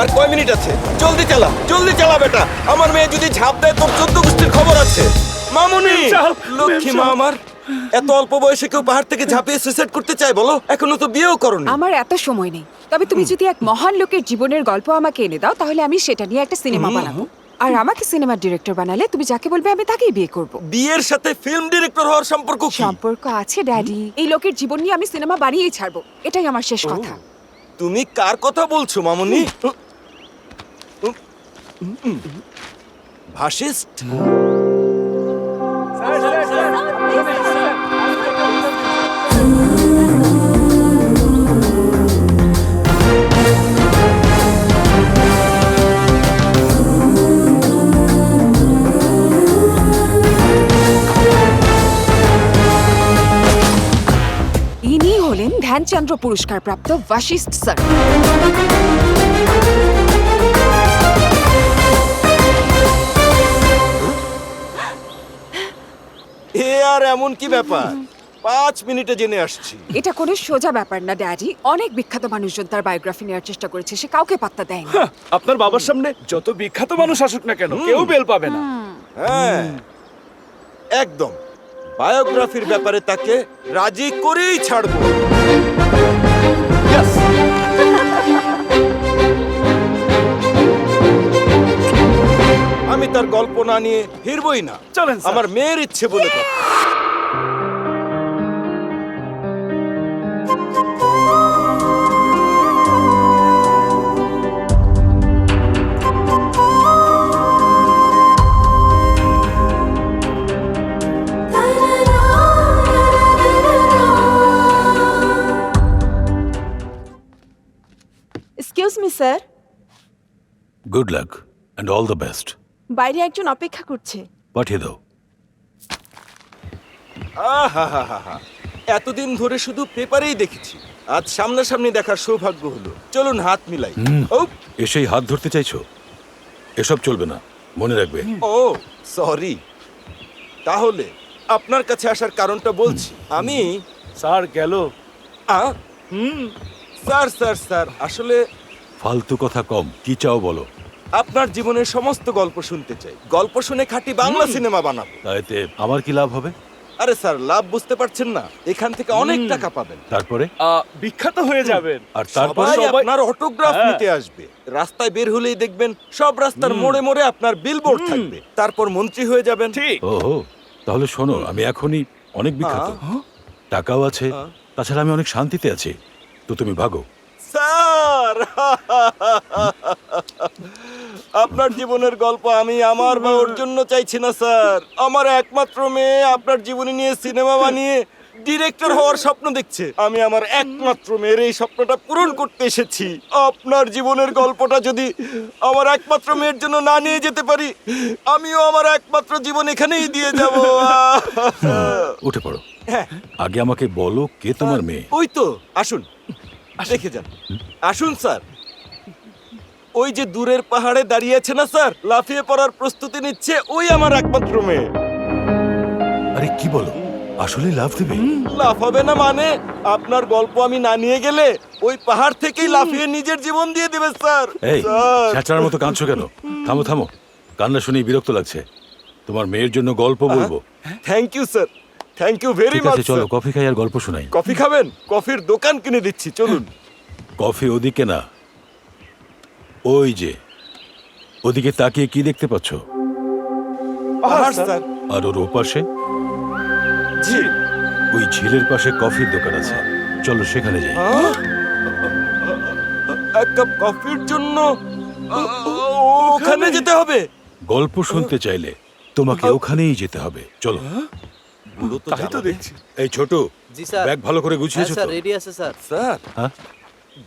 আর কয় মিনিট আছে? জলদি চালা বেটা। আমার মেয়ে যদি ঝাঁপ দেয় তোর 14 গোষ্ঠীর খবর আছে। মামুনি, লক্ষ্মী মা আমার। এত অল্প বয়সে কেউ পাহাড় থেকে ঝাঁপিয়ে সুইসাইড করতে চায় বলো? এখনো তো বিয়েও করনি। আমার এত সময় নেই, তবে তুমি যদি এক মহান লোকের জীবনের গল্প আমাকে এনে দাও তাহলে আমি সেটা নিয়ে একটা সিনেমা বানাবো। আর আমাকে সিনেমার ডিরেক্টর বানালে তুমি যাকে বলবে আমি তাকেই বিয়ে করব। বিয়ের সাথে ফিল্ম ডিরেক্টর হওয়ার সম্পর্ক কি? সম্পর্ক আছে ড্যাডি। এই লোকের জীবন নিয়ে আমি সিনেমা বানিয়েই ছাড়বো, এটাই আমার শেষ কথা। তুমি কার কথা বলছো মামুনি? ভাষিস্ট? ইনি হলেন ধ্যানচন্দ্র পুরস্কার প্রাপ্ত ভাশিষ্ঠ স্যার। এ আর এমন কি ব্যাপার? 5 মিনিটে জেনে আসছি। এটা কোনো সোজা ব্যাপার না ড্যাডি। অনেক বিখ্যাত মানুষজন তার বায়োগ্রাফি নেওয়ার চেষ্টা করেছে, সে কাউকে পাত্তা দেয়নি। আপনার বাবার সামনে যত বিখ্যাত মানুষ আসুক না কেন, কেউ বেল পাবে না। হ্যাঁ, একদম। বায়োগ্রাফির ব্যাপারে তাকে রাজি করেই ছাড়বো। আমি তার গল্প না নিয়ে ফিরবই না। চলেন স্যার। আমার মেয়ের ইচ্ছে বলে কথা। Excuse me sir, good luck and all the best. বাইরে একজন অপেক্ষা করছে। পাঠিয়ে দাও। আহাহাহাহা। এতদিন ধরে শুধু পেপারেই দেখেছি, আজ সামনাসামনি দেখার সৌভাগ্য হলো। চলুন হাত মিলাই। ও এসেই হাত ধরতে চাইছো? এসব চলবে না, মনে রাখবে। ও সরি। তাহলে আপনার কাছে আসার কারণটা বলছি। আমি স্যার গেল। আ? স্যার স্যার স্যার আসলে ফালতু কথা কম, কি চাও বলো। আপনার জীবনের সমস্ত গল্প শুনতে চাই। গল্প শুনে খাঁটি বাংলা সিনেমা বানাবো। তাইতে আমার কি লাভ হবে? আরে স্যার, লাভ বুঝতে পারছেন না? এখান থেকে অনেক টাকা পাবেন। তারপরে? বিখ্যাত হয়ে যাবেন। আর তারপরে? সবাই আপনার অটোগ্রাফ নিতে আসবে। রাস্তায় বের হলেই দেখবেন সব রাস্তার মোড়ে মোড়ে আপনার বিলবোর্ড থাকবে। তারপর মন্ত্রী হয়ে যাবেন। ঠিক। ওহো, তাহলে শোনো, আমি এখনই অনেক বিখ্যাত, টাকাও আছে, তাছাড়া আমি অনেক শান্তিতে আছি। তো তুমি ভাগো। স্যার, আপনার জীবনের গল্প আমি আমার বা ওর জন্য চাইছি না স্যার। আমার একমাত্র মেয়ে আপনার জীবনী নিয়ে সিনেমা বানিয়ে ডিরেক্টর হওয়ার স্বপ্ন দেখছে। আমি আমার একমাত্র মেয়ের এই স্বপ্নটা পূরণ করতে এসেছি। আপনার জীবনের গল্পটা যদি আমার একমাত্র মেয়ের জন্য না নিয়ে যেতে পারি, আমিও আমার একমাত্র জীবন এখানেই দিয়ে যাব। উঠে পড়ো। আগে আমাকে বলো, কে তোমার মেয়ে? ওই তো, আসুন দেখে যান। আসুন স্যার। ওই যে দূরের পাহাড়ে দাঁড়িয়ে আছে না স্যার, লাফিয়ে পড়ার প্রস্তুতি নিচ্ছে, ওই আমার একমাত্র মেয়ে। আরে কি বলো, আসলে লাভ দেবে? লাফাবে না মানে? আপনার গল্প আমি না নিয়ে গেলে ওই পাহাড় থেকেই লাফিয়ে নিজের জীবন দিয়ে দেবে স্যার। এই স্যার, ছেঁচড়ার মতো কাঁদছো কেন? থামো থামো, কান্না শুনেই বিরক্ত লাগছে। তোমার মেয়ের জন্য গল্প বলবো। Thank you sir, thank you very ঠিক মাচ। আছে, চলো কফি খাই আর গল্প শোনাই। কফি খাবেন? কফির দোকান কিনে দিচ্ছি, চলুন। কফি ওদিকে না, ওই যে ওদিকে তাকিয়ে কি দেখতে পাচ্ছ? পাহাড় স্যার। আর ওর ওপাশে জি। ওই ঝিলের পাশে কফির দোকান আছে, চলো সেখানে যাই। এক কাপ কফির জন্য ওখানে যেতে হবে? গল্প শুনতে চাইলে তোমাকে ওখানেই যেতে হবে, চলো। বুড়ো তো তাই তো জানাবে। দেখছি। এই ছোট, জি স্যার। ব্যাগ ভালো করে গুছিয়েছো স্যার তো? রেডি আছে স্যার। স্যার, হ্যাঁ,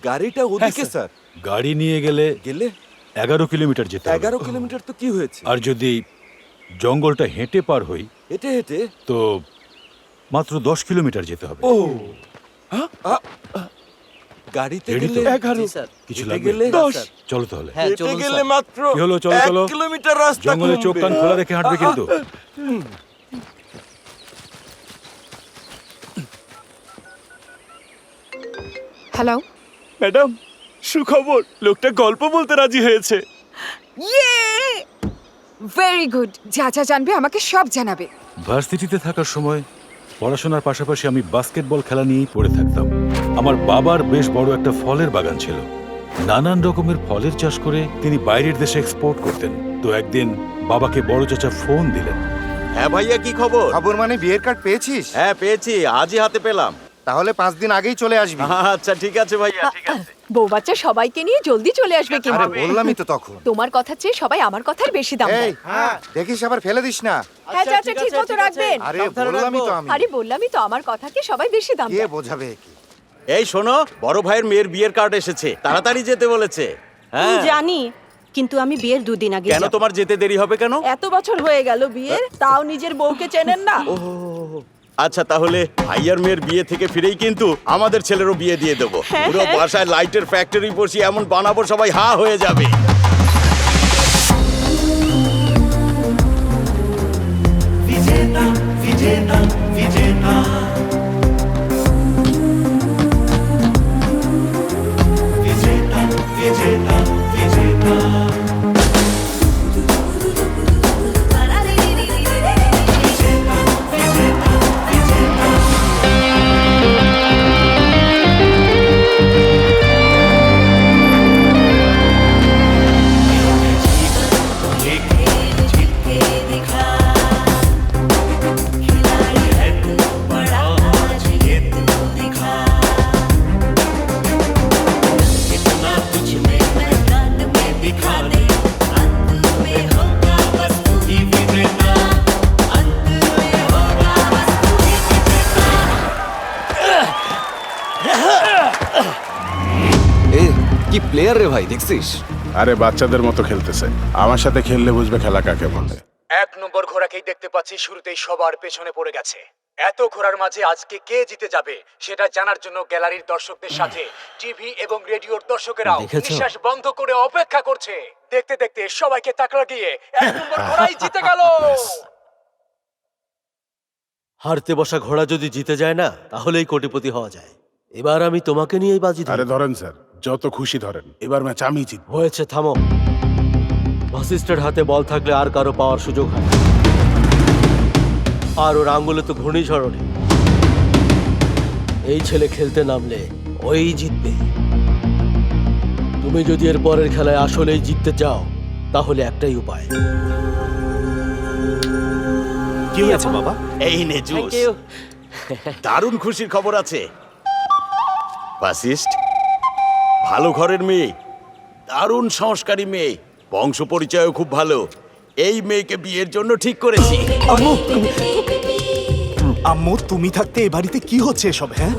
গাড়িটা ওদিকে স্যার। গাড়ি নিয়ে গেলে গেলে 11 কিলোমিটার যেতে হবে। 11 কিলোমিটার তো কি হয়েছে? আর যদি জঙ্গলটা হেঁটে পার হই হেঁটে হেঁটে? তো মাত্র 10 কিলোমিটার যেতে হবে। গাড়িতে রেডি তো? গেলে 11। জি স্যার। কিছু হেঁটে লাগবে? গেলে স্যার। চলো তাহলে। হ্যাঁ হেঁটে চলুন গেলে স্যার। মাত্র কি হলো, চলো, 1 চলো। কিলোমিটার রাস্তা জঙ্গলে চোখ কান কমবে। খোলা রেখে হাঁটবে কিন্তু। হ্যালো, ম্যাডাম, সুখবর, লোকটা গল্প বলতে রাজি হয়েছে। ইয়ে ভেরি গুড। যা যা জানবে আমাকে সব জানাবে। ভার্সিটিতে থাকার সময় পড়াশোনার পাশাপাশি আমি বাস্কেটবল খেলা নিয়েই পড়ে থাকতাম। আমার বাবার বেশ বড় একটা ফলের বাগান ছিল। নানান রকমের ফলের চাষ করে তিনি বাইরের দেশে এক্সপোর্ট করতেন। তো একদিন বাবাকে বড় চাচা ফোন দিলেন। হ্যাঁ ভাইয়া, কি খবর? খবর মানে বিয়ের কার্ড পেয়েছিস? হ্যাঁ পেয়েছি, আজই হাতে পেলাম। তাহলে 5 দিন আগেই চলে আসবি। আচ্ছা ঠিক আছে ভাইয়া, ঠিক আছে। বউ বাচ্চা সবাইকে নিয়ে জলদি চলে আসবে আরে কিন্তু। বললামই তো তখন। তোমার কথা চেয়ে সবাই আমার কথার বেশি দাম এই দেয়। দেখিস আবার ফেলে দিস না। হ্যাঁ চাচা, ঠিক মতো রাখবেন। আরে বললামই তো আমি। আরে বললামই তো, আমার কথাকে সবাই বেশি দাম কে দেয়। বোঝাবে কি? এই শোনো, বড় ভাইয়ের মেয়ের বিয়ের কার্ড এসেছে, তাড়াতাড়ি যেতে বলেছে। হ্যাঁ জানি, কিন্তু আমি বিয়ের 2 দিন আগে কেন যাব। তোমার যেতে দেরি হবে কেন? এত বছর হয়ে গেল বিয়ের, তাও নিজের বউকে চেনেন না। আচ্ছা তাহলে ভাইয়ার মেয়ের বিয়ে থেকে ফিরেই কিন্তু আমাদের ছেলেরও বিয়ে দিয়ে দেবো। পুরো বাসায় লাইটের ফ্যাক্টরি বসিয়ে এমন বানাবো সবাই হা হয়ে যাবে। এ কি প্লেয়ার রে ভাই, দেখছিস? আরে বাচ্চাদের মতো খেলতেছে, আমার সাথে খেললে বুঝবে খেলা কাকে বলে। 1 নম্বর ঘোড়াকেই দেখতে পাচ্ছি শুরুতেই সবার পেছনে পড়ে গেছে। এত ঘোড়ার মাঝে আজকে কে জিতে যাবে সেটা জানার জন্য গ্যালারির দর্শকদের সাথে টিভি এবং রেডিওর দর্শকেরাও নিঃশ্বাস বন্ধ করে অপেক্ষা করছে। দেখতে দেখতে সবাইকে তাক লাগিয়ে 1 নম্বর ঘোড়াই জিতে গেল। হারতে বসা ঘোড়া যদি জিতে যায় না, তাহলেই কোটিপতি হওয়া যায়। এবার আমি তোমাকে নিয়েই বাজি ধরব। আরে ধরেন স্যার, যত খুশি ধরেন, এবার ম্যাচ আমি জিতব। হয়েছে, থামো। ভাসিস্টের হাতে বল থাকলে আর কারো পাওয়ার সুযোগ হয় না। আর ওর আঙ্গুলে তো ঘূর্ণিঝড় নেই। এই ছেলে খেলতে নামলে ওই জিতবে। তুমি যদি এর পরের খেলায় আসলেই জিততে চাও, তাহলে একটাই উপায়। কি আছে বাবা? এই নে জুস। দারুণ খুশির খবর আছে। বাসিস্ট ভালো ঘরের মেয়ে, দারুণ সংস্কারী মেয়ে, বংশ পরিচয়ও খুব ভালো। এই মেয়েকে বিয়ের জন্য ঠিক করেছি। আম্মু, তুমি থাকতে এ বাড়িতে কি হচ্ছে এসব? হ্যাঁ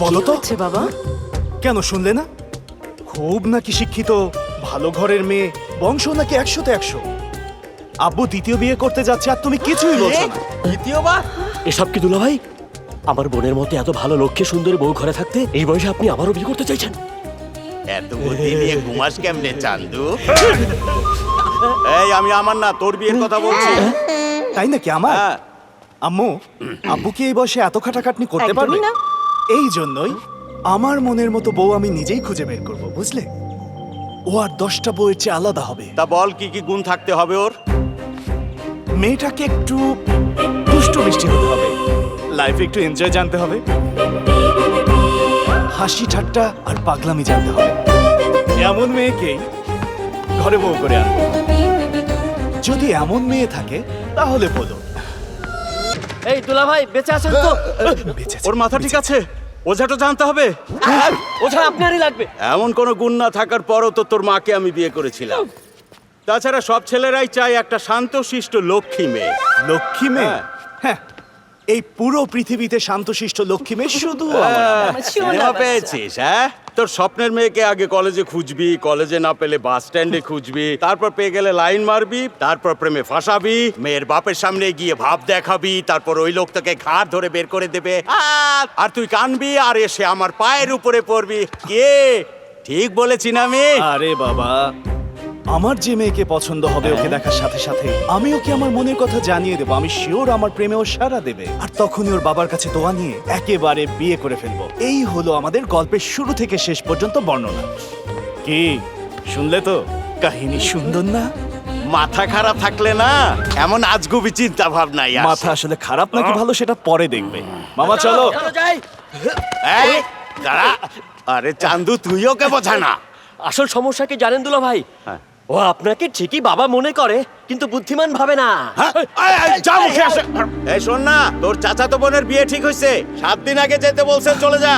বলো তো। হচ্ছে বাবা? কেন শুনলে না? খুব নাকি শিক্ষিত, ভালো ঘরের মেয়ে, বংশ নাকি 100-তে 100। আব্বু দ্বিতীয় বিয়ে করতে যাচ্ছে আর তুমি কিছুই বলছো না। দ্বিতীয়বার? এসব কি দুলা ভাই? আমার বোনের মতো এত ভালো লক্ষ্যে সুন্দরী বউ ঘরে থাকতে এই বয়সে আপনি আবারও বিয়ে করতে চাইছেন? এত বুদ্ধি নিয়ে ঘুমাস কেমনে চান্দু? এই আমি আমার না, তোর বিয়ের কথা বলছি। তাই নাকি? আমার হ্যাঁ। আম্মু, আব্বু কি এই বয়সে এত খাটাখাটনি করতে পারবে? একদমই না। এই জন্যই আমার মনের মতো বউ আমি নিজেই খুঁজে বের করব, বুঝলে? ও আর 10টা বউয়ের চেয়ে আলাদা হবে। তা বল কি কি গুণ থাকতে হবে ওর? মেয়েটাকে একটু দুষ্টু মিষ্টি হতে হবে, লাইফে একটু এনজয় জানতে হবে, হাসি ঠাট্টা আর পাগলামি জানতে হবে। এমন মেয়েকেই ঘরে বউ করে আনবো। যদি এমন মেয়ে থাকে তাহলে বলো। এই দুলা ভাই, বেঁচে আছেন তো? বেঁচে আছে, ওর মাথা ঠিক আছে? ওঝাটা জানতে হবে। ওঝা আপনারই লাগবে। এমন কোনো গুণ না থাকার পরও তো তোর মাকে আমি বিয়ে করেছিলাম। তাছাড়া সব ছেলেরাই চায় একটা শান্তশিষ্ট লক্ষ্মী মেয়ে। লক্ষ্মী মেয়ে? হ্যাঁ। হ্যাঁ, এই পুরো পৃথিবীতে শান্তশিষ্ট লক্ষ্মী মেয়ে শুধু সিনেমা পেয়েছিস? হ্যাঁ, তোর স্বপ্নের মেয়েকে আগে কলেজে খুঁজবি, কলেজে না পেলে বাস স্ট্যান্ডে খুঁজবি, তারপর পেয়ে গেলে লাইন মারবি, তারপর প্রেমে ফাঁসাবি, মেয়ের বাপের সামনে গিয়ে ভাব দেখাবি, তারপর ওই লোক তোকে ঘাড় ধরে বের করে দেবে, আর তুই কানবি আর এসে আমার পায়ের উপরে পড়বি। কে ঠিক বলেছি না আমি? আরে বাবা, আমার যে মেয়েকে পছন্দ হবে ওকে দেখার সাথে সাথে আমি ওকে আমার মনের কথা জানিয়ে দেবো। আমি শিওর আমার প্রেমে ও সাড়া দেবে, আর তখনই ওর বাবার কাছে দোয়া নিয়ে একেবারে বিয়ে করে ফেলবো। এই হলো আমাদের গল্পের শুরু থেকে শেষ পর্যন্ত বর্ণনা। কি শুনলে তো? কাহিনী সুন্দর না? মাথা খারাপ থাকলে না এমন আজগুবি চিন্তা ভাবনাই মাথা আসলে খারাপ নাকি ভালো সেটা পরে দেখবে। মামা চলো। যাই। এই দাঁড়া, আরে চান্দু তুই ওকে বোঝা না। আসল সমস্যা কি জানেন দুলা ভাই? ও আপনাকে ঠিকই বাবা মনে করে, কিন্তু বুদ্ধিমান ভাবে না। এই শোন না, তোর চাচাতো বোনের বিয়ে ঠিক হয়েছে, 7 দিন আগে যেতে বলছে, চলে যা।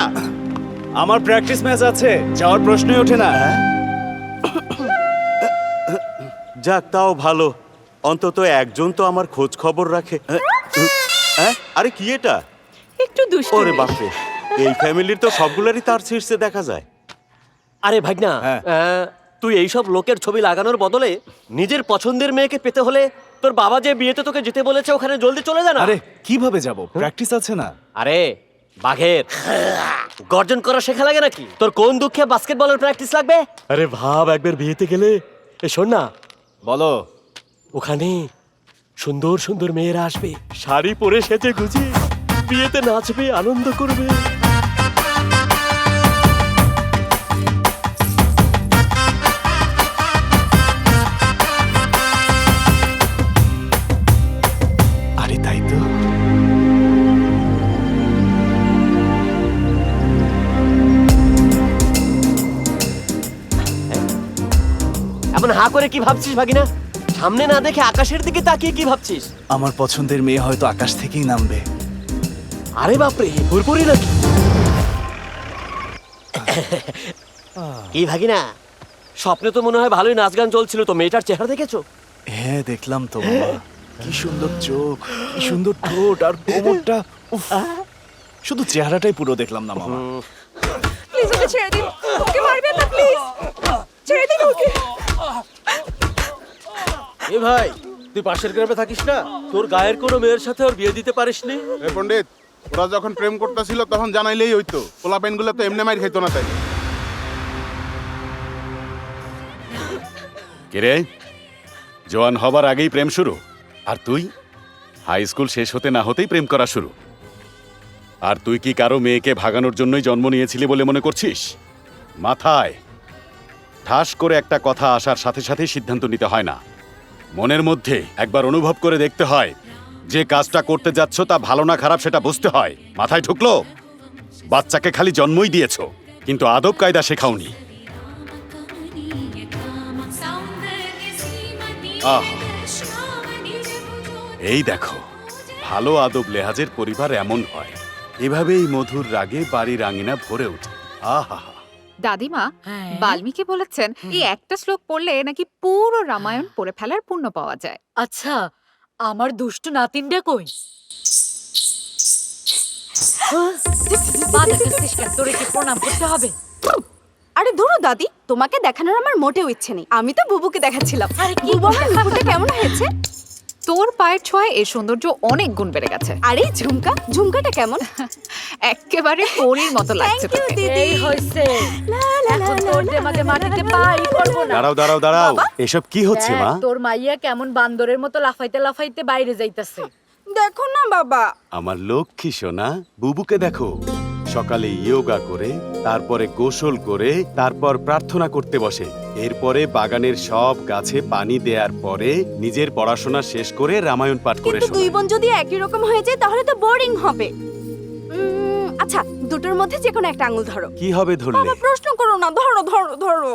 আমার প্র্যাকটিস ম্যাচ আছে, যাওয়ার প্রশ্নই ওঠে না। যাক তাও ভালো, অন্তত একজন তো আমার খোঁজ খবর রাখে। আরে কি এটা? একটু দুষ্টু। ওরে বাপরে, এই ফ্যামিলির তো সবগুলোরই তার শীর্ষে দেখা যায়। আরে ভাগনা, তুই এইসব লোকের ছবি লাগানোর বদলে নিজের পছন্দের মেয়েকে পেতে হলে তোর বাবা যে বিয়েতে তোকে যেতে বলেছে ওখানে জলদি চলে যা না। আরে কিভাবে যাব? প্র্যাকটিস আছে না। আরে বাঘের গর্জন করা শেখা লাগে নাকি? তোর কোন দুঃখে বাস্কেটবলের প্র্যাকটিস লাগবে? আরে ভাব, একবার বিয়েতে গেলে শোন না, বলো। ওখানে সুন্দর সুন্দর মেয়েরা আসবে, শাড়ি পরে সেজে গুজে বিয়েতে নাচবে, আনন্দ করবে। আরে তাই তো। এমন হা করে কি ভাবছিস ভাগিনা? সামনে না দেখে আকাশের দিকে তাকিয়ে কি ভাবছিস? আমার পছন্দের মেয়ে হয়তো আকাশ থেকেই নামবে। আরে বাপরে, হুড়পুরি নাকি? কি ভাগিনা, স্বপ্নে তো মনে হয় ভালোই নাচ গান চলছিল, তো মেয়েটার চেহারা দেখেছো? হ্যাঁ দেখলাম তো বাবা। কি সুন্দর চোখ, কি সুন্দর ঠোঁট আর কোমরটা। উফ, শুধু চেহারাটাই পুরো দেখলাম না মামা। প্লিজ ওকে ছেড়ে দিন, ওকে মারবেন না প্লিজ, ছেড়ে দিন ওকে। এ ভাই, তুই পাশের গ্রামে থাকিস না? তোর গায়ের কোনো মেয়ের সাথে ওর বিয়ে দিতে পারিসনি? এ পণ্ডিত, ওরা যখন প্রেম করতেছিল তখন জানাইলেই হইতো। পোলা পেনগুলো তো এমনি মাইর খাইতো না তাই। কিরে, জোয়ান হবার আগেই প্রেম শুরু, আর তুই হাই স্কুল শেষ হতে না হতেই প্রেম করা শুরু। আর তুই কি কারো মেয়েকে ভাগানোর জন্যই জন্ম নিয়েছিলি বলে মনে করছিস? মাথায় ঠাস করে একটা কথা আসার সাথে সাথে সিদ্ধান্ত নিতে হয় না। মনের মধ্যে একবার অনুভব করে দেখতে হয়, যে কাজটা করতে যাচ্ছ তা ভালো না খারাপ সেটা বুঝতে হয়। মাথায় ঢুকলো? বাচ্চাকে খালি জন্মই দিয়েছো, কিন্তু আদব কায়দা শেখাওনি। আহ, এই দেখো, ভালো আদব লেহাজের পরিবার এমন হয়, এভাবেই মধুর রাগে বাড়ির আঙিনা ভরে ওঠে। আহা, দাদিমা বাল্মীকি বলেছেন এই একটা শ্লোক পড়লে নাকি পুরো রামায়ণ পড়ে ফেলার পুণ্য পাওয়া যায়। আচ্ছা, আমার দুষ্টু নাতিনটা কই? তোরে কি প্রণাম করতে হবে? আরে ধরো দাদি, তোমাকে দেখানোর আমার মোটেও ইচ্ছে নেই। আমি তো বুবুকে দেখাচ্ছিলাম। আরে কি বুবু, আমার নুপুরটা কেমন হয়েছে? তোর পায়ের ছোঁয়ায় এর সৌন্দর্য অনেক গুণ বেড়ে গেছে। আরে ঝুমকা, ঝুমকাটা কেমন? একেবারে পরীর মতো লাগছে Thank you, তোকে। দিদি। এই হইছে, এখন তোর মাঝে মাটিতে পাই করব না। দাঁড়াও দাঁড়াও দাঁড়াও, এসব কি হচ্ছে মা? দেখ, তোর মাইয়া কেমন বান্দরের মতো লাফাইতে লাফাইতে বাইরে যাইতাছে। দেখো না বাবা। আমার লক্ষ্মী সোনা, বুবুকে দেখো, সকালে ইয়োগা করে, তারপরে গোসল করে, তারপর প্রার্থনা করতে বসে, এরপরে বাগানের সব গাছে পানি দেওয়ার পরে নিজের পড়াশোনা শেষ করে রামায়ণ পাঠ করে কিন্তু দুই শোনায়। বোন যদি একই রকম হয়ে যায় তাহলে তো বোরিং হবে। আচ্ছা, দুটোর মধ্যে যে কোনো একটা আঙুল ধরো। কি হবে ধরলে? বাবা প্রশ্ন করো না, ধরো ধরো ধরো।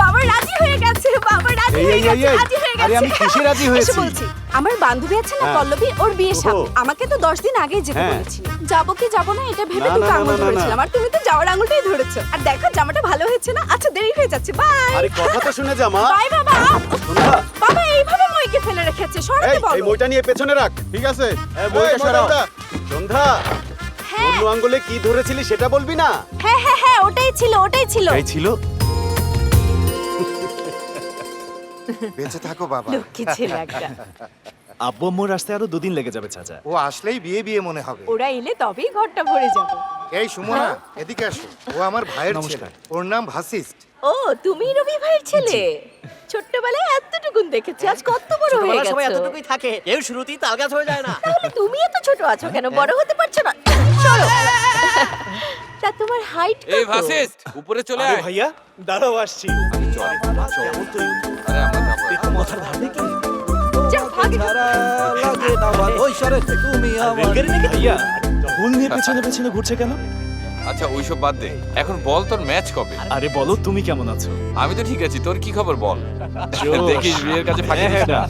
বাবা রাজি হয়ে গেছে, বাবা রাজি এই, হয়ে এই, গেছে, এই, রাজি হয়ে আরে গেছে। আমি কিসে রাজি এসে হয়েছি? বলছি, আমার বান্ধবী আছে না হ্যাঁ। পল্লবী, ওর বিয়ে সামনে। ওহো। আমাকে তো 10 দিন আগেই যেতে হ্যাঁ। বলেছিল। যাবো কি যাবো না এটা ভেবে না, দুটো না, না, আঙুল না, না, ধরেছিলাম, আর তুমি তো যাওয়ার আঙুলটাই ধরেছো। আর দেখো জামাটা ভালো হয়েছে না? আচ্ছা দেরি হয়ে যাচ্ছে, বাই। আরে কথা তো শুনে যা মা। বাই বাবা। সন্ধ্যা, বাবা এইভাবে মইকে ফেলে রেখেছে, সরাতে এই বলো। মইটা নিয়ে পেছনে রাখ। ঠিক আছে, মইটা এই, সরাও। মইটা। সন্ধ্যা, হ্যাঁ অন্য আঙ্গুলে কি ধরেছিলি সেটা বলবি না? হ্যাঁ হ্যাঁ হ্যাঁ, ওটাই ছিল, ওটাই ছিল। এই ছিল। বেঁচে থাকো বাবা। লক্ষ্মী ছেলে একটা। আব্বু আম্মুর রাস্তায় আরো 2 দিন লেগে যাবে চাচা। ও আসলেই বিয়ে বিয়ে মনে হবে। ওরা এলে তবেই ঘরটা ভরে যাবে। এই সুমনা এদিকে আসো, ও আমার ভাইয়ের ছেলে, ওর নাম ভাসিস্ট। ও তুমি রবি ভাইয়ের ছেলে ছোট্টবেলায় এতটুকুন দেখেছি আজ কত বড় হয়ে ছোটবেলায় সবাই গেছো এতটুকুই থাকে, কেউ শুরুতেই তাল গাছ হয়ে যায় না। তাহলে তুমি এত ছোট আছো কেন বড় হতে পারছো না চলো তা তোমার হাইট এই ভাসিস্ট উপরে চলে আরে আয়। ভাইয়া দাঁড়াও আসছি। দেখো মাথার ধার দেখি। ভাইয়া ফুল নিয়ে পেছনে পেছনে ঘুরছে কেন? আচ্ছা ওইসব বাদ দে, এখন বল তোর ম্যাচ কবে? আরে বলো তুমি কেমন আছো? আমি তো ঠিক আছি, তোর কি খবর বল? জোশ। দেখিস বিয়ের কাছে ফাঁকি দিস না।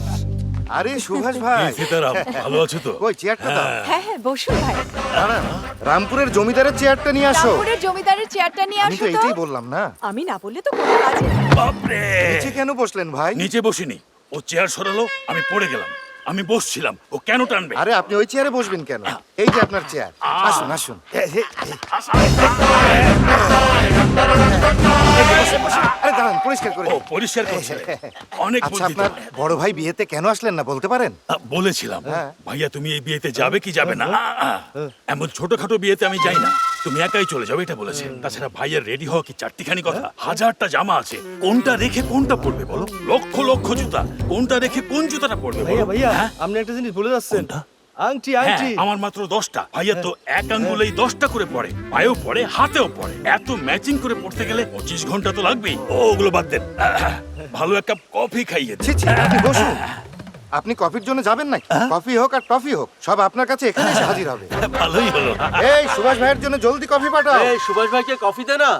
আরে সুভাষ ভাই, সীতারাম ভালো আছো তো? কই চেয়ারটা দাও। হ্যাঁ হ্যাঁ বসুন ভাই। দাঁড়ান, রামপুরের জমিদারের চেয়ারটা নিয়ে আসো। রামপুরের জমিদারের চেয়ারটা নিয়ে আমি আসো তো তো। এটাই বললাম না। আমি না বললে তো কোনো কাজই না। বাপরে, নিচে কেন বসলেন ভাই? নিচে বসিনি, ও চেয়ার সরালো, আমি পড়ে গেলাম। আমি বসছিলাম, ও কেন টানবে? আরে আপনি ওই চেয়ারে বসবেন কেন? এই যে আপনার চেয়ার, আসুন আসুন। আরে দাঁড়ান, পরিষ্কার করে ও দিই। পরিষ্কার করছে, অনেক আচ্ছা, বুদ্ধি আপনার তোর। বড় ভাই বিয়েতে কেন আসলেন না বলতে পারেন? বলেছিলাম হ্যাঁ। ভাইয়া তুমি এই বিয়েতে যাবে কি যাবে না, এমন ছোটখাটো বিয়েতে আমি যাই না, তুমি একাই চলে যাবে এটা বলেছে। তাছাড়া ভাইয়ের রেডি হওয়া কি চারটিখানি কথা? হাজারটা জামা আছে, কোনটা রেখে কোনটা পরবে বলো? লক্ষ লক্ষ জুতা, কোনটা রেখে কোন জুতাটা পরবে বলো? হ্যাঁ? আপনি একটা জিনিস ভুলে যাচ্ছেন। আংটি হ্যাঁ, আমার মাত্র 10টা, ভাইয়া তো এক আঙ্গুলেই 10টা করে পড়ে, পায়েও পড়ে হাতেও পড়ে। এত ম্যাচিং করে পড়তে গেলে 25 ঘন্টা তো লাগবেই। ওগুলো বাদ দেন, ভালো এক কাপ কফি খাইয়ে দিন। ছি ছি, আপনি বসুন। আপনি কফির জন্য যাবেন নাকি? কফি হোক আর টফি হোক, সব আপনার কাছে এখানে এসে হাজির হবে। ভালোই হলো। এই সুভাষ ভাইয়ের জন্য জলদি কফি পাঠাও। সুভাষ ভাইকে কফি দে না।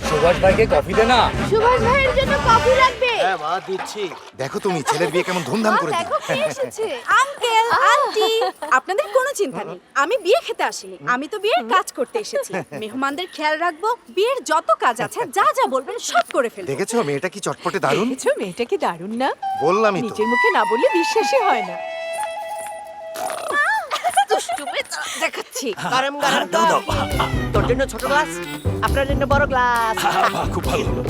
সুভাষ ভাইকে কফি দে না। সুভাষ ভাইয়ের জন্য কফি লাগবে হ্যাঁ মা দিচ্ছি। দেখো তুমি ছেলের বিয়ে কেমন ধুমধাম করে দিই। দেখো কে এসেছে আঙ্কেল আন্টি আপনাদের কোনো চিন্তা নেই, আমি বিয়ে খেতে আসিনি, আমি তো বিয়ের কাজ করতে এসেছি। মেহমানদের খেয়াল রাখবো, বিয়ের যত কাজ আছে যা যা বলবেন সব করে ফেলবো। দেখেছো মেয়েটা কি চটপটে দারুণ? দেখেছো মেয়েটা কি দারুণ না? বললামই তো। নিজের মুখে না বললে বিশ্বাসই হয় না। দুষ্টু বেটা দেখাচ্ছি। গরম গরম তোর জন্য ছোট গ্লাস, আপনার জন্য বড় গ্লাস। খুব ভালো হলো।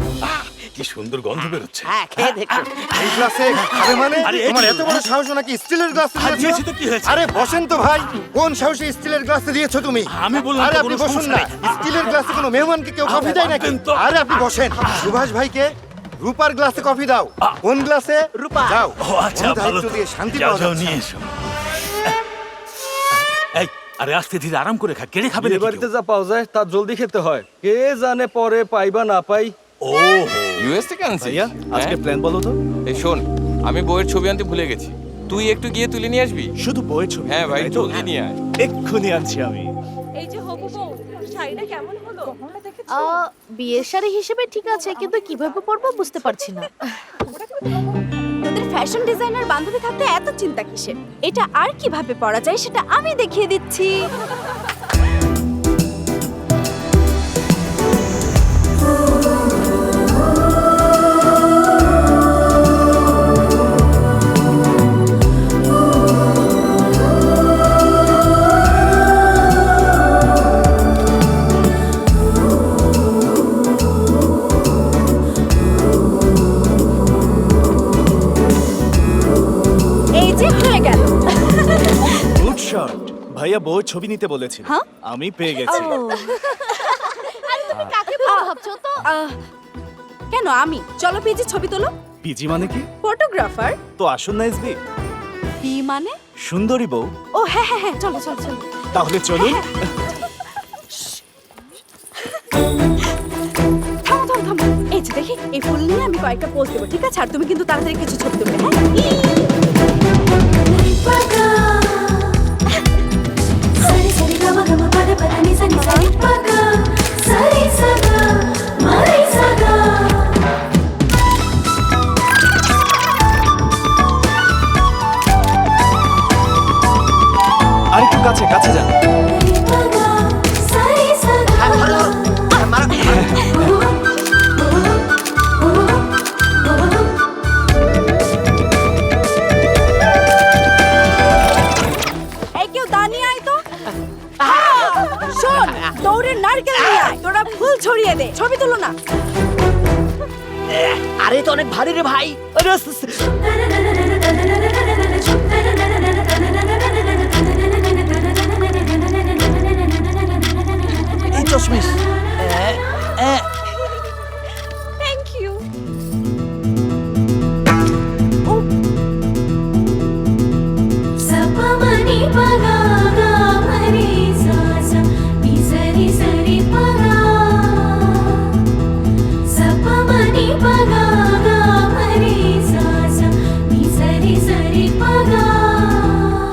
কি সুন্দর গন্ধ বেরোচ্ছে। হ্যাঁ খেয়ে দেখুন। এই গ্লাসে খাবে মানে? আরে, তোমার কি? এত বড় সাহস নাকি স্টিলের গ্লাস দিয়েছি দিয়েছো? তো কি হয়েছে? আরে বসেন তো ভাই, কোন সাহসে স্টিলের গ্লাসে দিয়েছো তুমি? আমি বললাম আরে তো আপনি কোনো বসুন সমস্যা না, নেই। স্টিলের গ্লাসে কোনো মেহমানকে কেউ কফি দেয় নাকি? পারবেন তো? আরে আপনি বসেন। সুভাষ ভাইকে রূপার গ্লাসে কফি দাও। কোন গ্লাসে? রূপা। যাও। ও আচ্ছা কোনো ভালো। দায়িত্ব দিয়ে শান্তি যাও পাওয়া যাও যাচ্ছে নিয়ে না। এসো। এই আরে আস্তে ধীরে আরাম করে খা, কেড়ে খাবে বিয়ে নাকি বাড়িতে কেউ? যা পাওয়া যায় তা জলদি খেতে হয়, কে জানে পরে পাইবা না পাই। ও ইউএস থেকে আনছিস? ভাইয়া আজকে প্ল্যান বলো তো। এই শোন, আমি বইয়ের ছবি আনতে ভুলে গেছি, তুই একটু গিয়ে তুলে নিয়ে আসবি। শুধু বইয়ের ছবি? হ্যাঁ ভাই, তাই তো? জলদি নিয়ে আয়। এক্ষুনি আনছি আমি। এই যে হবু বউ, শাড়িটা কেমন হলো? বিয়ের শাড়ি হিসেবে ঠিক আছে কিন্তু কিভাবে পরবো বুঝতে পারছি না তোদের ফ্যাশন ডিজাইনার বান্ধবী থাকতে এত চিন্তা কিসের? এটা আর কিভাবে পরা যায় সেটা আমি দেখিয়ে দিচ্ছি। এই যে হয়ে গেল। Good shot. ভাইয়া বউয়ের ছবি নিতে বলেছিল, হ্যাঁ? আমি পেয়ে গেছি। কাকে বলবো ভাবছো তো কেন আমি? চলো পেজে ছবি তোলো। পিজি মানে কি? ফটোগ্রাফার। তো আসুন না এসবি। পি মানে? সুন্দরী বউ। ও হ্যাঁ হ্যাঁ হ্যাঁ, চলো চলো চলো। তাহলে চলুন। থামো থামো থামো, এই যে দেখি এই ফুল নিয়ে আমি কয়েকটা পোজ দেবো, ঠিক আছে? আর তুমি কিন্তু তাড়াতাড়ি কিছু ছবি তুলবে, হ্যাঁ? আর একটু কাছে কাছে যান। এই কেউ দাঁড়িয়ে আয় তো। শোন, দৌড়ের নারকেল নিয়ে আয়, তোরা ফুল ছড়িয়ে দে, ছবি তুলো না। আরে তো অনেক ভারী রে ভাই। আরে, চশমিশ। Thank you.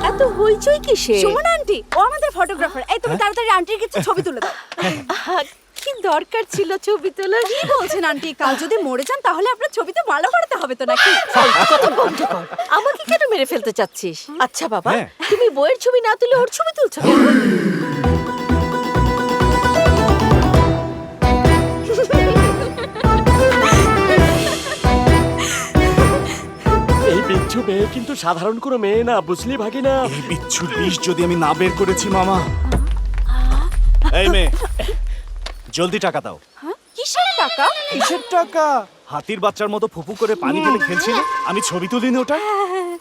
এত হইচই কিসে? সুমন আন্টি, ও আমাদের ফটোগ্রাফার। এই তুমি তাড়াতাড়ি আন্টির কিছু ছবি তুলে দাও। কি দরকার ছিল ছবি তোলার? কি বলছেন আন্টি? কাল যদি মরে যান তাহলে আপনার ছবিতে মালা পরাতে হবে তো নাকি? কথা বন্ধ কর। আমাকে কেন মেরে ফেলতে চাচ্ছিস? আচ্ছা বাবা, হ্যাঁ। তুমি বইয়ের ছবি না তুলে ওর ছবি তুলছো কেন? এই বিচ্ছু মেয়ে কিন্তু সাধারণ কোনো মেয়ে না, বুঝলি ভাগিনা? এই বিচ্ছুর বিষ যদি আমি না বের করেছি মামা। এই মেয়ে, জলদি টাকা দাও। কিসের টাকা? কিসের টাকা? হাতির বাচ্চার মতো ফুপু করে পানি ঢেলে খেলছিলে, আমি ছবি তুলিনি ওটা।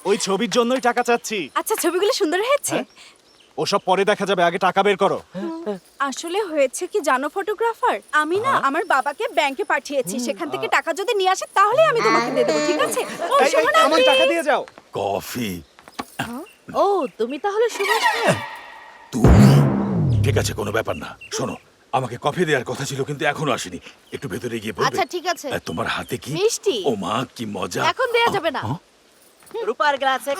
ওই ছবির জন্যই টাকা চাচ্ছি। আচ্ছা, ছবিগুলো সুন্দর হয়েছে। ওসব পরে দেখা যাবে, আগে টাকা বের করো। আসলে হয়েছে কি জানো ফটোগ্রাফার, আমি না আমার বাবাকে ব্যাংকে পাঠিয়েছি। সেখান থেকে টাকা যদি নিয়ে আসে তাহলে আমি তোমাকে দিয়ে দেবো, ঠিক আছে? ও এই, সুমন আমার আন্টি। টাকা দিয়ে যাও। কফি। ও তুমি তাহলে সুভাষ ভাই? তুমি? ঠিক আছে, কোনো ব্যাপার না। শোনো, আমাকে কফি দেওয়ার কথা ছিল কিন্তু এখনো আসেনি। একটু ভেতরে গিয়ে বলবে? আচ্ছা ঠিক আছে। তোমার হাতে কি মিষ্টি। ও মা, কি মজা। এখন দেয়া যাবে না। রূপার গ্লাসে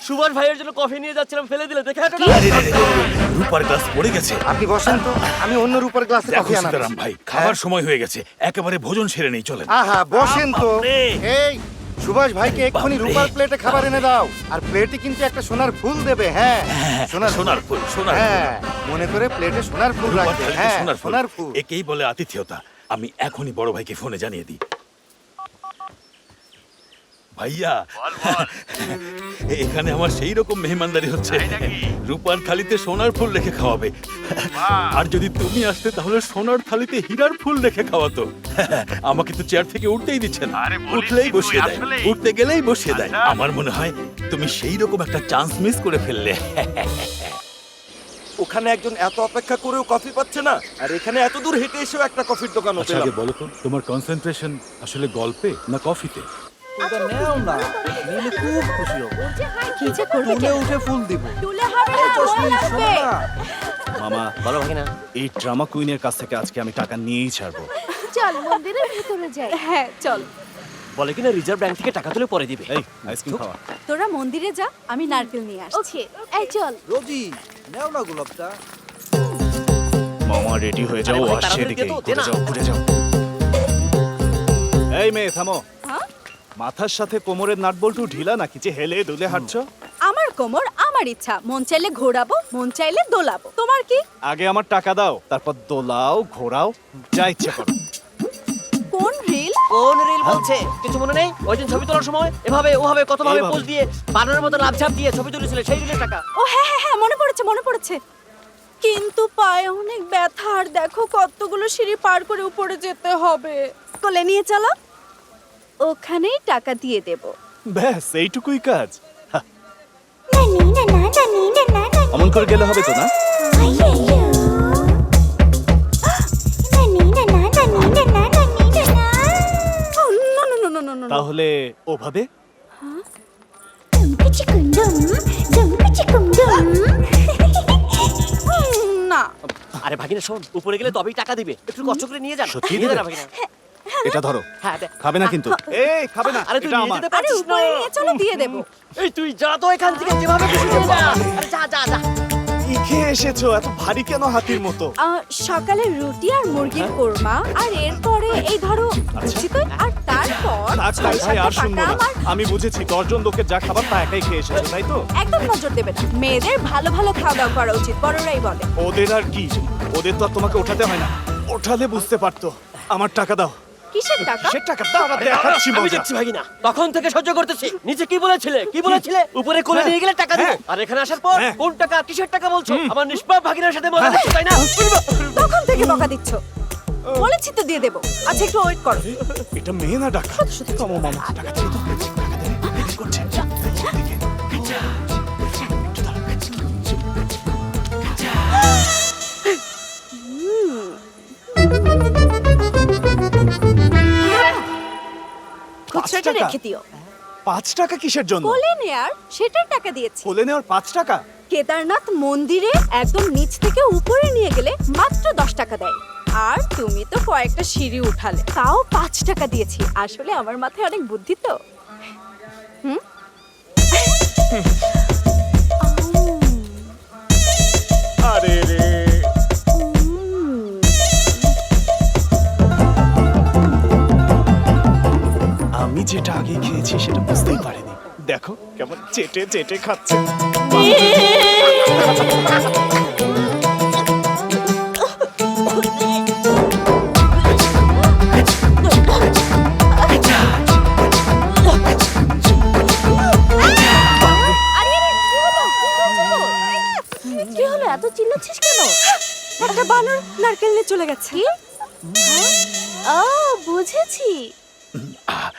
সুভাষ ভাইয়ের জন্য কফি নিয়ে যাচ্ছিলাম, ফেলে দিলে দেখে হাঁটো না। আরে রে রে, রূপার গ্লাস পড়ে গেছে। আপনি বসেন তো, আমি অন্য রূপার গ্লাসে দেখো কফি আনাচ্ছি। সীতারাম ভাই, খাবার সময় হয়ে গেছে, একেবারে ভোজন সেরে নেই, চলেন। আহা, বসেন তো। বাপরে। এই সুভাষ ভাইকে এক্ষুনি বাপরে। রূপার প্লেটে খাবার এনে দাও। আর প্লেটে কিন্তু একটা সোনার ফুল দেবে। হ্যাঁ, সোনার ফুল, সোনার ফুল। হ্যাঁ, মনে করে প্লেটে সোনার ফুল রূপার রাখবে। থালিতে হ্যাঁ, সোনার সোনার ফুল। একেই বলে আতিথেয়তা। আমি এখনই বড় ভাইকে ফোনে জানিয়ে দিই। ভাইয়া, এখানে আমার সেই রকম মেহমানদারি হচ্ছে। রূপার থালিতে সোনার ফুল রেখে খাওয়াবে। আর যদি তুমি আসতে তাহলে সোনার থালিতে হীরার ফুল রেখে খাওয়াতো। আমাকে তো চেয়ার থেকে উঠতেই দিচ্ছে না, উঠলেই বসিয়ে দেয়, উঠতে গেলেই বসিয়ে দেয়। আমার মনে হয় তুমি সেই রকম একটা চান্স মিস করে ফেললে। ওখানে একজন এত অপেক্ষা করেও কফি পাচ্ছে না, আর এখানে এত দূর হেঁটে এসেও একটা কফির দোকান আচ্ছা, আগে বলো তো, তোমার কনসেন্ট্রেশন আসলে গল্পে না কফিতে? কি যে করবে? উঠে ফুল দিব। তুলে হবে না, হয়ে আসবে। মামা, বলো ভাগিনা। এই ড্রামা কুইনের কাছ থেকে আজকে আমি টাকা নিয়েই ছাড়বো। চল মন্দিরের ভিতরে যাই। হ্যাঁ চল। বলে কিনা রিজার্ভ ব্যাংক থেকে টাকা তুলে পরে দিবে। এই আইসক্রিম খাওয়া। তোরা মন্দিরে যা, আমি নারকেল নিয়ে আসছি। ওকে, এই চল। মামা রেডি হয়ে যাও, আরে ভাই, আসছে তাড়াতাড়ি এদিকে। দে তো, দে ঘুরে না। যাও, ঘুরে যাও। এই মেয়ে, থামো। হ্যাঁ? মাথার সাথে কোমরের নাটবল্টু ঢিলা নাকি যে হেলে দুলে হাঁটছো? আমার কোমর আমার ইচ্ছা, মন চাইলে ঘোরাবো, মন চাইলে দোলাবো। তোমার কি? আগে আমার টাকা দাও, তারপর দোলাও ঘোরাও, যা ইচ্ছা করো। কোন রিল? কোন রিল বলছে? কিছু মনে নেই? ওই দিন ছবি তোলার সময় এভাবে ওভাবে কতভাবে এইভাবে। পোজ দিয়ে বানরের মতো লাফঝাপ দিয়ে ছবি তুলেছিলে, সেই রিলের টাকা। ও হ্যাঁ হ্যাঁ হ্যাঁ, মনে পড়েছে মনে পড়েছে। কিন্তু পায়ে অনেক ব্যথা, আর দেখো কতগুলো সিঁড়ি পার করে উপরে যেতে হবে। কোলে নিয়ে চলো, ওখানেই টাকা দিয়ে দেব। ব্যাস এইটুকুই কাজ। হা। অমন করে গেলে হবে তো না? No no no no no. তাহলে ওভাবে? না। আরে ভাগিনা শোন, উপরে গেলে তবেই টাকা দিবে, একটু কষ্ট করে নিয়ে যান। সত্যি নিয়ে দিবে? যা না ভাগিনা। এটা ধরো। হ্যাঁ দে। খাবে না কিন্তু। এই খাবে না, আরে তুই এটা নিয়ে আমার। যেতে আরে পারছিস না। উপরে নিয়ে চলো, দিয়ে দেব। এই তুই যা তো এখান থেকে, যেভাবে খুশি নিয়ে যা। আরে যা যা যা। কি খেয়ে এসেছো? এত ভারী কেন হাতির মতো? সকালে রুটি আর মুরগির কোরমা, আর এরপরে এই ধরো চিকেন, আর তারপর থাক, থাক, ভাই, আর শুনবো না। আমার আমি বুঝেছি 10 জন লোকের যা খাবার তা একাই খেয়ে এসেছো, তাই তো? একদম নজর দেবে না। মেয়েদের ভালো ভালো খাওয়া দাওয়া করা উচিত, বড়রাই বলে। ওদের আর কি, ওদের তো আর তোমাকে ওঠাতে হয় না। ওঠালে বুঝতে পারতো। আমার টাকা দাও। কিসের টাকা? সে টাকা দাঁড়া, দেখাচ্ছি আমি মজা। দেখছি ভাগিনা, তখন থেকে সহ্য করতেছি। নিচে কি বলেছিলে, কি বলেছিলে? উপরে কোলে নিয়ে গেলে টাকা দিব। আর এখানে আসার পর হ্যাঁ। কোন টাকা, কিসের টাকা বলছো? আমার নিষ্পাপ ভাগিনার সাথে মজা করছো, তাই না? তখন থেকে বকা দিচ্ছ। বলেছি তো দিয়ে দেব। আচ্ছা একটু ওয়েট করো। এটা মেয়ে না ডাকা? কমো মামা, টাকা দিই তো। টাকা দে, দেরি করছে। এদিকে। একটু দাঁড়া। এক্সট্রাটা টাকা? রেখে দিও। 5 টাকা কিসের জন্য? কোলে নেয়ার সেটার টাকা দিয়েছি। কোলে নেওয়ার 5 টাকা? কেদারনাথ মন্দিরে একদম নিচ থেকে উপরে নিয়ে গেলে মাত্র 10 টাকা দেয়। আর তুমি তো কয়েকটা সিঁড়ি উঠালে, তাও 5 টাকা দিয়েছি। আসলে আমার মাথায় অনেক বুদ্ধি তো। আরে রে, আমি যেটা আগে খেয়েছি সেটা বুঝতেই পারিনি। দেখো কেমন চেটে চেটে খাচ্ছে। আরে আরে, কি হলো? কি হলো? এত চিল্লাচ্ছিস কেন? একটা বানর নারকেল নিয়ে চলে গেছে। কি? ও, বুঝেছি।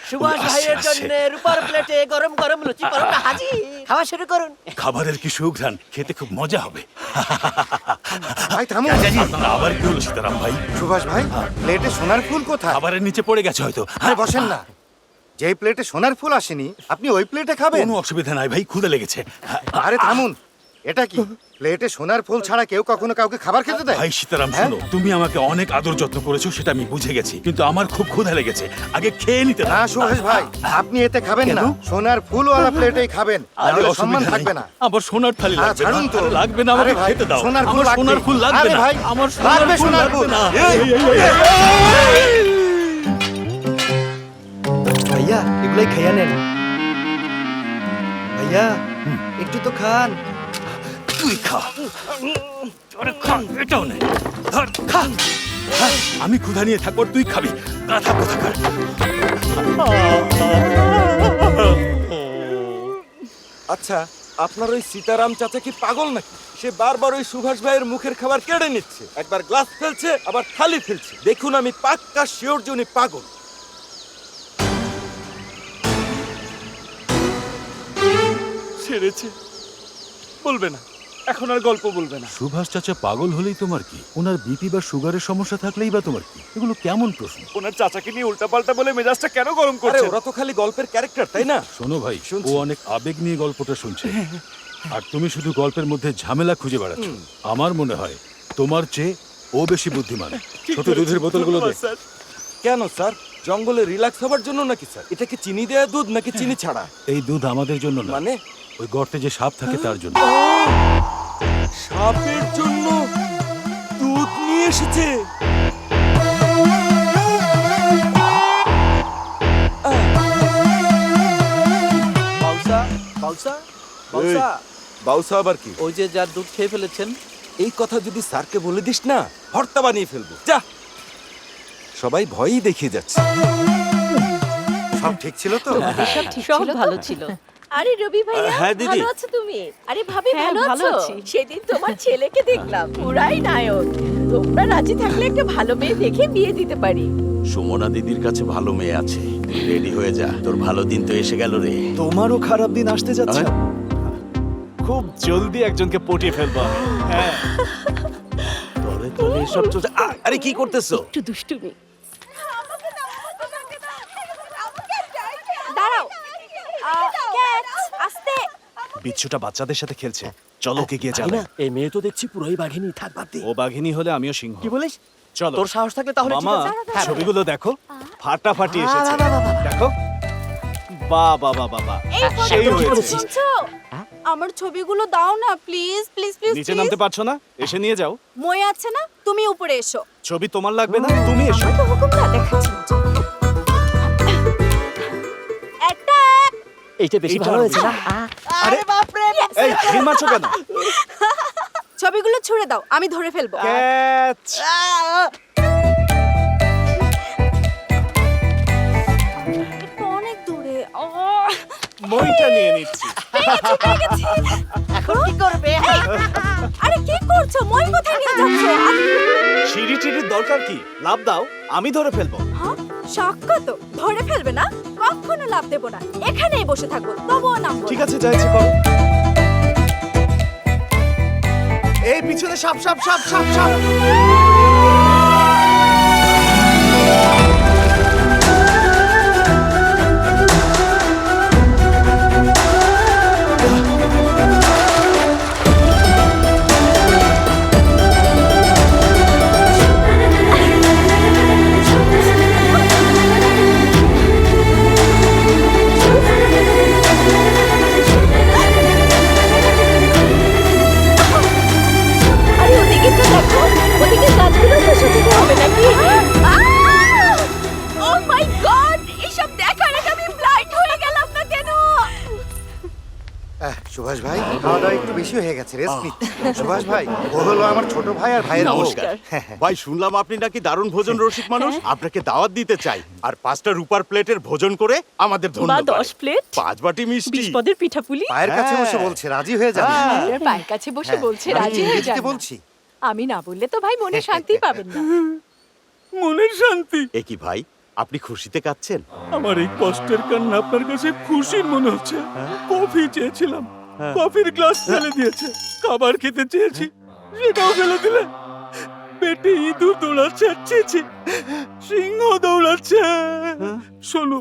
সুভাষ ভাইয়ের জন্য রূপার প্লেটে গরম গরম লুচি পরোটা হাজির। খাওয়া শুরু করুন। খাবারের কি সুঘ্রাণ, খেতে খুব মজা হবে। ভাই থামুন। আবার কি হলো সীতারাম ভাই? সুভাষ ভাই, প্লেটে সোনার ফুল কোথায়? খাবারের নিচে পড়ে গেছে হয়তো। আরে বসেন না। যেই প্লেটে সোনার ফুল আসেনি, আপনি ওই প্লেটে খাবেন? কোনো অসুবিধা নাই ভাই, ক্ষুধা লেগেছে। আরে থামুন, এটা কি প্লেটে সোনার ফুল ছাড়া কেউ কখনো কাউকে খাবার খেতে দেয়? ভাই সীতারাম শোনো, তুমি আমাকে অনেক আদর যত্ন করেছো সেটা আমি বুঝে গেছি, কিন্তু আমার খুব ক্ষুধা লেগেছে, আগে খেয়ে নিতে না সুভাষ ভাই, আপনি এতে খাবেন না। সোনার ফুলওয়ালা প্লেটেই খাবেন, নাহলে সম্মান থাকবে না। আমার সোনার থালি আরে লাগবে না। ছাড়ুন তো। আরে লাগবে না, আমাকে আরে ভাই, খেতে দাও। সোনার ফুল আমার সোনার লাগবে। ফুল লাগবে আরে না। ভাই, আমার সোনার লাগবে ফুল সোনার লাগবে ফুল। না। ভাইয়া এগুলাই খাইয়া নেন। ভাইয়া একটু তো খান। তুই খা। আরে খা, এটাও নে। ধর, খা। হ্যাঁ, আমি ক্ষুধা নিয়ে থাকবো, তুই খাবি। গাধা কোথাকার। আচ্ছা, আপনার ওই সীতারাম চাচা কি পাগল নাকি? সে বারবার ওই সুভাষ ভাইয়ের মুখের খাবার কেড়ে নিচ্ছে, একবার গ্লাস ফেলছে আবার থালি ফেলছে। দেখুন, আমি পাক্কা শিওর যে উনি পাগল। ছেড়েছে, বলবে না, এখন আর গল্প বলবে না। সুভাষ চাচা পাগল হলেই তোমার কি? ওনার বিপি বা সুগারের সমস্যা থাকলেই বা তোমার কি? এগুলো কেমন প্রশ্ন? ওনার চাচাকে নিয়ে উল্টাপাল্টা বলে মেজাজটা কেন গরম করছে? ওরা তো খালি গল্পের ক্যারেক্টার, তাই না? শোনো ভাই, শুনছি। ও অনেক আবেগ নিয়ে গল্পটা শুনছে, আর তুমি শুধু গল্পের মধ্যে ঝামেলা খুঁজে বেড়াচ্ছ। আমার মনে হয় তোমার চেয়ে ও বেশি বুদ্ধিমান। ছোট দুধের বোতলগুলো দে। কেন স্যার, জঙ্গলে রিল্যাক্স হবার জন্য নাকি স্যার? এটা কি চিনি দেয়া দুধ নাকি চিনি ছাড়া? এই দুধ আমাদের জন্য না, মানে ওই গর্তে যে সাপ থাকে তার জন্য। সাপের জন্য দুধ নিয়ে এসেছে। বাউসা আবার কি? ওই যে যার দুধ খেয়ে ফেলেছেন। এই কথা যদি স্যারকে বলে দিস না, ভর্তা বানিয়ে ফেলবো। যা, সবাই ভয়ই দেখিয়ে যাচ্ছে। সব ঠিক ছিল তো? সব ভালো ছিল। আরে রবি ভাইয়া, হ্যাঁ, দিদি। ভালো আছো তুমি? আরে ভাবি, হ্যাঁ, ভালো ভালো আছো? আছি। সেদিন তোমার ছেলেকে দেখলাম, পুরাই নায়ক। তোমরা রাজি থাকলে একটা ভালো মেয়ে দেখে বিয়ে দিতে পারি। সুমনা দিদির কাছে ভালো মেয়ে আছে, তুই রেডি হয়ে যা, তোর ভালো দিন তো এসে গেল রে। তোমারও খারাপ দিন আসতে যাচ্ছে। খুব জলদি একজনকে পটিয়ে ফেলবো আমি। হ্যাঁ, তবে তবে এসব চলছে। আরে কি করতেছো? একটু দুষ্টুমি। দাঁড়াও। ক্যাট, আস্তে। বিচ্ছুটা বাচ্চাদের সাথে খেলছে, চলো ওকে গিয়ে তাই জ্বালাই। না? এই মেয়ে তো দেখছি পুরোই বাঘিনী। থাক, বাদ দে। ও বাঘিনী হলে আমিও সিংহ। কি বলিস? চলো তোর সাহস থাকলে তাহলে ঠিক মামা, আছে। হ্যাঁ, ছবিগুলো দেখো, ফাটাফাটি এসেছে। দেখো, বাহ বাহ বাহ বাহ বাহ, এই সেই ফটো হয়েছে। শুনছো? আমার ছবিগুলো দাও না প্লিজ, প্লিজ প্লিজ। নিচে নামতে পারছো না? এসে নিয়ে যাও। মই আছে না, তুমি উপরে এসো। ছবি তোমার লাগবে না, তুমি এসো। তো হুকুম না দেখাচ্ছি। একটা এইটা বেশি এইটা ভালো আরো হয়েছে না? আরে বাপরে, এই ঢিল মারছো কেন? ছবিগুলো ছুঁড়ে দাও, আমি ধরে ফেলবো। ক্যাচ। এটা অনেক দূরে। মইটা নিয়ে নিচ্ছি। এখন কি করবে? আরে কি করছো? মই কোথায় নিয়ে যাচ্ছ? সিঁড়ি টিড়ির দরকার কি? লাভ দাও, আমি ধরে ফেলবো। হ্যাঁ, শক্কা তো। ধরে ফেলবে না? কখনো লাভ দেবো না, এখানেই বসে থাকবো, তবুও নামবো না। ঠিক আছে, যাইছে করো। এই পিছনে সাপ সাপ সাপ সাপ সাপ। খাওয়া দাওয়া একটু বেশি হয়ে গেছে, রেস্ট নিচ্ছি। সুভাষ ভাই, ও হলো আমার ছোট ভাই আর ভাইয়ের বউ। নমস্কার ভাই, শুনলাম আপনি নাকি দারুণ ভোজন রসিক মানুষ। আপনাকে দাওয়াত দিতে চাই, আর 5টা রূপার প্লেটের ভোজন করে আমাদের ধন্য বা করে। 10 প্লেট 5 বাটি মিষ্টি। 20 পদের পিঠাপুলি। পায়ের কাছে বসে বলছে রাজি হয়ে যাবে। আপনার পায়ের কাছে বসে বলছে আমি রাজি হয়ে ইংরেজিতে যান। বলছি। আমি না বললে তো ভাই মনে শান্তি পাবেন না। মনের শান্তি। এ কি ভাই, আপনি খুশিতে কাচ্ছেন? আমার এই কষ্টের কান্না আপনার কাছে খুশির মনে হচ্ছে। কফি চেয়েছিলাম, কফির গ্লাস ফেলে দিয়েছে। খাবার খেতে চেয়েছি, সেটাও ফেলে দিলে। পেটে ইঁদুর দৌড়াচ্ছে, ছি, সিংহ দৌড়াচ্ছে। শোনো,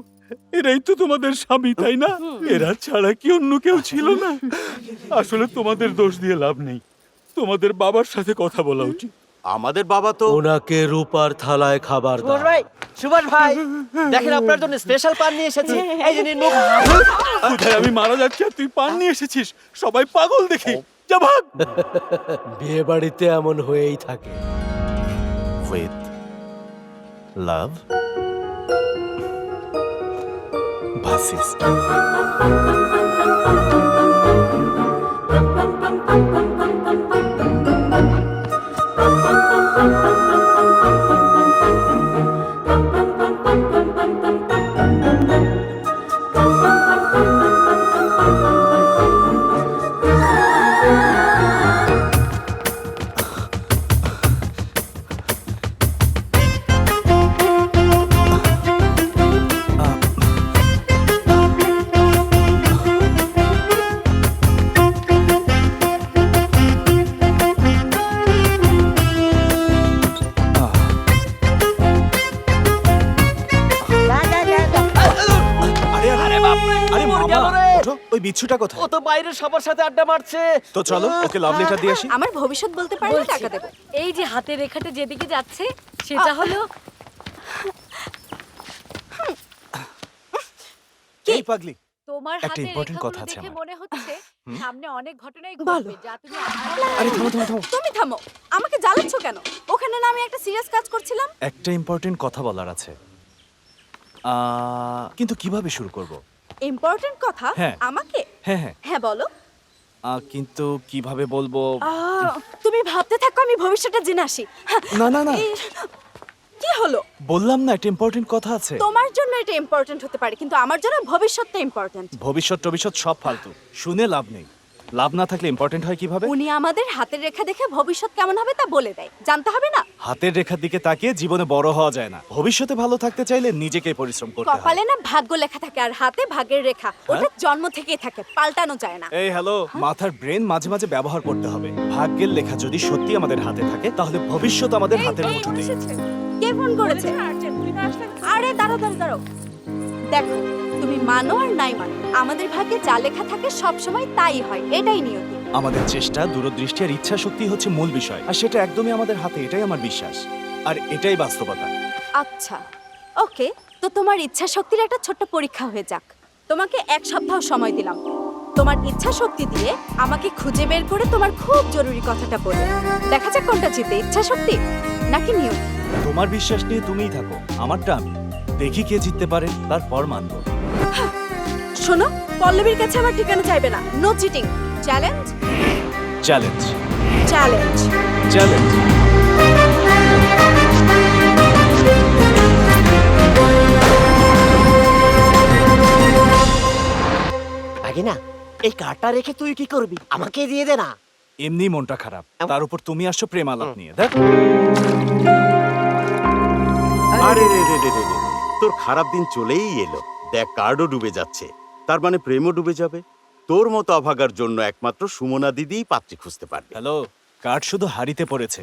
এরাই তো তোমাদের স্বামী, তাই না? এরা ছাড়া কি অন্য কেউ ছিল না? আসলে তোমাদের দোষ দিয়ে লাভ নেই, তোমাদের বাবার সাথে কথা বলা উচিত। আমাদের বাবা তো ওনাকে রূপার থালায় খাবার দাও। সুভাষ ভাই, দেখেন আপনার জন্য স্পেশাল পান নিয়ে এসেছি। এই যে নিন। কোথায় আমি মারা যাচ্ছি আর তুই পান নিয়ে এসেছিস? সবাই পাগল দেখি। যা ভাগ। বিয়ে বাড়িতে এমন হয়েই থাকে। With love bassist. ওই বিচ্ছুটা কোথায়? ও তো বাইরে সবার সাথে আড্ডা মারছে। তো চলো ওকে লাভ লেটার দিয়ে আসি। আমার ভবিষ্যৎ বলতে পারলে টাকা দেবো। এই যে হাতের রেখাটা যেদিকে যাচ্ছে সেটা হলো এই পাগলি, তোমার একটা হাতের important রেখাগুলো কথা আছে দেখে আমার। মনে হচ্ছে সামনে অনেক ঘটনাই বলো। ঘটবে যা তুমি আরে থামো থামো থামো। তুমি থামো, আমাকে জ্বালাচ্ছ কেন? ওখানে না আমি একটা সিরিয়াস কাজ করছিলাম। একটা ইম্পর্টেন্ট কথা বলার আছে, কিন্তু কিভাবে শুরু করব? ইম্পর্টেন্ট কথা? হ্যাঁ। আমাকে? হ্যাঁ হ্যাঁ, হ্যাঁ বলো। কিন্তু কিভাবে বলবো? তুমি ভাবতে থাকো, আমি ভবিষ্যৎটা জেনে আসি। না না না, কি হলো? বললাম না একটা ইম্পর্টেন্ট কথা আছে। তোমার জন্য এটা ইম্পর্টেন্ট হতে পারে, কিন্তু আমার জন্য ভবিষ্যৎটা ইম্পর্টেন্ট। ভবিষ্যৎ সব ফালতু, শুনে লাভ নেই। লাভ না থাকলে ইম্পর্টেন্ট হয় কিভাবে? উনি আমাদের হাতের রেখা দেখে ভবিষ্যৎ কেমন হবে তা বলে দেয়, জানতে হবে না? হাতের রেখার দিকে তাকিয়ে জীবনে বড় হওয়া যায় না। ভবিষ্যতে ভালো থাকতে চাইলে নিজেকে পরিশ্রম করতে হয়। কপালে না ভাগ্য লেখা থাকে, আর হাতে ভাগ্যের রেখা। ওটা জন্ম থেকেই থাকে, পাল্টানো যায় না। এই হ্যালো, মাথার ব্রেন মাঝে মাঝে ব্যবহার করতে হবে। ভাগ্যের লেখা যদি সত্যি আমাদের হাতে থাকে, তাহলে ভবিষ্যৎ আমাদের হাতের মুঠোতেই। কে ফোন করেছে? আরে দাঁড়াও দাঁড়াও দাঁড়াও, দেখো তুমি মানো আর নাই মানো, আমাদের ভাগ্যে যা লেখা থাকে সব সময় তাই হয়, এটাই নিয়তি। আমাদের চেষ্টা, দূরদৃষ্টি আর ইচ্ছা শক্তি হচ্ছে মূল বিষয়, আর সেটা একদমই আমাদের হাতে, এটাই আমার বিশ্বাস, আর এটাই বাস্তবতা। আচ্ছা ওকে, তো তোমার ইচ্ছা শক্তির একটা ছোট্ট পরীক্ষা হয়ে যাক। তোমাকে 1 সপ্তাহ সময় দিলাম। তোমার ইচ্ছা শক্তি দিয়ে আমাকে খুঁজে বের করে তোমার খুব জরুরি কথাটা বলো। দেখা যাক কোনটা জিতে, ইচ্ছা শক্তি নাকি নিয়তি। তোমার বিশ্বাস নিয়ে তুমিই থাকো, আমারটা আমি। দেখি কে জিততে পারে, তারপর মানবো। শোনো, পল্লবীর কাছে আমার ঠিকানা চাইবে না। No cheating. Challenge challenge challenge challenge. আগে না, এই কার্ডটা রেখে তুই কি করবি? আমাকে দিয়ে দে না। এমনি মনটা খারাপ, তার উপর তুমি আসছো প্রেম আলাপ নিয়ে। দেখ, আরে রে রে রে রে রে, তোর খারাপ দিন চলেই এলো। দেখ, কার্ডও ডুবে যাচ্ছে, তার মানে প্রেমও ডুবে যাবে। তোর মতো অভাগার জন্য একমাত্র সুমনা দিদিই পাত্রী খুঁজতে পারবে। হ্যালো, কাঠ শুধু হাড়িতে পড়েছে,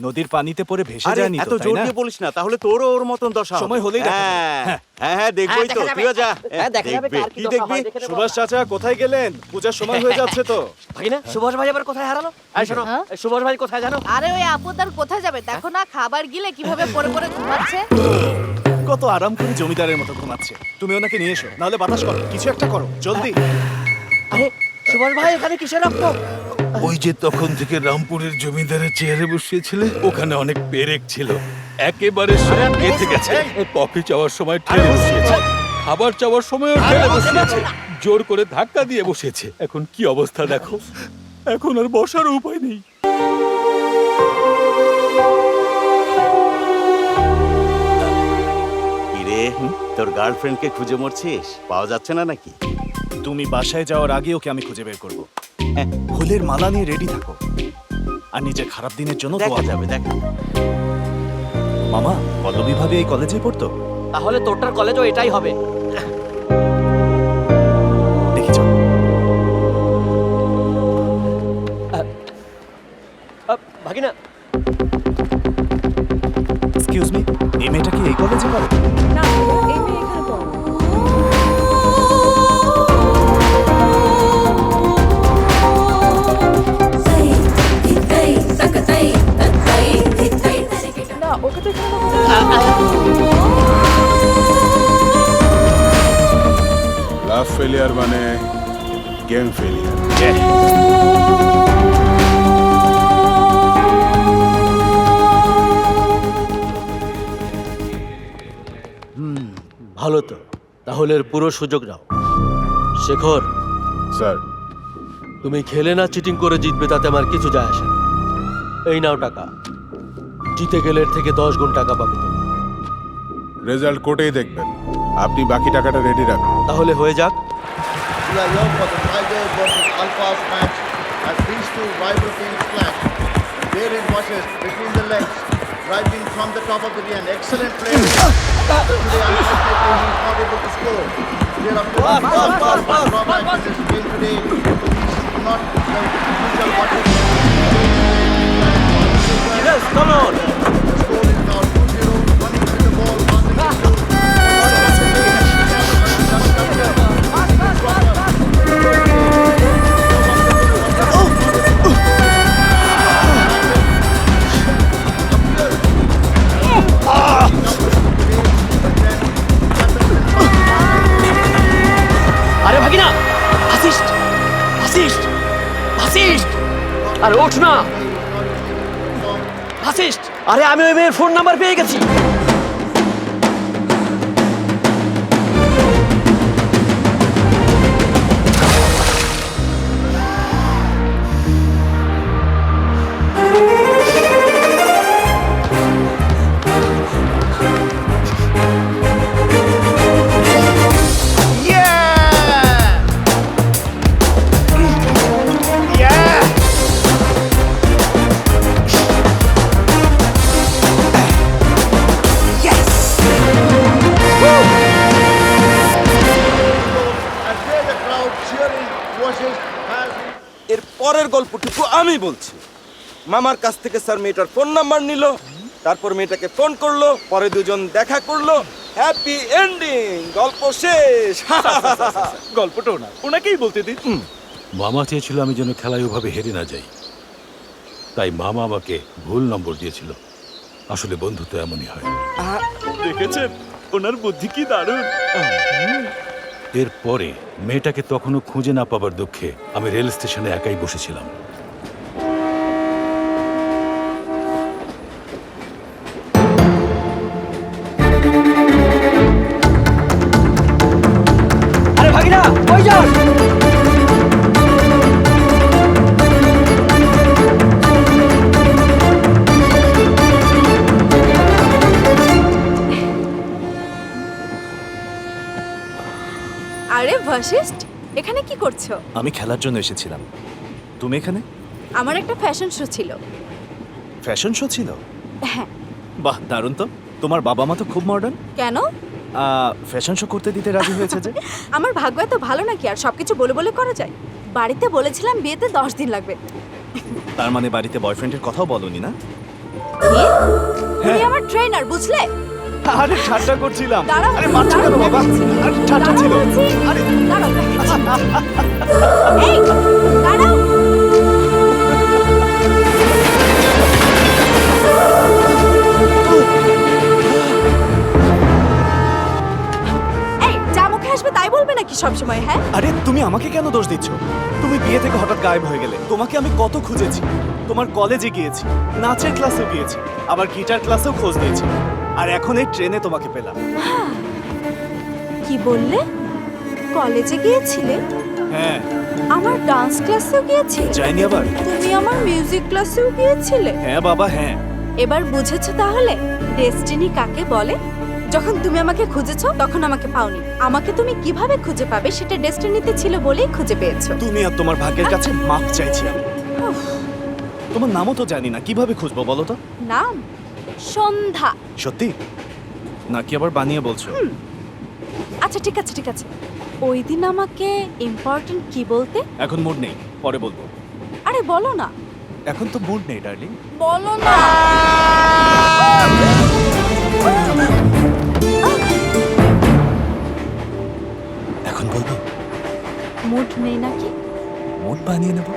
নদীর পানিতে পড়ে ভেসে যায়নি এত তো, তাই জোর না? দিয়ে বলিস না, তাহলে তোরও ওর মতন দশা হবে। সময় হলেই দেখা যাবে। হ্যাঁ হ্যাঁ হ্যাঁ, দেখবই তো, তুইও যা। দেখবে কি দেখবি? সুভাষ চাচা কোথায় গেলেন? পূজার সময় হয়ে যাচ্ছে তো। ভাগিনা, সুভাষ ভাই আবার কোথায় হারালো? এই শোনো, এই সুভাষ ভাই কোথায় জানো? আরে ওই আপদার কোথায় যাবে? দেখো না খাবার গিলে কিভাবে পড়ে পড়ে ঘুমাচ্ছে। কত আরাম করে জমিদারের মতো ঘুমাচ্ছে। তুমি ওনাকে নিয়ে এসো, নাহলে বাতাস করো, কিছু একটা করো জলদি। আরে সুভাষ ভাই এখানে কিসের রক্ত? ওই যে তখন থেকে রামপুরের জমিদারের চেয়ারে বসিয়েছিলে, ওখানে অনেক পেরেক ছিল, একেবারে সব গেঁথে গেছে। কফি চাওয়ার সময় ঠেলে বসিয়েছে। খাবার চাওয়ার সময়ও ঠেলে বসিয়েছে, জোর করে ধাক্কা দিয়ে বসেছে। এখন কি অবস্থা দেখো, এখন আর বসার উপায় নেই। কিরে, তোর গার্লফ্রেন্ডকে খুঁজে মরছিস? পাওয়া যাচ্ছে না নাকি? তুমি বাসায় যাওয়ার আগে ওকে আমি খুঁজে বের করব। ফুলের মালা নিয়ে রেডি থাকো, আর নিজের খারাপ দিনের জন্য দোয়া দেখা করো। যাবে, দেখা। মামা, পল্লবী ভাবে এই কলেজে পড়তো? তাহলে তোরটার কলেজও এটাই হবে। দেখেছ? ভাগিনা, এক্সকিউজ মি, এই মেয়েটা কি এই কলেজে পড়ে? না, এই মেয়ে এখানে পড়ে। না, ওকে তো এখানে লাভ ফেলিয়ার মানে গেম ফেলিয়ার। ভালো তো, তাহলে এর পুরো সুযোগ নাও। শেখর, স্যার, তুমি খেলে না চিটিং করে জিতবে তাতে আমার কিছু যায় আসে না। এই নাও টাকা, জিতে গেলে এর থেকে 10 গুণ টাকা পাবে তুমি। রেজাল্ট কোর্টেই দেখবেন, আপনি বাকি টাকাটা রেডি রাখুন। তাহলে হয়ে যাক। We are here for the Tigers versus Alphas match as these two rival teams clash. There is versus between the legs, driving from the top of the ring. Excellent play. Today, unfortunately, he is not able to score. There are drawback in this game today. He's not the usual watching. Yes, come on. The score is now 2-0. Running with the ball, passing it to. আরে ভাগিনা, assist, assist, assist. আরে ওঠ না, assist. আরে আমি ওই মেয়ের phone number পেয়ে গেছি। And there the crowd cheering versus has এর পরের গল্পটুকু আমি বলছি। মামার কাছ থেকে স্যার মেয়েটার ফোন নাম্বার নিল, তারপর মেয়েটাকে ফোন করলো, পরে দুজন দেখা করলো, হ্যাপি এন্ডিং, গল্প শেষ। গল্পটাও না, ওনাকেই বলতে দিন। মামা চেয়েছিল আমি যেন খেলায় ওভাবে হেরে না যাই, তাই মামা আমাকে ভুল নম্বর দিয়েছিল। আসলে বন্ধুত্ব এমনই হয়। দেখেছেন ওনার বুদ্ধি কি দারুণ। এরপরে মেয়েটাকে তখনও খুঁজে না পাবার দুঃখে আমি রেল স্টেশনে একাই বসেছিলাম। আরে ভাগিনা, কই যাস? আরে ভাশিস্ট, এখানে কি করছো? আমি খেলার জন্য এসেছিলাম। তুমি এখানে? আমার একটা ফ্যাশন শো ছিল। ফ্যাশন শো ছিল? হ্যাঁ। বাহ, দারুণ তো। তোমার বাবা মা তো খুব মডার্ন। কেন? ফ্যাশন শো করতে দিতে রাজি হয়েছে যে। আমার ভাগ্য এত ভালো নাকি আর সবকিছু বলে বলে করা যায়? বাড়িতে বলেছিলাম বিয়েতে 10 দিন লাগবে। তার মানে বাড়িতে বয়ফ্রেন্ডের কথাও বলনি না? তুমি আমার ট্রেনার, বুঝলে? আরে ঠাট্টা করছিলাম। দাঁড়াও, আরে মারছো কেন বাবা? আরে ঠাট্টা ছিল। আরে দাঁড়াও, এই, দাঁড়াও। এই, যা মুখে আসবে তাই বলবে নাকি সব সময়? হ্যাঁ, আরে তুমি আমাকে কেন দোষ দিচ্ছ? তুমি বিয়ে থেকে হঠাৎ গায়েব হয়ে গেলে। তোমাকে আমি কত খুঁজেছি। তোমার কলেজে গিয়েছি, নাচের ক্লাসেও গিয়েছি, আবার গিটার ক্লাসেও খোঁজ নিয়েছি, আর এখন এই ট্রেনে তোমাকে পেলাম। কি বললে? কলেজে গিয়েছিলে? হ্যাঁ, আমার ডান্স ক্লাসেও গিয়েছিলে? যাইনি আবার। তুমি আমার মিউজিক ক্লাসেও গিয়েছিলে? হ্যাঁ বাবা, হ্যাঁ। এবার বুঝেছো তাহলে ডেস্টিনি কাকে বলে? যখন তুমি আমাকে খুঁজেছো তখন আমাকে পাওনি, আমাকে তুমি কিভাবে খুঁজে পাবে সেটা ডেস্টিনিতে ছিল বলেই খুঁজে পেয়েছো। তুমি আর তোমার ভাগ্যের কাছে মাপ চাইছি আমি। তোমার নামও তো জানি না, কিভাবে খুঁজবো বলো তো? নাম সন্ধ্যা। সত্যি নাকি আবার বানিয়ে বলছো? আচ্ছা ঠিক আছে ঠিক আছে, ওই দিন আমাকে ইম্পর্টেন্ট কি বলতে? এখন মুড নেই, পরে বলবো। আরে বলো না। এখন তো মুড নেই ডার্লিং। বলো না। এখন বলবো? মুড নেই নাকি? মুড বানিয়ে নেব।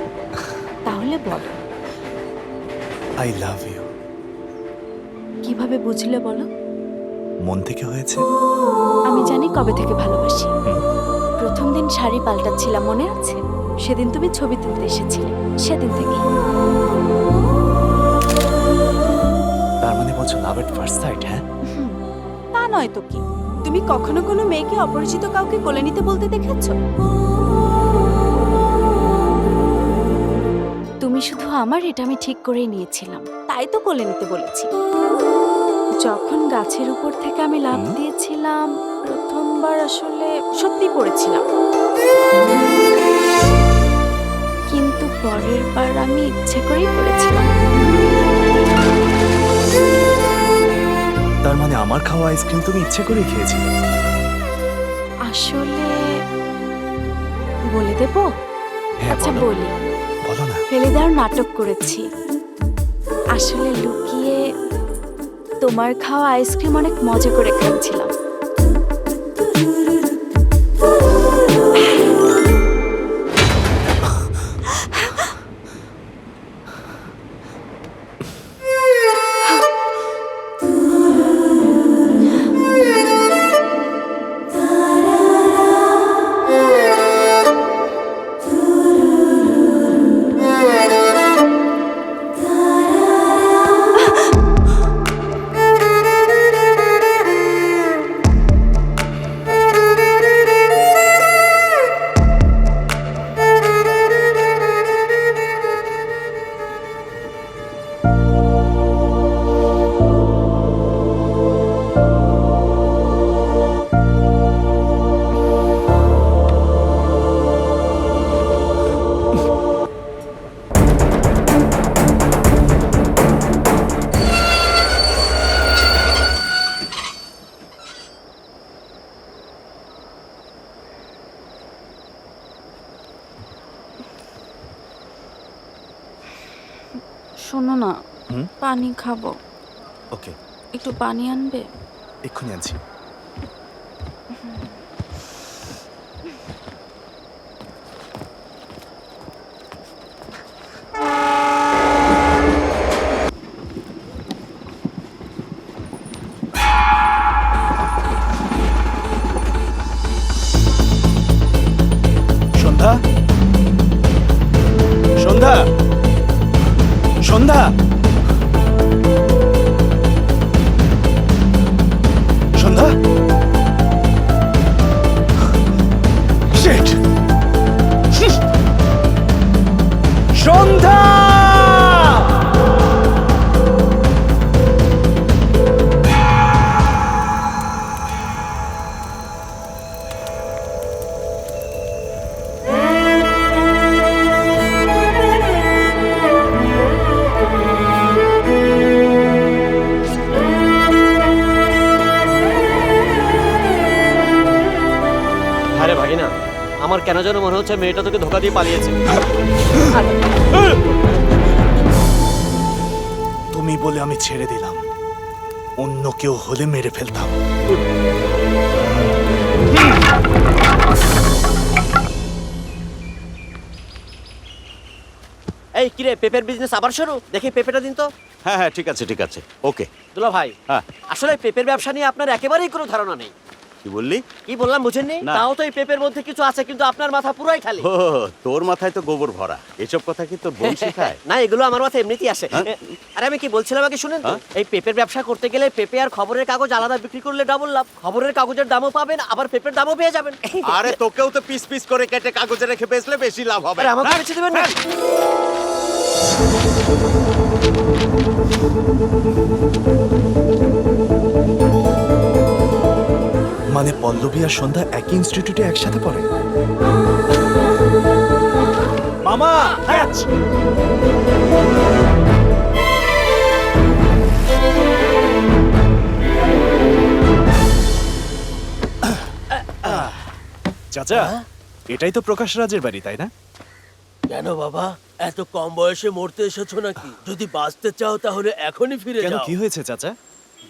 তাহলে বলো। I love you. কিভাবে বুঝলে বলো? মন থেকে হয়েছে। আমি জানি কবে থেকে ভালোবাসি। প্রথম দিন শাড়ি পাল্টাচ্ছিলাম, মনে আছে? সেদিন তুমি ছবি তুলতে এসেছিলে, সেদিন থেকে। তার মানে বলছো লাভ এট ফার্স্ট সাইট? হ্যাঁ, তা নয় তো কি? তুমি কখনো কোনো মেয়েকে অপরিচিত কাউকে কোলে নিতে বলতে দেখেছো? তুমি শুধু আমার, এটা আমি ঠিক করেই নিয়েছিলাম, তাই তো কোলে নিতে বলেছি। যখন গাছের উপর থেকে আমি লাফ দিয়েছিলাম প্রথমবার, আসলে সত্যি পড়েছিলাম, কিন্তু পরের বার আমি ইচ্ছে করেই পড়েছিলাম। তার মানে আমার খাওয়া আইসক্রিম তুমি ইচ্ছে করে খেয়েছিলে? আসলে বলে দেবো? হ্যাঁ, আচ্ছা বলো। বলি। বলো না। ফেলে দেওয়ার নাটক করেছি, আসলে লুকিয়ে তোমার খাওয়া আইসক্রিম অনেক মজা করে খাচ্ছিলাম। শোনো না, পানি খাবো। ওকে, একটু পানি আনবে? এক্ষুনি আনছি। সন্ধ্যা, সন্ধ্যা, সন্ধ্যা, সন্ধ্যা। শিট! সন্ধ্যা! আরে ভাগিনা, আমার কেন যেন মনে হচ্ছে মেয়েটা তোকে ধোকা দিয়ে পালিয়েছে। তুমি বলে আমি ছেড়ে দিলাম, অন্য কেউ হলে মেরে ফেলতাম। এই কিরে, পেপের বিজনেস আবার শুরু? দেখি পেঁপেটা দিন তো। হ্যাঁ হ্যাঁ, ঠিক আছে ঠিক আছে, ওকে। দুলা ভাই, হ্যাঁ। আসলে পেঁপের ব্যবসা নিয়ে আপনার একেবারেই কোনো ধারণা নেই। কি বললি? কি বললাম বুঝেননি? না। তাও তো এই পেপের মধ্যে কিছু আছে, কিন্তু আপনার মাথা পুরাই খালি। ও, তোর মাথায় তো গোবর ভরা। এসব কথা কি তোর বোন শেখায়? না, এগুলো আমার মাথায় এমনিতেই আসে। হ্যাঁ? আরে আমি কি বলছিলাম আগে শুনেন তো। হ্যাঁ? এই পেপের ব্যবসা করতে গেলে পেপে আর খবরের কাগজ আলাদা বিক্রি করলে ডাবল লাভ। খবরের কাগজের দামও পাবেন, আবার পেপের দামও পেয়ে যাবেন। আরে তোকেও তো পিস পিস করে কেটে কাগজে রেখে বেচলে বেশি লাভ হবে। আরে আমাকে বেচে দেবেন না। মানে পল্লবী আর সন্ধ্যা একই ইনস্টিটিউটে একসাথে পড়ে? মামা ক্যাচ! চাচা, এটাই তো প্রকাশ রাজের বাড়ি, তাই না? কেন বাবা, এত কম বয়সে মরতে এসেছো নাকি? যদি বাঁচতে চাও তাহলে এখনই ফিরে কেন, যাও। কি হয়েছে চাচা?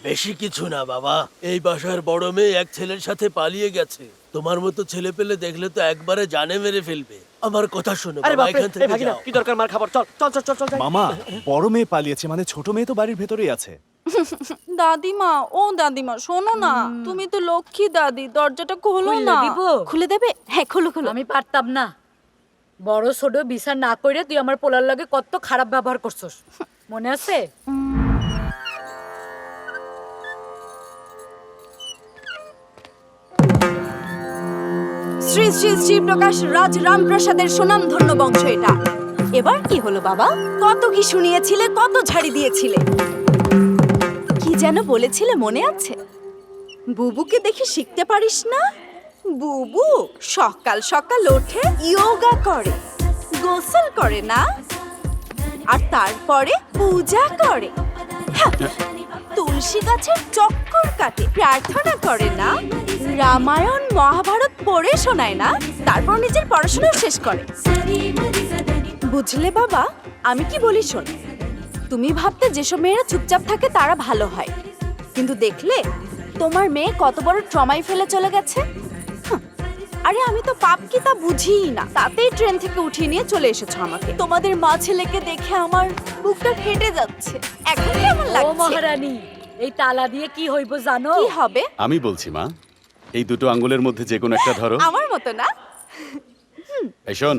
বেশি কিছু না বাবা, এই বাসার বড় মেয়ে এক ছেলের সাথে পালিয়ে গেছে। তোমার মতো ছেলে পেলে দেখলে তো একবারে জানে মেরে ফেলবে। আমার কথা শোনো বাবা, এখান থেকে যাও। কি দরকার মার খাবার? চল চল চল চল চল। মামা, বড় মেয়ে পালিয়েছে মানে ছোট মেয়ে তো বাড়ির ভেতরেই আছে। দাদিমা, ও দাদিমা শোনো না, তুমি তো লক্ষ্মী দাদি, দরজাটা খোলো না। খুলে দেবে? হ্যাঁ, খোলো খোলো। আমি পারতাম না। বড় ছোট বিচার না করে তুই আমার পোলার লগে কত খারাপ ব্যবহার করছস, মনে আছে? শ্রী শ্রী শ্রী প্রকাশ রাজ রামপ্রসাদের সুনামধন্য বংশ এটা। এবার কি হলো বাবা? কত কি শুনিয়েছিলে, কত ঝাড়ি দিয়েছিলে। কি যেন বলেছিলে মনে আছে? বুবুকে দেখে শিখতে পারিস না? বুবু সকাল সকাল ওঠে, যোগা করে, গোসল করে না, আর তারপরে পূজা করে। হ্যাঁ, তুলসী গাছের চক্কর কাটে, প্রার্থনা করে না, রামায়ণ মহাভারত পড়ে শোনায় না, তারপর নিজের পড়াশোনা শেষ করে। বুঝলে বাবা, আমি কি বলি শোন, তুমি ভাবতে যেসব মেয়েরা চুপচাপ থাকে তারা ভালো হয়, কিন্তু দেখলে তোমার মেয়ে কত বড় ট্রমায় ফেলে চলে গেছে। আরে আমি তো পাপ কি তা বুঝিই না, তাতেই ট্রেন থেকে উঠিয়ে নিয়ে চলে এসেছো আমাকে। তোমাদের মা ছেলেকে দেখে আমার বুকটা ফেটে যাচ্ছে। এখন কেমন ও লাগছে? মহারানী, এই তালা দিয়ে কি হইব জানো? কি হবে? আমি বলছি মা, এই দুটো আঙ্গুলের মধ্যে যে কোনো একটা ধরো। আমার মতো না? এই শোন,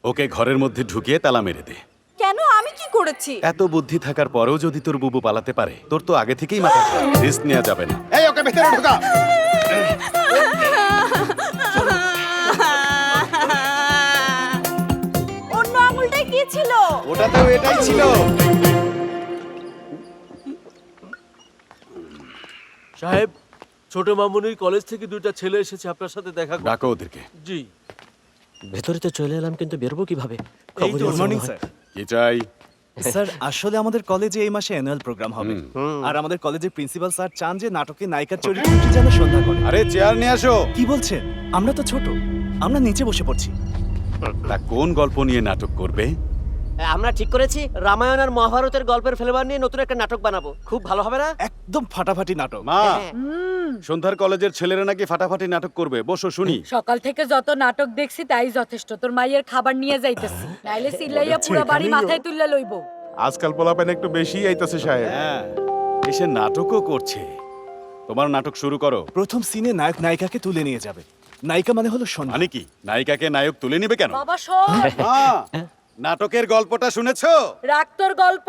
ওকে ঘরের মধ্যে ঢুকিয়ে তালা মেরে দে। কেন, আমি কি করেছি? এত বুদ্ধি থাকার পরেও যদি তোর বুবু পালাতে পারে, তোর তো আগে থেকেই মাথা রিস্ক নেওয়া যাবে না। এই ওকে ভেতরে ঢোকা। অন্য আঙুলটাই কি ছিল? ওটাতেও এটাই ছিল। সাহেব, ছোট মামুনির কলেজ থেকে দুইটা ছেলে এসেছে আপনার সাথে দেখা করতে। ডাকো ওদেরকে। জি। ভেতরে তো চলে এলাম, কিন্তু বেরোবো কিভাবে? Good morning sir. কি চাই? স্যার, আসলে আমাদের কলেজে এই মাসে অ্যানুয়াল প্রোগ্রাম হবে, আর আমাদের কলেজের প্রিন্সিপাল স্যার চান যে নাটকে নায়িকার চরিত্রটি যেন সন্ধ্যা করে। আরে চেয়ার নিয়ে আসো। কি বলছেন? আমরা তো ছোট, আমরা নিচে বসে পড়ছি। তা কোন গল্প নিয়ে নাটক করবে? আমরা ঠিক করেছি রামায়ণ আর মহাভারতের গল্পের ফ্লেভার নিয়ে নতুন একটা নাটক বানাবো। খুব ভালো হবে না? একদম ফাটাফাটি নাটক। মা, হ্যাঁ। সন্ধ্যার কলেজের ছেলেরা নাকি ফাটাফাটি নাটক করবে, বসো শুনি। সকাল থেকে যত নাটক দেখছি তাই যথেষ্ট। তোর মাইয়ের খাবার নিয়ে যাইতেছি, নাইলে সিল্লাইয়া পুরো বাড়ি মাথায় তুললে লইব। আজকাল পোলাপান একটু বেশি আইতাছে সাহেব। হ্যাঁ, এসে নাটকও করছে। তোমার নাটক শুরু করো। প্রথম সিনে নায়ক নায়িকাকে তুলে নিয়ে যাবে। নায়িকা মানে হলো সন্ধ্যা। মানে কি, নায়িকাকে নায়ক তুলে নিবে কেন? বাবা শোন, মা, নাটকের গল্পটা শুনেছো? রাখ তোর গল্প,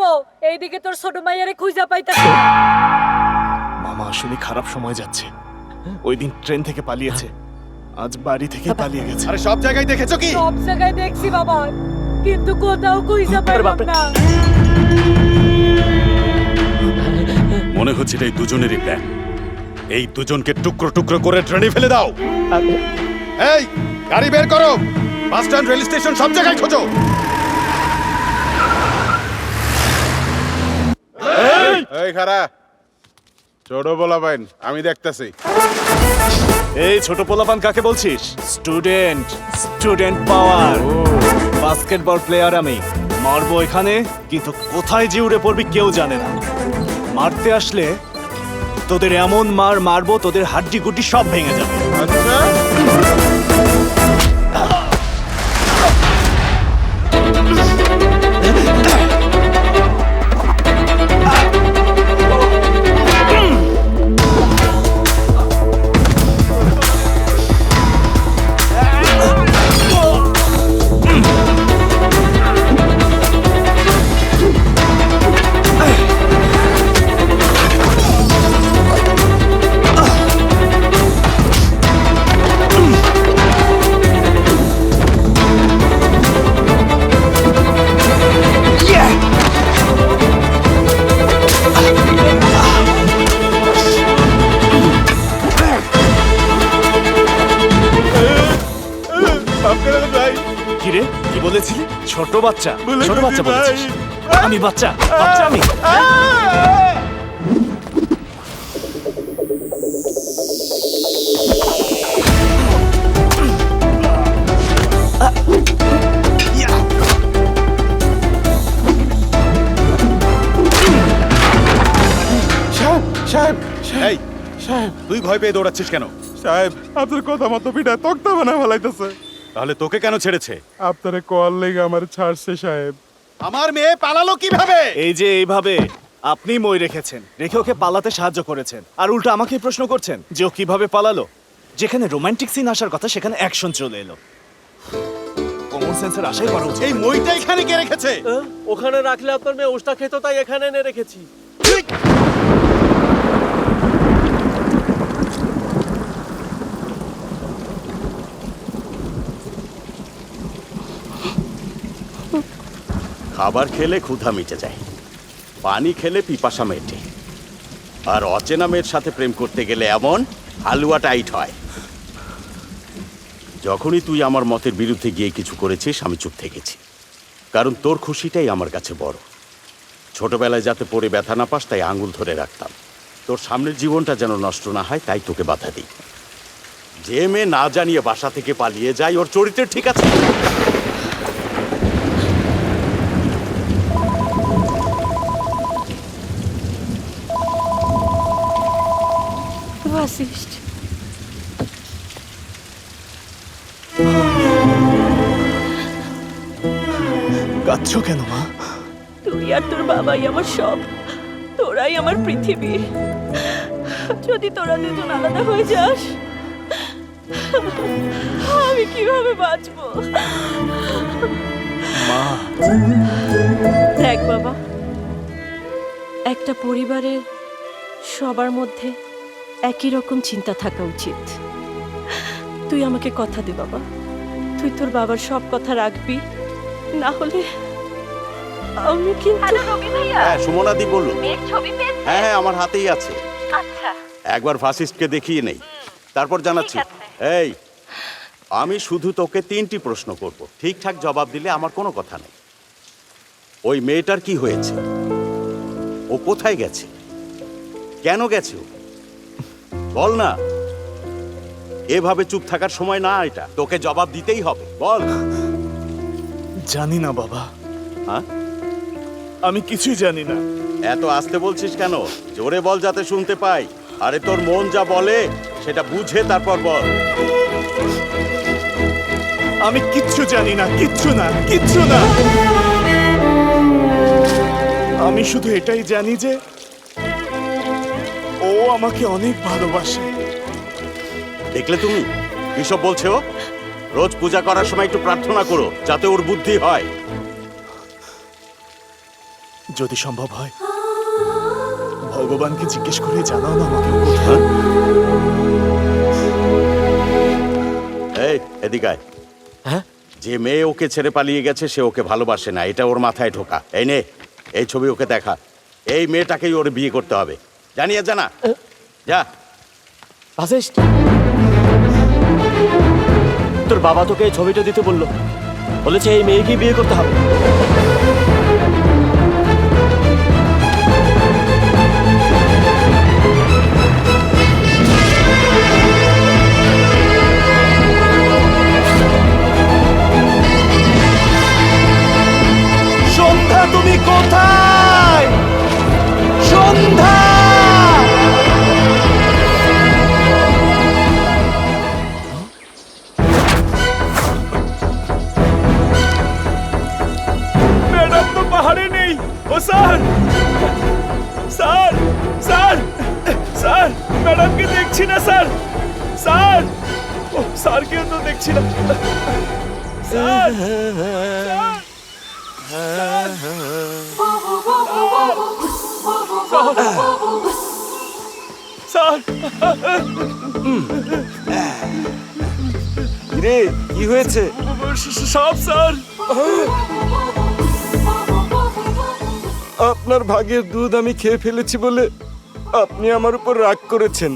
এইদিকে তোর ছোট মাইয়ারে খুঁজা পাইতাছি। মামা আসলে খারাপ সময় যাচ্ছে। ওই দিন ট্রেন থেকে পালিয়েছে, আজ বাড়ি থেকে পালিয়ে গেছে। আরে সব জায়গায় দেখেছো কি? সব জায়গায় দেখছি বাবা, কিন্তু কোথাও খুঁজা পাইলাম না। মনে হচ্ছে এই দুজনেরই প্ল্যান। এই দুজনকে টুকরো টুকরো করে ট্রেনে ফেলে দাও। এই গাড়ি বের করো, বাস স্ট্যান্ড, রেল স্টেশন, সব জায়গায় খোঁজো। এই খারা, ছোট পোলাপান, আমি দেখতাছি। এই ছোট পোলাপান কাকে বলছিস? স্টুডেন্ট, স্টুডেন্ট পাওয়ার, বাস্কেটবল প্লেয়ার আমি। মারবো এখানে, কিন্তু কোথায় যে উড়ে পড়বি কেউ জানে না। মারতে আসলে তোদের এমন মার মারবো তোদের হাড্ডি গুড্ডি সব ভেঙে যাবে। আচ্ছা, কিরে কি বলেছিলি? ছোট বাচ্চা ছোট বাচ্চা বলেছিস? আমি বাচ্চা বাচ্চা আমি? সাহেব এই তুই ভয় পেয়ে দৌড়াচ্ছিস কেন? সাহেব আপনার কথা মতো পিঠা তক্তা বানা ফেলাইতেছে। তাহলে তোকে কেন ছেড়েছে? আপনারে কল লেগে আমার ছাড়ছে সাহেব। আমার মেয়ে পালালো কিভাবে? এই যে এইভাবে আপনি মই রেখেছেন, রেখে ওকে পালাতে সাহায্য করেছেন, আর উল্টো আমাকে প্রশ্ন করছেন যে ও কিভাবে পালালো। যেখানে রোমান্টিক সিন আসার কথা সেখানে অ্যাকশন চলে এলো। কমন সেন্সের আশাই করা উচিত। এই মইটা এখানে কে রেখেছে? ওখানে রাখলে আপনার মেয়ে ওষটা খেত, তাই এখানে এনে রেখেছি। খাবার খেলে ক্ষুধা মিটে যায়, পানি খেলে পিপাসা মেটে, আর অচেনা মেয়ের সাথে প্রেম করতে গেলে এমন হালুয়া টাইট হয়। যখনই তুই আমার মতের বিরুদ্ধে গিয়ে কিছু করেছিস আমি চুপ থেকেছি, কারণ তোর খুশিটাই আমার কাছে বড়। ছোটবেলায় যাতে পড়ে ব্যথা না পাস তাই আঙুল ধরে রাখতাম। তোর সামনের জীবনটা যেন নষ্ট না হয় তাই তোকে বাধা দিই। যে মেয়ে না জানিয়ে বাসা থেকে পালিয়ে যায় ওর চরিত্র ঠিক আছে? ভাসিস্ট, কাঁদছো কেন মা? তুই আর তোর বাবাই আমার সব, তোরাই আমার পৃথিবী। যদি তোরা দুজন আলাদা হয়ে যাস আমি কিভাবে বাঁচবো? মা দেখ বাবা, একটা পরিবারের সবার মধ্যে একই রকম চিন্তা থাকা উচিত। তুই আমাকে কথা দে বাবা, তুই তোর বাবার সব কথা রাখবি, না হলে আমি কিন্তু। হ্যাঁ সুমনাদি বলুন। হ্যাঁ হ্যাঁ আমার হাতেই আছে। আচ্ছা একবার ফাসিস্টকে দেখিয়ে নেই, তারপর জানাচ্ছি। এই আমি শুধু তোকে 3টি প্রশ্ন করব, ঠিকঠাক জবাব দিলে আমার কোনো কথা নেই। ওই মেয়েটার কি হয়েছে? ও কোথায় গেছে? কেন গেছে ও? বল না। এভাবে চুপ থাকার সময় না এটা, তোকে জবাব দিতেই হবে, বল। জানি না বাবা, হ্যাঁ আমি কিছুই জানি না। এত আস্তে বলছিস কেন? জোরে বল যাতে শুনতে পাই। আরে তোর মন যা বলে সেটা বুঝে তারপর বল। আমি কিচ্ছু জানি না, কিচ্ছু না, কিচ্ছু না। আমি শুধু এটাই জানি যে ও আমাকে অনেক ভালোবাসে। দেখলে তুমি কিসব বলছে ও? রোজ পূজা করার সময় একটু প্রার্থনা করো যাতে ওর বুদ্ধি হয়। যদি সম্ভব হয় ভগবানকে জিজ্ঞেস করে জানাও না আমাকে ও কোথায়। এই এদিকে আয়। হ্যাঁ? যে মেয়ে ওকে ছেড়ে পালিয়ে গেছে সে ওকে ভালোবাসে না, এটা ওর মাথায় ঢোকা। এই নে এই ছবি ওকে দেখা। এই মেয়েটাকেই ওর বিয়ে করতে হবে, জানিয়ে জানা যা। ভাসিস্ট, তোর বাবা তোকে এই ছবিটা দিতে বললো, বলেছে এই মেয়েকে বিয়ে করতে হবে। সন্ধ্যা তুমি কোথায়? সন্ধ্যা! ম্যাডাম তো পাহাড়ে নেই। ও স্যার, স্যার, স্যার, স্যার, ম্যাডামকে দেখছি না স্যার। স্যার, ও স্যারকেও তো দেখছি না। Sir, sir. রে কি হয়েছে? সব স্যার, আপনার ভাগের দুধ আমি খেয়ে ফেলেছি বলে আপনি আমার উপর রাগ করেছেন,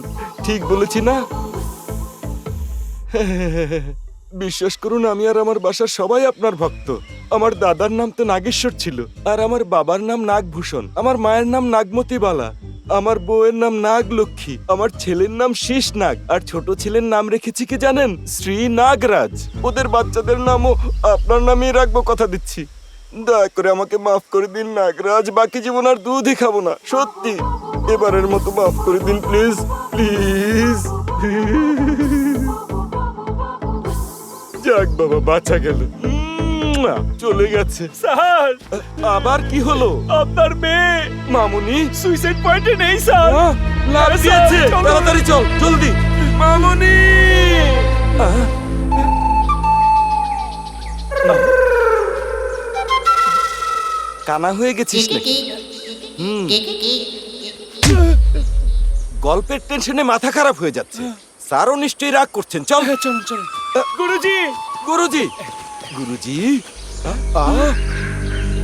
ঠিক বলেছি না? বিশ্বাস করুন, আমি আর আমার বাসার সবাই আপনার ভক্ত। আমার দাদার নাম তো নাগেশ্বর ছিল, আর আমার বাবার নাম নাগভূষণ, আমার মায়ের নাম নাগমতি বালা, আমার বউয়ের নাম নাগলক্ষ্মী, আমার ছেলের নাম শীষ নাগ, আর ছোট ছেলের নাম রেখেছি কি জানেন? শ্রী নাগরাজ। ওদের বাচ্চাদের নামও আপনার নামেই রাখবো, কথা দিচ্ছি। দয়া করে আমাকে মাফ করে দিন নাগরাজ, বাকি জীবন আর দুধই খাবো না, সত্যি। এবারের মতো মাফ করে দিন প্লিজ, প্লিজ। যাক বাবা, বাঁচা গেল। চলে গেছে। স্যার, আবার কি হলো? আপনার মেয়ে মামুনি সুইসাইড পয়েন্টে নেই স্যার, লাভ দিয়েছে। তাড়াতাড়ি চল, জলদি। মামুনি! কানা হয়ে গেছিস নাকি? গল্পের টেনশনে মাথা খারাপ হয়ে যাচ্ছে। স্যারও নিশ্চয়ই রাগ করছেন। চল চল চল। গুরুজি, গুরুজি, গুরুজি,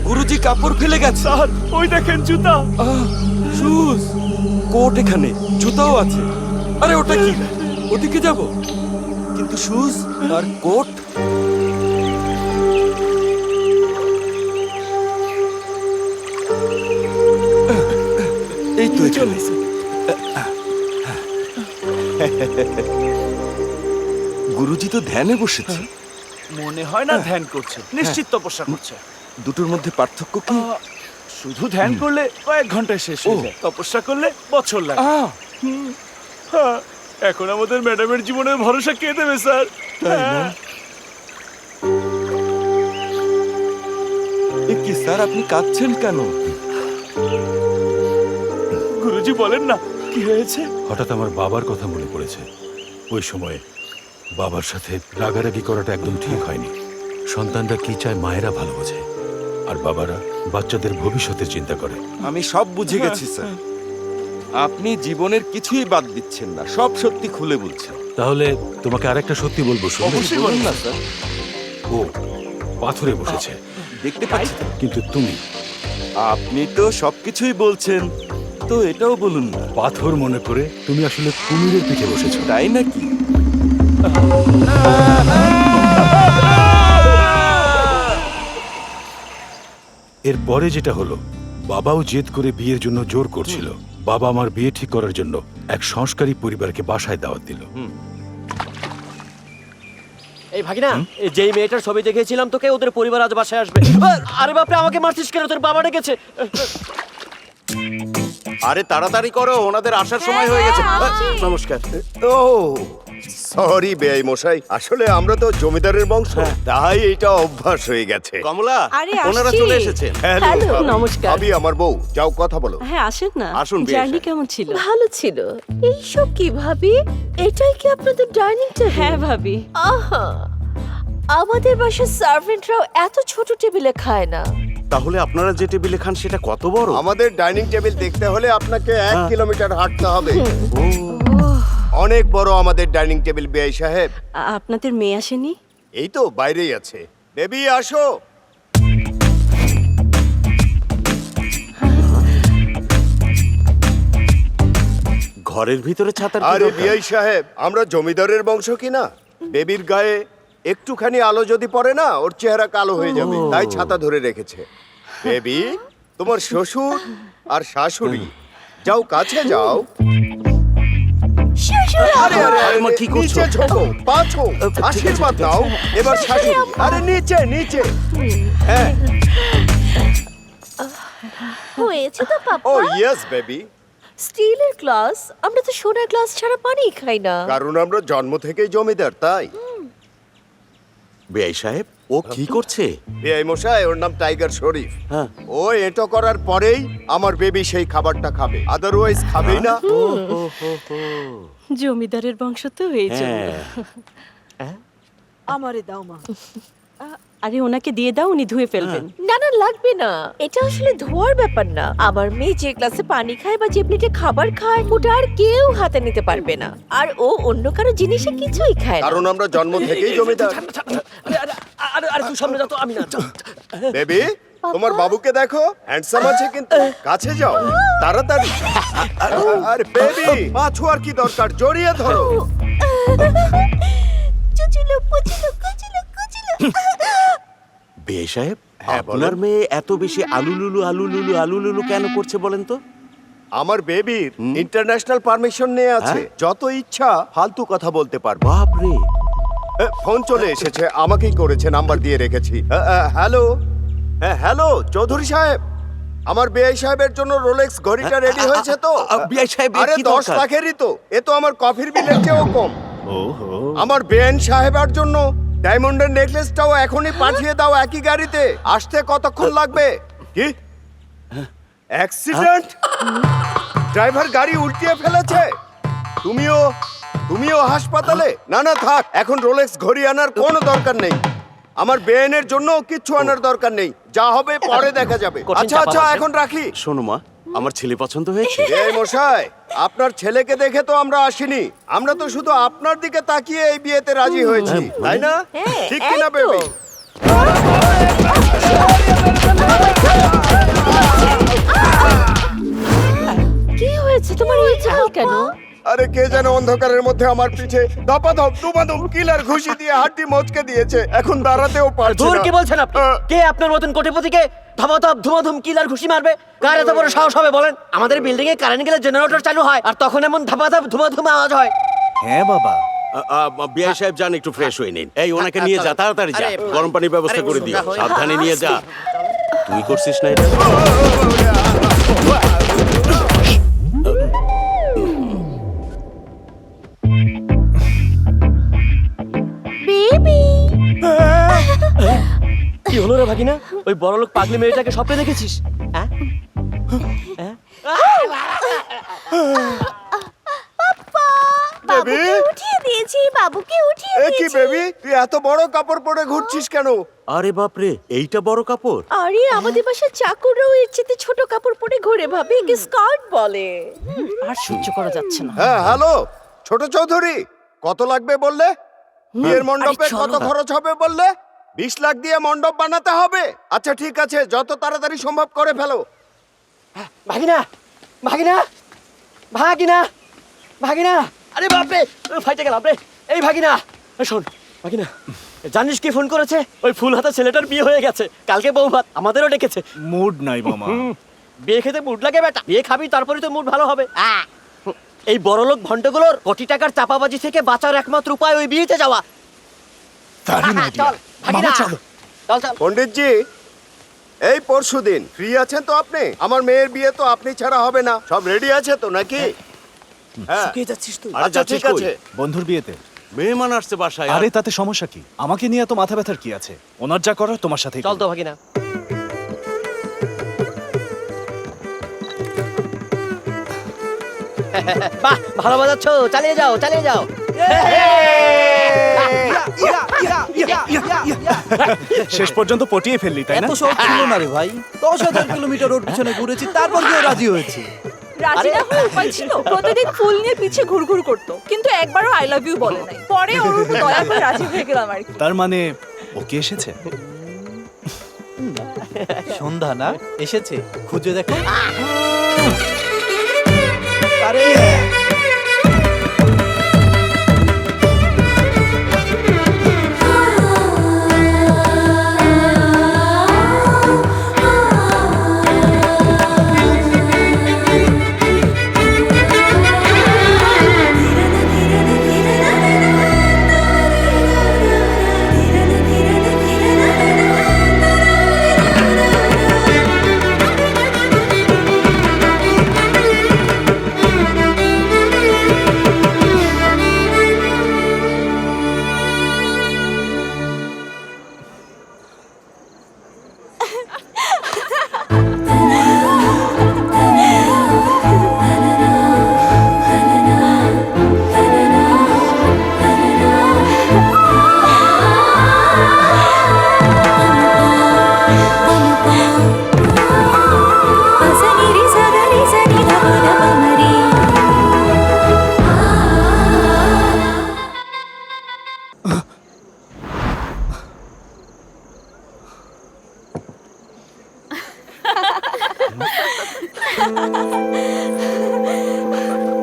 গুরুজি কাপড় ফেলে গেছে। স্যার, ওই দেখেন জুতা, শুজ, কোট এখানে, জুতাও আছে। আরে ওটা কি? ওদিকে যাব, কিন্তু শুজ আর কোট। এই তো চলে। গুরুজি তো ধ্যানে বসেছে। মনে হয় না ধ্যান করছে, নিশ্চিত তপস্যা করছে। দুটোর মধ্যে পার্থক্য কি? শুধু ধ্যান করলে কয়েক ঘন্টায় শেষ হয়ে যায়, তপস্যা করলে বছর লাগে। এখন আমাদের ম্যাডামের জীবনের ভরসা কে দেবে স্যার? কি স্যার, আপনি কাঁদছেন কেন? গুরুজি বলেন না কি হয়েছে? হঠাৎ আমার বাবার কথা মনে পড়েছে। ওই সময়ে বাবার সাথে রাগারাগি করাটা একদম ঠিক হয়নি। সন্তানরা কি চায় মায়েরা ভালো বোঝে, আর বাবারা বাচ্চাদের ভবিষ্যতের চিন্তা করে। আমি সব বুঝে গেছি স্যার। আপনি জীবনের কিছুই বাদ দিচ্ছেন না, সব সত্যি খুলে বলছেন। তাহলে তোমাকে আরেকটা সত্যি বলবো, শুনবে? অবশ্যই বলুন না স্যার। ও পাথরে বসেছে, দেখতে পাচ্ছি তো। কিন্তু তুমি? আপনি তো সবকিছুই বলছেন, তো এটাও বলুন না। পাথর মনে করে তুমি আসলে কুমিরের পিঠে বসেছো, তাই নাকি? এরপরে যেটা হলো, বাবাও জেদ করে বিয়ের জন্য জোর করছিল। বাবা আমার বিয়ে ঠিক করার জন্য এক সংস্কারী পরিবারকে বাসায় দাওয়াত দিল। এই ভাগিনা, এই যেই মেয়েটার ছবি দেখেছিলাম তোকে, ওদের পরিবার আজ বাসায় আসবে। আরে বাপরে, আমাকে মারছিস কেন? তোর বাবা ডেকেছে। আরে তাড়াতাড়ি করো, ওনাদের আসার সময় হয়ে গেছে। নমস্কার। ও সরি বেআই মশাই, আসলে আমরা তো জমিদারের বংশ, তাই এটা অভ্যাস হয়ে গেছে। কমলা, আরে, ওনারা আসছি। চলে এসেছেন। হ্যালো, নমস্কার। ভাবি আমার বউ, যাও কথা বলো। হ্যাঁ, আসেন না। আসুন, বেশ। জার্নি কেমন ছিল? ভালো ছিল। এইসব কি ভাবি? এটাই কি আপনাদের ডাইনিং টেবিল? হ্যাঁ ভাবি। আহা, আমাদের বাসার সার্ভেন্টরাও এত ছোট টেবিলে খায় না। তাহলে আপনারা যে টেবিলে খান সেটা কত বড়? আমাদের ডাইনিং টেবিল দেখতে হলে আপনাকে 1 কিলোমিটার হাঁটতে হবে। অনেক বড় আমাদের ডাইনিং টেবিল বেআই সাহেব। আপনাদের মেয়ে আসেনি? এই তো বাইরেই আছে। বেবি আসো। ঘরের ভিতরে ছাতার কি আরে দরকার? বিআই সাহেব, আমরা জমিদারের বংশ কিনা। বেবির গায়ে একটুখানি আলো যদি পড়ে না, ওর চেহারা কালো হয়ে যাবে, তাই ছাতা ধরে রেখেছে। বেবি, তোমার শ্বশুর আর শাশুড়ি, যাও কাছে যাও। আরে আরে আরে মা, কি করছো? নিচে ছোটো, পাছো, আশীর্বাদ দাও। এবার শাশুড়ি, আরে নিচে নিচে। হ্যাঁ। হয়েছে তো ও পাপা। Yes baby. স্টিলের গ্লাস, আমরা তো সোনার গ্লাস ছাড়া পানি খাই না। কারণ আমরা জন্ম থেকেই জমিদার, তাই। বেআই সাহেব, ও কি করছে? বেআই মশাই, ওর নাম টাইগার শরীফ। হ্যাঁ। ও এটো করার পরেই আমার বেবি সেই খাবারটা খাবে, আদারওয়াইজ খাবেই না। জমিদারের বংশ তো হয়েছে। হ্যাঁ। আমারে দাও মা। আরে ওনাকে দিয়ে দাও, উনি ধুয়ে ফেলবেন। না না, লাগবে না, এটা আসলে ধোয়ার ব্যাপার না। আমার মেয়ে যে গ্লাসে পানি খায় বা যে প্লেটে খাবার খায়, ওটা আর কেউ হাতে নিতে পারবে না। আর ও অন্য কারো জিনিসে কিছুই খায় না। কারণ আমরা জন্ম থেকেই জমিদার। আরে তুই সামনে যা তো, আমি না। বেবি, তোমার বাবুকে দেখো, হ্যান্ডসাম আছে কিন্তু। কাছে যাও তাড়াতাড়ি। আরে বেবি, পাছু আর কি দরকার, জড়িয়ে ধরো। চুচুলো পুচুলো। বে সাহেব, হ্যাঁ, আপনার বলেন। মেয়ে এত বেশি আলুলুলু কেন করছে বলেন তো? আমার বেবির ইন্টারন্যাশনাল পারমিশন নিয়ে আছে, যত ইচ্ছা ফালতু কথা বলতে পারবো। বাপরে, ফোন চলে এসেছে, আমাকেই করেছে, নাম্বার দিয়ে রেখেছি। হ্যালো, হ্যাঁ হ্যালো চৌধুরী সাহেব, আমার বিআই সাহেবের জন্য রোলেক্স ঘড়িটা রেডি হয়েছে তো? বিআই সাহেব, আরে কি 10 দরকার? লাখেরই তো, এ তো আমার কফির বিলের চেয়েও কম। ওহো, আমার বেন সাহেবের জন্য ডায়মন্ডের নেকলেসটাও এখনই পাঠিয়ে দাও একই গাড়িতে। আসতে কতক্ষণ লাগবে? কি অ্যাক্সিডেন্ট? ড্রাইভার গাড়ি উল্টিয়ে ফেলেছে? তুমিও হাসপাতালে? না না থাক, এখন রোলেক্স ঘড়ি আনার কোনো দরকার নেই। আমার বেনের জন্য কিচ্ছু আনার দরকার নেই, যা হবে পরে দেখা যাবে। আচ্ছা আচ্ছা, এখন রাখি। শোনো মা, আমার ছেলে পছন্দ হয়েছে। এই মশাই, আপনার ছেলেকে দেখে তো আমরা আসিনি, আমরা তো শুধু আপনার দিকে তাকিয়ে এই বিয়েতে রাজি হয়েছি, তাই না? ঠিক কিনা বেবি? কি হয়েছে তোমার এই চাল কেন? আরে কে যেন অন্ধকারের মধ্যে আমার পিছে ধপাধপ দুমাদুম কিলার ঘুষি দিয়ে হাড্ডি মচকে দিয়েছে, এখন দাঁড়াতেও পারছি দূর না। কি বলছেন আপনি? কে আপনার মতন কোটিপতিকে ধমাধম ধুমাধুম কিলার ঘুষি মারবে? কার এত বড় সাহস হবে বলেন? আমাদের বিল্ডিং এ কারেন্ট গেলে জেনারেটর চালু হয়, আর তখন এমন ধমাধম ধুমাধুম আওয়াজ হয়। হ্যাঁ বাবা, বিআই সাহেব যান, একটু ফ্রেশ হয়ে নিন। এই ওনাকে নিয়ে যা, তাড়াতাড়ি যা, গরম পানির ব্যবস্থা করে দিও, সাবধানে নিয়ে যা। তুই করছিস না এটা? বেবি, কি হলো রে ভাগিনা? ওই বড়লোক পাগলি মেয়েটাকে স্বপ্নে দেখেছিস? হ্যাঁ? বাবুকে উঠিয়ে দিয়েছি, বাবুকে উঠিয়ে এ কি দিয়েছি। বেবি, তুই এত বড় কাপড় পরে ঘুরছিস কেন? আরে বাপরে, এইটা বড় কাপড়? আরে আমাদের বাসার চাকররাও এর চেয়ে ছোট কাপড় পরে ঘুরে, ভাবে একে স্কার্ট বলে। আর সহ্য করা যাচ্ছে না। হ্যাঁ হ্যালো ছোট চৌধুরী, কত লাগবে বললে? বিয়ের মণ্ডপে কত খরচ হবে বললে? 20 লাখ দিয়ে মণ্ডপ বানাতে হবে। আচ্ছা ঠিক আছে, যত তাড়াতাড়ি সম্ভব করে ফেলো। ভাগিনা, ভাগিনা, ভাগিনা, ভাগিনা! আরে বাপরে, ফাইটে গেলাম রে। এই ভাগিনা, শোন ভাগিনা, জানিস কি ফোন করেছে? ওই ফুল হাতা ছেলেটার বিয়ে হয়ে গেছে, কালকে বউ ভাত, আমাদেরও ডেকেছে। মুড নাই মামা। বিয়ে খেতে মুড লাগে বেটা, বিয়ে খাবি তারপরে তো মুড ভালো হবে। এই বড়লোক ভন্ডগুলোর কোটি টাকার চাপাবাজি থেকে বাঁচার একমাত্র উপায় ওই বিয়েতে যাওয়া। চল ভাগিনা, চল চল। পণ্ডিতজি, এই পরশুদিন ফ্রি আছেন তো আপনি? আমার মেয়ের বিয়ে তো আপনি ছাড়া হবে না, সব রেডি আছে তো নাকি? হ্যাঁ, শুকিয়ে যাচ্ছিস তুই। আরে আচ্ছা যাচ্ছিস ঠিক কই? আছে। বন্ধুর বিয়েতে। মেহমান আসছে বাসায়। আরে তাতে সমস্যা কি? আমাকে নিয়ে এত মাথা ব্যথার কি আছে? ওনার যা করার তোমার সাথে। চল তো ভাগিনা। বাহ, ভালো বাজাচ্ছো, চালিয়ে যাও, চালিয়ে যাও। শেষ পর্যন্ত পটিয়ে ফেললি, তাই না? সহজ ছিল না রে ভাই, 10,000 কিলোমিটার ওর পিছনে ঘুরেছি, তারপর গিয়ে রাজি হয়েছি। রাজি না হওয়ার উপায় ছিল? প্রতিদিন ফুল নিয়ে পিছে ঘুরঘুর করতো, কিন্তু একবারও আই লাভ ইউ বলে নাই। পরে ওর উপর দয়া করে রাজি হয়ে গেলাম আর কি। তার মানে ও কি এসেছে? সন্ধ্যা না এসেছে, খুঁজে দেখো। আরে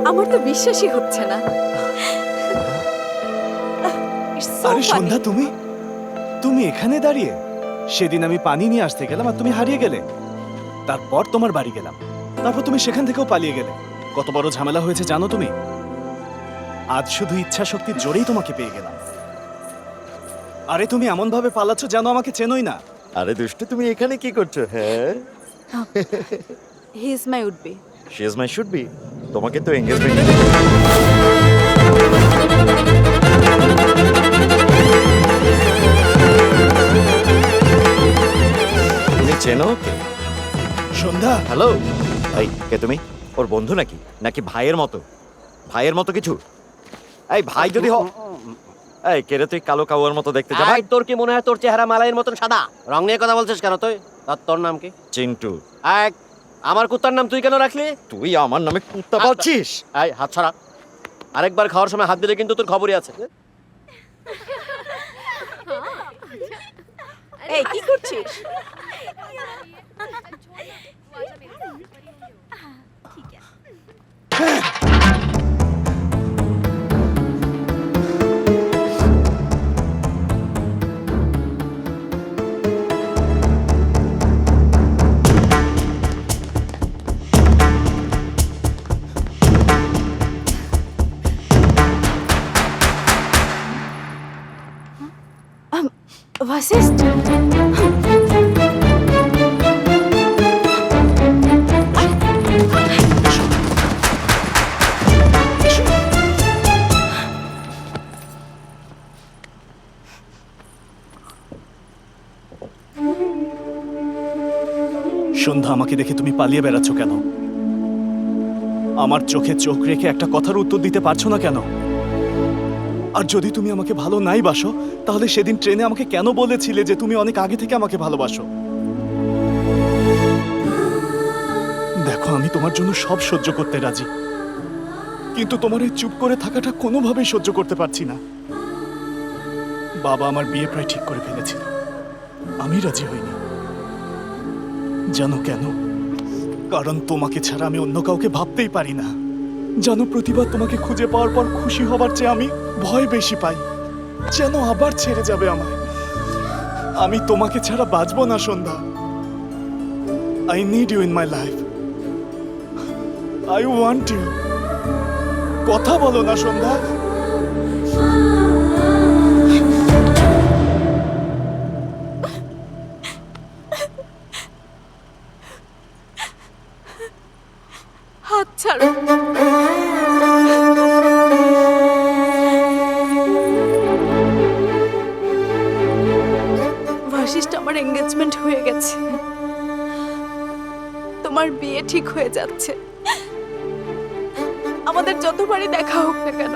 আমার তো বিশ্বাসই হচ্ছে না। It's so আরে funny. সন্ধ্যা, তুমি তুমি এখানে দাঁড়িয়ে? সেদিন আমি পানি নিয়ে আসতে গেলাম আর তুমি হারিয়ে গেলে। তারপর তোমার বাড়ি গেলাম, তারপর তুমি সেখান থেকেও পালিয়ে গেলে। কত বড় ঝামেলা হয়েছে জানো তুমি? আজ শুধু ইচ্ছা শক্তির জোরেই তোমাকে পেয়ে গেলাম। আরে তুমি এমন ভাবে পালাচ্ছ যেন আমাকে চেনোই না। আরে দুষ্টু, তুমি এখানে কি করছো? হ্যাঁ, he is my would be. She is my should be. তোমাকে তো এঙ্গেজমেন্ট তুমি চেনো ওকে? সন্ধ্যা, হ্যালো। এই কে তুমি? ওর বন্ধু নাকি, নাকি ভাইয়ের মতো? ভাইয়ের মতো কিছু? এই ভাই যদি এই কেরে তুই কালো কাউয়ার মতো দেখতে যা। ভাই তোর কি মনে হয় তোর চেহারা মালাইয়ের মতন সাদা? রং নিয়ে কথা বলছিস কেন তুই? তোর নাম কি? চিন্টু। এক, আমার কুত্তার নাম তুই কেন রাখলি? তুই আমার নামে কুত্তা পাচ্ছিস? এই হাত ছাড়া। আরেকবার খাওয়ার সময় হাত দিলে কিন্তু তোর খবরই আছে। এই কি করছিস? Vasist? সন্ধ্যা, আমাকে দেখে তুমি পালিয়ে বেড়াচ্ছ কেন? আমার চোখে চোখ রেখে একটা কথার উত্তর দিতে পারছো না কেন? আর যদি তুমি আমাকে ভালো নাই বাসো, তাহলে সেদিন ট্রেনে আমাকে কেন বলেছিলে যে তুমি অনেক আগে থেকে আমাকে ভালোবাসো? দেখো, আমি তোমার জন্য সব সহ্য করতে রাজি, কিন্তু তোমার এই চুপ করে থাকাটা কোনোভাবেই সহ্য করতে পারছি না। বাবা আমার বিয়ে প্রায় ঠিক করে ফেলেছিল, আমি রাজি হইনি। জানো কেন? কারণ তোমাকে ছাড়া আমি অন্য কাউকে ভাবতেই পারি না। জানো, প্রতিবার তোমাকে খুঁজে পাওয়ার পর খুশি হবার চেয়ে আমি ভয় বেশি পাই, যেন আবার ছেড়ে যাবে আমায়। আমি তোমাকে ছাড়া বাঁচবো না Sandhya. I need you in my life. I want you. কথা বলো না সন্ধ্যা। হাত ছাড়ো। ভাশিষ্ট, আমার এঙ্গেজমেন্ট হয়ে গেছে। তোমার বিয়ে ঠিক হয়ে যাচ্ছে। আমাদের যতবারই দেখা হোক না কেন,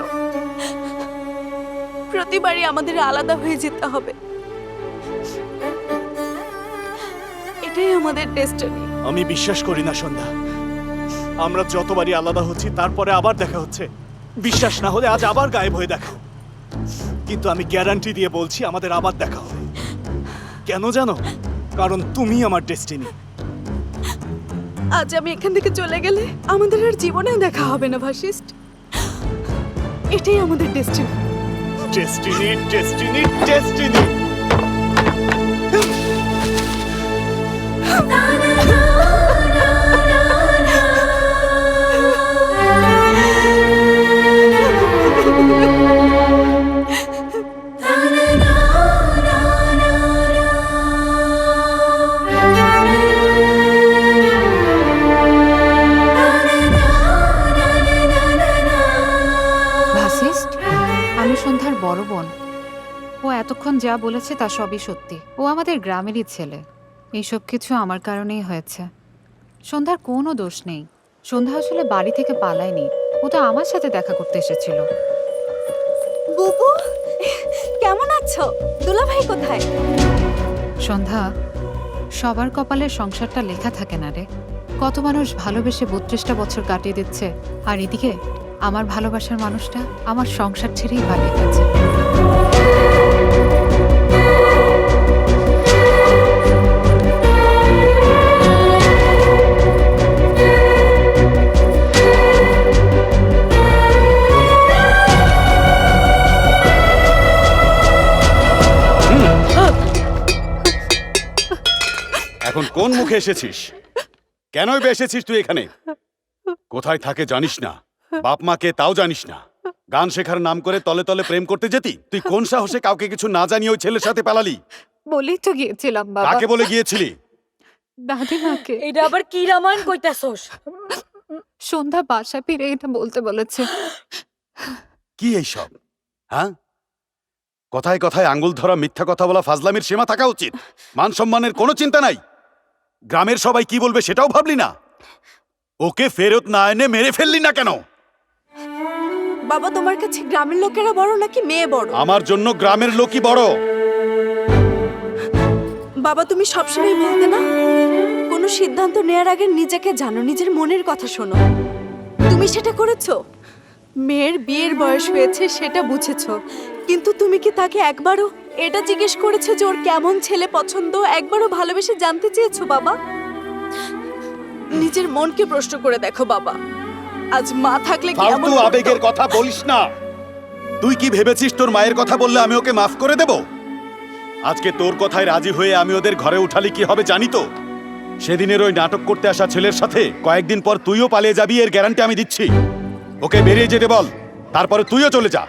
প্রতিবারই আমাদের আলাদা হয়ে যেতে হবে। এটাই আমাদের ডেস্টিনি। আমি বিশ্বাস করি না সন্ধ্যা। আমরা যতবারই আলাদা হচ্ছি তারপরে আবার দেখা হচ্ছে। বিশ্বাস না হলে আজ আবার গায়েব হয়ে দেখা। কিন্তু আমি গ্যারান্টি দিয়ে বলছি আমাদের আবার দেখা হবে। কেন জানো? কারণ তুমি আমার ডেস্টিনি। আজ আমি এখান থেকে চলে গেলে আমাদের আর জীবনেও দেখা হবে না ভাশিষ্ট। এটাই আমাদের ডেস্টিনি। Destiny, destiny, destiny. আমি সন্ধ্যার বড় বোন। ও এতক্ষণ যা বলেছে তা সবই সত্যি। ও আমাদের গ্রামেরই ছেলে। এইসব কিছু আমার কারণেই হয়েছে। সন্ধ্যার কোনো দোষ নেই। সন্ধ্যা আসলে বাড়ি থেকে পালায়নি, ও তো আমার সাথে দেখা করতে এসেছিল। বুবু, কেমন আছো? দুলাভাই কোথায়? সন্ধ্যা, সবার কপালে সংসারটা লেখা থাকে না রে। কত মানুষ ভালোবেসে 32টা বছর কাটিয়ে দিচ্ছে, আর এদিকে আমার ভালোবাসার মানুষটা আমার সংসার ছেড়েই পালিয়ে গেছে। এখন কোন মুখে এসেছিস? কেনই বা এসেছিস তুই এখানে? কোথায় থাকে জানিস না, বাপ মাকে তাও জানিস না। গান শেখার নাম করে তলে তলে প্রেম করতে যেতি। তুই কোন সাহসে কাউকে কিছু না জানিয়ে ওই ছেলের সাথে পালালি? বলেই তো গিয়েছিলাম বাবা, কাকে বলে গিয়েছিলি? দাদিমাকে। এটা আবার কি রামায়ণ কইতাছস? সন্ধ্যা বাসায় ফিরে এটা বলতে বলেছে। কি এইসব, হ্যাঁ? কথায় কথায় আঙ্গুল ধরা, মিথ্যা কথা বলা, ফাজলামির সীমা থাকা উচিত। মান সম্মানের কোনো চিন্তা নাই। গ্রামের সবাই কি বলবে সেটাও ভাবলি না? ওকে ফেরত না এনে মেরে ফেললি না কেন? বাবা, তোমার কাছে গ্রামের লোকেরা বড় নাকি মেয়ে বড়? আমার জন্য গ্রামের লোকই বড়। বাবা, তুমি সবসময় বলতে না, কোনো সিদ্ধান্ত নেওয়ার আগে নিজেকে জানো, নিজের মনের কথা শোনো। তুমি সেটা করেছো। মেয়ের বিয়ের বয়স হয়েছে সেটা বুঝেছো, কিন্তু তুমি কি তাকে একবারও এটা জিজ্ঞেস করেছো যে ওর কেমন ছেলে পছন্দ? একবারও ভালোবেসে জানতে চেয়েছো বাবা? নিজের মনকে প্রশ্ন করে দেখো বাবা। আজ মা থাকলে কি এমন ফালতু করতো? আবেগের কথা বলিস না। তুই কি ভেবেছিস তোর মায়ের কথা বললে আমি ওকে মাফ করে দেব? আজকে তোর কথায় রাজি হয়ে আমি ওদের ঘরে উঠালি কি হবে জানি তো। সেদিনের ওই নাটক করতে আসা ছেলের সাথে কয়েকদিন পর তুইও পালিয়ে যাবি, এর গ্যারান্টি আমি দিচ্ছি। ওকে বেরিয়ে যেতে বল, তারপরে তুইও চলে যা।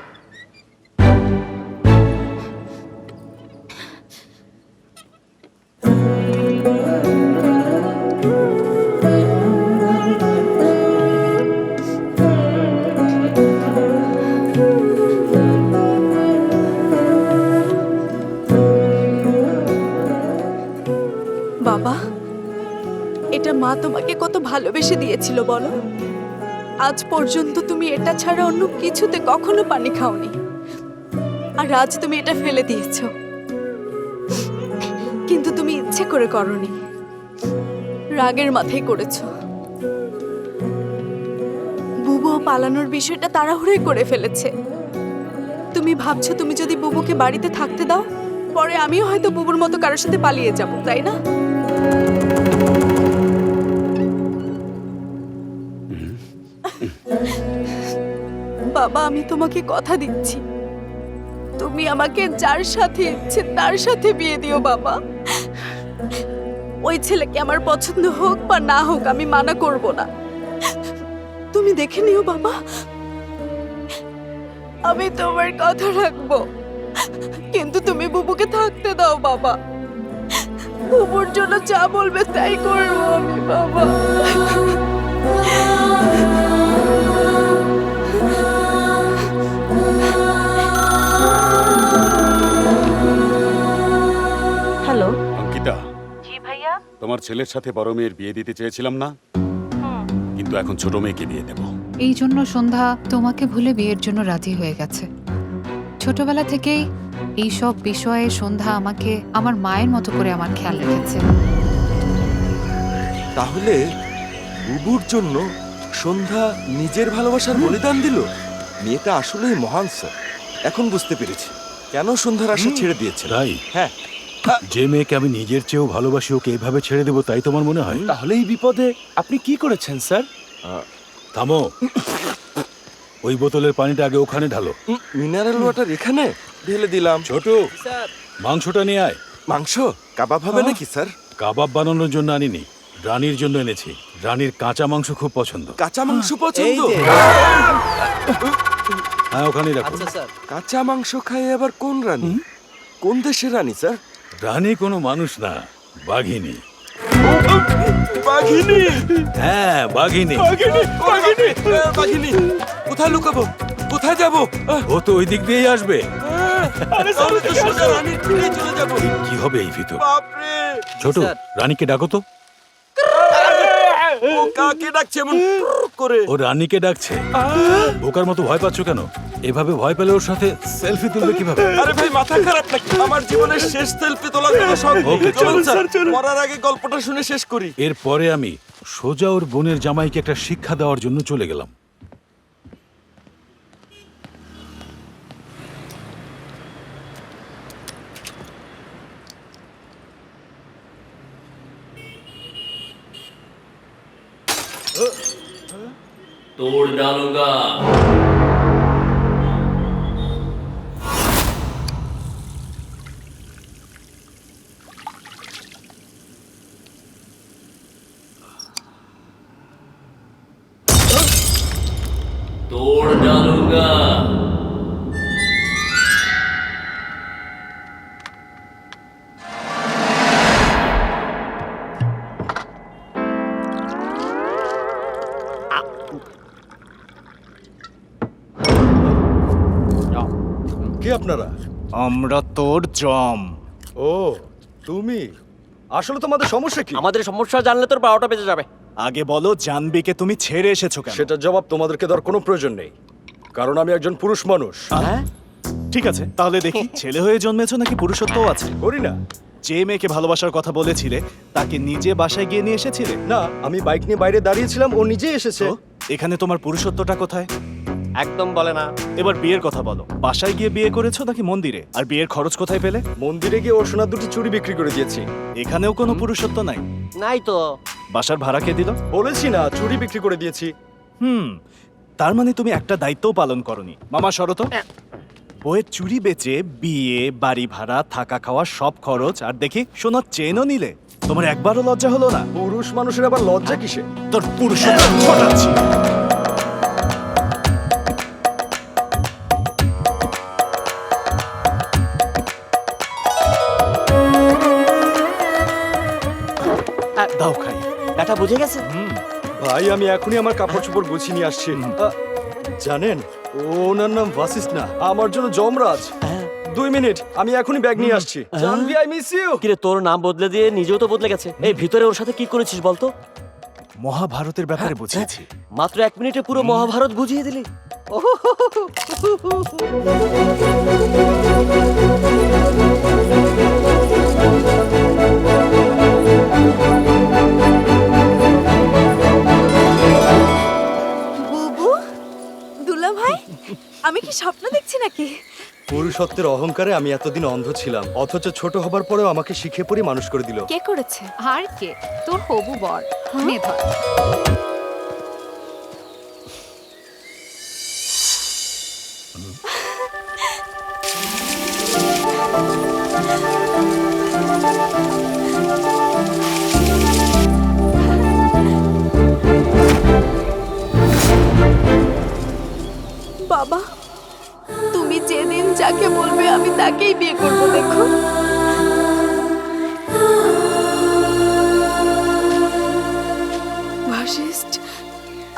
বাবা, এটা মা তোমাকে কত ভালোবেসে দিয়েছিল বলো। আজ পর্যন্ত তুমি এটা ছাড়া অন্য কিছুতে কখনো পানি খাওনি, আর আজ তুমি এটা ফেলে দিয়েছো। কিন্তু তুমি ইচ্ছে করে করনি, রাগের মাথায় করেছো। বুবু পালানোর বিষয়টা তাড়াহুড়োই করে ফেলেছে। তুমি ভাবছো তুমি যদি বুবুকে বাড়িতে থাকতে দাও, পরে আমিও হয়তো বুবুর মতো কারোর সাথে পালিয়ে যাব, তাই না? বাবা, আমি তোমাকে কথা দিচ্ছি, তুমি আমাকে যার সাথে ইচ্ছে তার সাথে বিয়ে দিও বাবা। ওই ছেলেকে আমার পছন্দ হোক বা না হোক আমি মানা করব না। তুমি দেখে নিও বাবা, আমি তোমার কথা রাখবো, কিন্তু তুমি বুবুকে থাকতে দাও বাবা। বুবুর জন্য যা বলবে তাই করবো আমি বাবা। হ্যালো। অঙ্কিতা, জি ভাইয়া। তোমার ছেলের সাথে বড় মেয়ের বিয়ে দিতে চেয়েছিলাম না, কিন্তু এখন ছোট মেয়েকে বিয়ে দেব। এই জন্য সন্ধ্যা তোমাকে ভুলে বিয়ের জন্য রাজি হয়ে গেছে। ছোটবেলা থেকেই এই সব বিষয়ে সন্ধ্যা আমাকে আমার মায়ের মতো করে আমার খেয়াল রেখেছে। তাহলে বুবুর জন্য সন্ধ্যা নিজের ভালোবাসার বলিদান দিল। মেয়েটা আসলেই মহান স্যার। এখন বুঝতে পেরেছি কেন সন্ধ্যার আশা ছেড়ে দিয়েছে। তাই? হ্যাঁ। যে মেয়েকে আমি নিজের চেয়েও ভালোবাসি ওকে এইভাবে ছেড়ে দেবো তাই তোমার মনে হয়? তাহলে এই বিপদে আপনি কি করেছেন স্যার? থামো, ওই বোতলের পানিটা আগে ওখানে ঢালো। মিনারেল ওয়াটার এখানে ঢেলে দিলাম। ছোট, মাংসটা নিয়ে আয়। মাংস কাবাব হবে নাকি স্যার? কাবাব বানানোর জন্য আনিনি, রানীর জন্য এনেছি। রানীর কাঁচা মাংস খুব পছন্দ। কাঁচা মাংস পছন্দ? হ্যাঁ, ওখানেই রাখো। কাঁচা মাংস খায় আবার কোন রানী? কোন দেশের রানী স্যার? রানী কোনো মানুষ না, বাঘিনী। বাঘিনী? হ্যাঁ, বাঘিনী। বাঘিনী কোথায় লুকাবো, কোথায় যাবো? ও তো ওই দিক দিয়েই আসবে। রানীর কুড়িয়ে চলে যাবো। কি হবে এই ভিতর? বাপরে! ছোট, রানীকে ডাকো তো। ও কাকে ডাকছে এমন করে? ও রানীকে ডাকছে। বোকার মতো ভয় পাচ্ছ কেন? এভাবে ভয় পেলে ওর সাথে সেলফি তুলবে কিভাবে? আরে ভাই, মাথা খারাপ নাকি? আমার জীবনের শেষ সেলফি তোলার কোনো শখ নেই। ওকে, চলো। চলুন স্যার, মরার আগে গল্পটা শুনে শেষ করি। এরপরে আমি সোজা ওর বোনের জামাইকে একটা শিক্ষা দেওয়ার জন্য চলে গেলাম। तोड़ डालूंगा। কে আপনারা? আমরা তোর জম। ও তুমি, আসলে তোমাদের সমস্যা কি? আমাদের সমস্যা জানলে তোর 12টা বেজে যাবে। আগে বলো জানবিকে তুমি ছেড়ে এসেছো কেন? সেটার জবাব তোমাদেরকে দেওয়ার কোনো প্রয়োজন নেই, কারণ আমি একজন পুরুষ মানুষ। হ্যাঁ, ঠিক আছে, তাহলে দেখি ছেলে হয়ে জন্মেছো নাকি পুরুষত্বও আছে। করি না। যে মেয়েকে ভালোবাসার কথা বলেছিলে তাকে নিজে বাসায় গিয়ে নিয়ে এসেছিলে? না, আমি বাইক নিয়ে বাইরে দাঁড়িয়েছিলাম, ও নিজেই এসেছে। তো এখানে তোমার পুরুষত্বটা কোথায়? একদম বলে না। এবার বিয়ের কথা বলো। বাসায় গিয়ে বিয়ে করেছো নাকি মন্দিরে? আর বিয়ের খরচ কোথায় পেলে? মন্দিরে গিয়ে ওর সোনার দুটি চুড়ি বিক্রি করে দিয়েছি। এখানেও কোনো পুরুষত্ব নাই? নাই তো। বাসার ভাড়া কে দিল? বলেছি না, চুড়ি বিক্রি করে দিয়েছি। তার মানে তুমি একটা দায়িত্বও পালন করনি। মামা শরত, বইয়ের চুড়ি বেচে বিয়ে, বাড়ি ভাড়া, থাকা খাওয়া সব খরচ, আর দেখি সোনার চেনও নিলে। তোমার একবারও লজ্জা হলো না? পুরুষ মানুষের আবার লজ্জা কিসে? তোর পুরুষত্ব ঘটাচ্ছি। দাও খাই। ব্যাটা বুঝে গেছে। ভাই, আমি এখনই আমার কাপড় চোপড় গুছিয়ে নিয়ে আসছি। জানেন, ওনার নাম ভাসিস না, আমার জন্য যমরাজ। 2 মিনিট, আমি এখনই ব্যাগ নিয়ে আসছি। জানবি, আই মিস ইউ। কিরে, তোর নাম বদলে দিয়ে নিজেও তো বদলে গেছে। এই ভিতরে ওর সাথে কি করেছিস বলতো? মহাভারতের ব্যাপারে বুঝিয়েছি। মাত্র 1 মিনিটে পুরো মহাভারত বুঝিয়ে দিলি। বুবু, দুলা ভাই, আমি কি স্বপ্ন দেখছি নাকি? পুরুষত্বের অহংকারে আমি এতদিন অন্ধ ছিলাম, অথচ ছোট হবার পরেও আমাকে শিখে পড়ে মানুষ করে দিল। কে করেছে? আর কে? তোর হবু বর। নে ধর। বাবা, তুমি যেদিন যাকে বলবে আমি তাকেই বিয়ে করব। দেখো, ভাসিস্ট,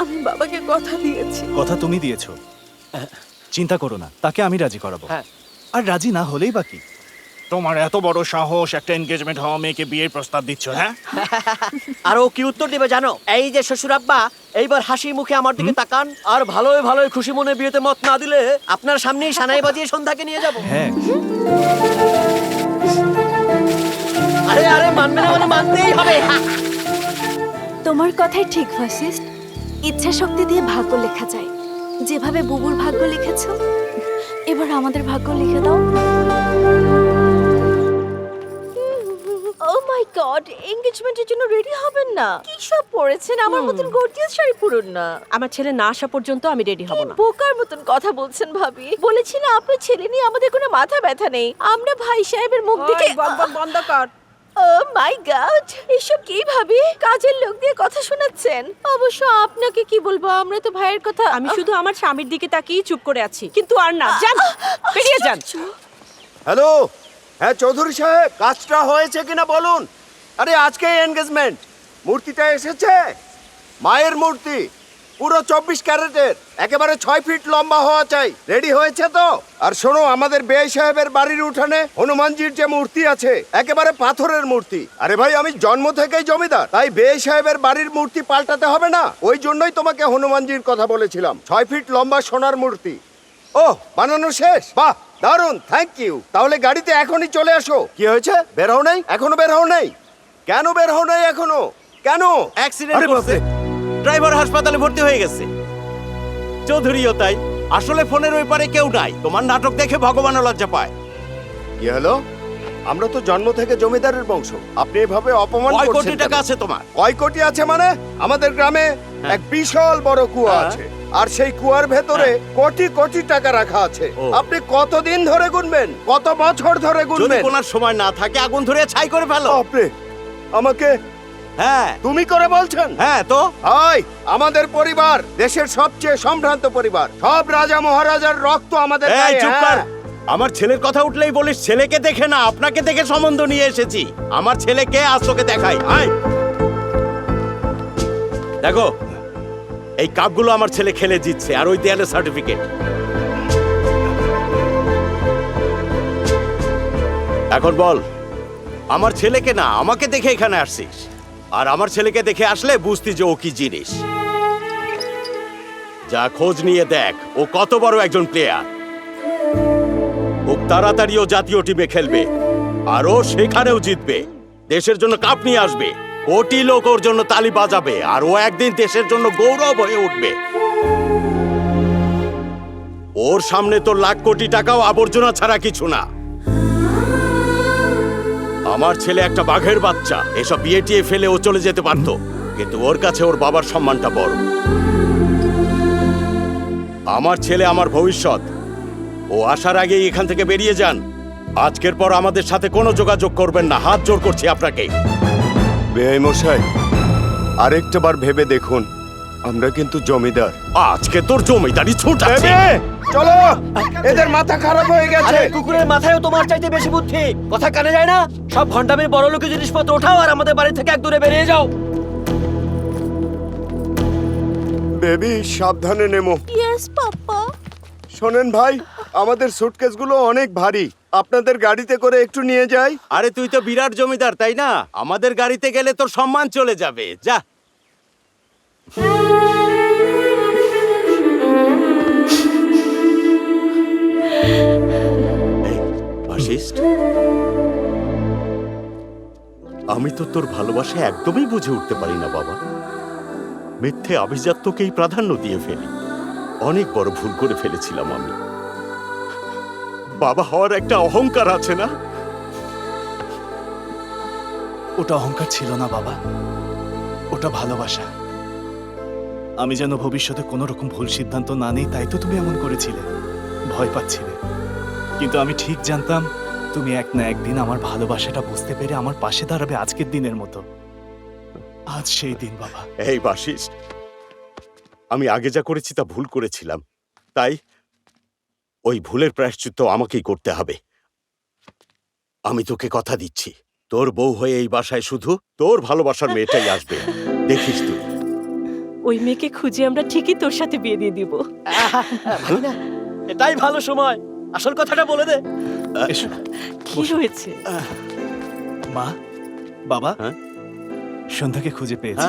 আমি বাবাকে কথা দিয়েছি। কথা তুমি দিয়েছো, চিন্তা করো না, তাকে আমি রাজি করাবো। হ্যাঁ। আর রাজি না হলেই বাকি। তোমার এত বড় সাহস, একটা এনগেজমেন্ট হওয়া মেয়েকে বিয়ের প্রস্তাব দিচ্ছ? হ্যাঁ। আর ও কি উত্তর দিবে জানো? এই যে শ্বশুর আব্বা, এইবার হাসি মুখে আমার দিকে তাকান, আর ভালোই ভালোই খুশি মনে বিয়েতে মত না দিলে আপনার সামনেই সানাই বাজিয়ে সন্ধ্যাকে নিয়ে যাব। হ্যাঁ। আরে আরে, মানবে না মানে মানতেই হবে। তোমার কথাই ঠিক ভাসিস্ট। ইচ্ছা শক্তি দিয়ে ভাগ্য লেখা যায়। যেভাবে বুবুর ভাগ্য লিখেছো, এবার আমাদের ভাগ্য লিখে দাও। ও মাই গড, এনগেজমেন্টের জন্য রেডি হবেন না? কি সব পরেছেন? আমার মতন গর্জিয়াস শাড়ি পরুন না। আমার ছেলে না আসা পর্যন্ত আমি রেডি হব না। বোকার মতন কথা বলছেন ভাবি। বলেছি না, আপনার ছেলে নিয়ে আমাদের কোনো মাথা ব্যথা নেই। আমরা ভাই সাহেবের মুখ দেখে বন্ধ কর। ও মাই গড, এসব কি ভাবি? কাজের লোক দিয়ে কথা শোনাচ্ছেন? অবশ্য আপনাকে কি বলবো, আমরা তো ভাইয়ের কথা। আমি শুধু আমার স্বামীর দিকে তাকিয়ে চুপ করে আছি, কিন্তু আর না, যান বেরিয়ে যান। হ্যালো, হ্যাঁ চৌধুরী সাহেব, কাজটা হয়েছে কিনা বলুন। আরে আজকে এনগেজমেন্ট, মূর্তিটা এসেছে, মায়ের মূর্তি, পুরো 24 ক্যারেটের, একেবারে 6 ফিট লম্বা হওয়া চাই। রেডি হয়েছে তো? আর শোনো, আমাদের বেই সাহেবের বাড়ির উঠানে হনুমানজির যে মূর্তি আছে, একেবারে পাথরের মূর্তি। আরে ভাই, আমি জন্ম থেকেই জমিদার, তাই বেই সাহেবের বাড়ির মূর্তি পাল্টাতে হবে না। ওই জন্যই তোমাকে হনুমানজির কথা বলেছিলাম। 6 ফিট লম্বা সোনার মূর্তি। ও, বানানো শেষ? বাহ, দারুণ, থ্যাংক ইউ। তাহলে গাড়িতে এখনই চলে আসো। কি হয়েছে, বের হও নাই? এখনো বের হও নাই? কেন বের হও নাই এখনো? কেন? অ্যাক্সিডেন্ট করছে, ড্রাইভার হাসপাতালে ভর্তি হয়ে গেছে। চৌধুরীও তাই। আসলে ফোনের ওই পারে কেউ নাই। তোমার নাটক দেখে ভগবানও লজ্জা পায়। কি হলো? আমরা তো জন্ম থেকে জমিদারের বংশ, আপনি এভাবে অপমান কয় করছেন কোটি টাকা কেন? আছে তোমার? কয় কোটি আছে মানে? আমাদের গ্রামে এক বিশাল বড় কুয়া হ্যাঁ। আছে, আর সেই কুয়ার ভেতরে কোটি কোটি টাকা রাখা আছে। ও। আপনি কতদিন ধরে গুনবেন? কত বছর ধরে যদি গুনবেন? কোনার সময় না থাকে আগুন ধরে ছাই করে ফেলো। আপনি আমাকে হ্যাঁ তুমি করে বলছেন? হ্যাঁ তো হাই, আমাদের পরিবার দেশের সবচেয়ে সম্ভ্রান্ত পরিবার। সব রাজা মহারাজার রক্ত আমাদের এই গায়ে। চুপ কর। হ্যাঁ। আমার ছেলের কথা উঠলেই বলিস ছেলেকে দেখে না, আপনাকে দেখে সম্বন্ধ নিয়ে এসেছি। আমার ছেলেকে আজ তোকে দেখাই। আয় দেখো, এই কাপগুলো আমার ছেলে খেলে জিতছে, আর ওই দেয়ালে সার্টিফিকেট। এখন বল, আমার ছেলেকে না আমাকে দেখে এখানে আসছিস, আর আমার ছেলেকে দেখে আসলে বুঝতি যে ও কি জিনিস। যা খোঁজ নিয়ে দেখ ও কত বড় একজন প্লেয়ার। খুব তাড়াতাড়ি ও জাতীয় টিমে খেলবে, আর ও সেখানেও জিতবে, দেশের জন্য কাপ নিয়ে আসবে, কোটি লোক ওর জন্য তালি বাজাবে, আর ও একদিন দেশের জন্য গৌরব হয়ে উঠবে। ওর সামনে তো লাখ কোটি টাকাও আবর্জনা ছাড়া কিছু না। আমার ছেলে একটা বাঘের বাচ্চা, এসব বিয়ে টিয়ে ফেলে ও চলে যেতে পারত, কিন্তু ওর কাছে ওর বাবার সম্মানটা বড়। আমার ছেলে আমার ভবিষ্যৎ, ও আসার আগেই এখান থেকে বেরিয়ে যান। আজকের পর আমাদের সাথে কোনো যোগাযোগ করবেন না, হাত জোর করছি আপনাকে। বেআই মশাই, আরেকটা বার ভেবে দেখুন, আমরা কিন্তু জমিদার। আজকে তোর জমিদারি ছুট আছে। চলো, এদের মাথা খারাপ হয়ে গেছে। কুকুরের মাথায়ও তোমার চাইতে বেশি বুদ্ধি, কথা কানে যায় না? সব ভণ্ডামি বড় লোকের জিনিসপত্র ওঠাও আর আমাদের বাড়ি থেকে এক দূরে বেরিয়ে যাও। বেবি, সাবধানে নেমো। ইয়েস পাপ্পা। শোনেন ভাই, আমাদের সুটকেসগুলো অনেক ভারী, আপনাদের গাড়িতে করে একটু নিয়ে যাই। আরে তুই তো বিরাট জমিদার, তাই না? আমাদের গাড়িতে গেলে তোর সম্মান চলে যাবে। যা। এই, বাসিস্ট, আমি তো তোর ভালোবাসা একদমই বুঝে উঠতে পারি না বাবা। মিথ্যে আভিজাত্যকেই প্রাধান্য দিয়ে ফেলি। অনেক বড় ভুল করে ফেলেছিলাম আমি। বাবা হওয়ার একটা অহংকার আছে না? ওটা অহংকার ছিল না বাবা, ওটা ভালোবাসা। আমি যেন ভবিষ্যতে কোনো রকম ভুল সিদ্ধান্ত না নেই, তাই তো তুমি এমন করেছিলে, ভয় পাচ্ছিলে। কিন্তু আমি ঠিক জানতাম তুমি এক না একদিন আমার ভালোবাসাটা বুঝতে পেরে আমার পাশে দাঁড়াবে আজকের দিনের মতো। আজ সেই দিন বাবা। এই বাসিস, আমি আগে যা করেছি তা ভুল করেছিলাম, তাই ওই ভুলের প্রায়শ্চিত্ত আমাকেই করতে হবে। আমি তোকে কথা দিচ্ছি, তোর বউ হয়ে এই বাসায় শুধু তোর ভালোবাসার মেয়েটাই আসবে, দেখিস তুই। ওই মেয়েকে খুঁজে আমরা ঠিকই তোর সাথে বিয়ে দিয়ে দিব। এটাই ভালো সময়, আসল কথাটা বলে দে। এসো। কি হয়েছে? মা, বাবা, হ্যাঁ? সন্ধ্যাকে খুঁজে পেয়েছি।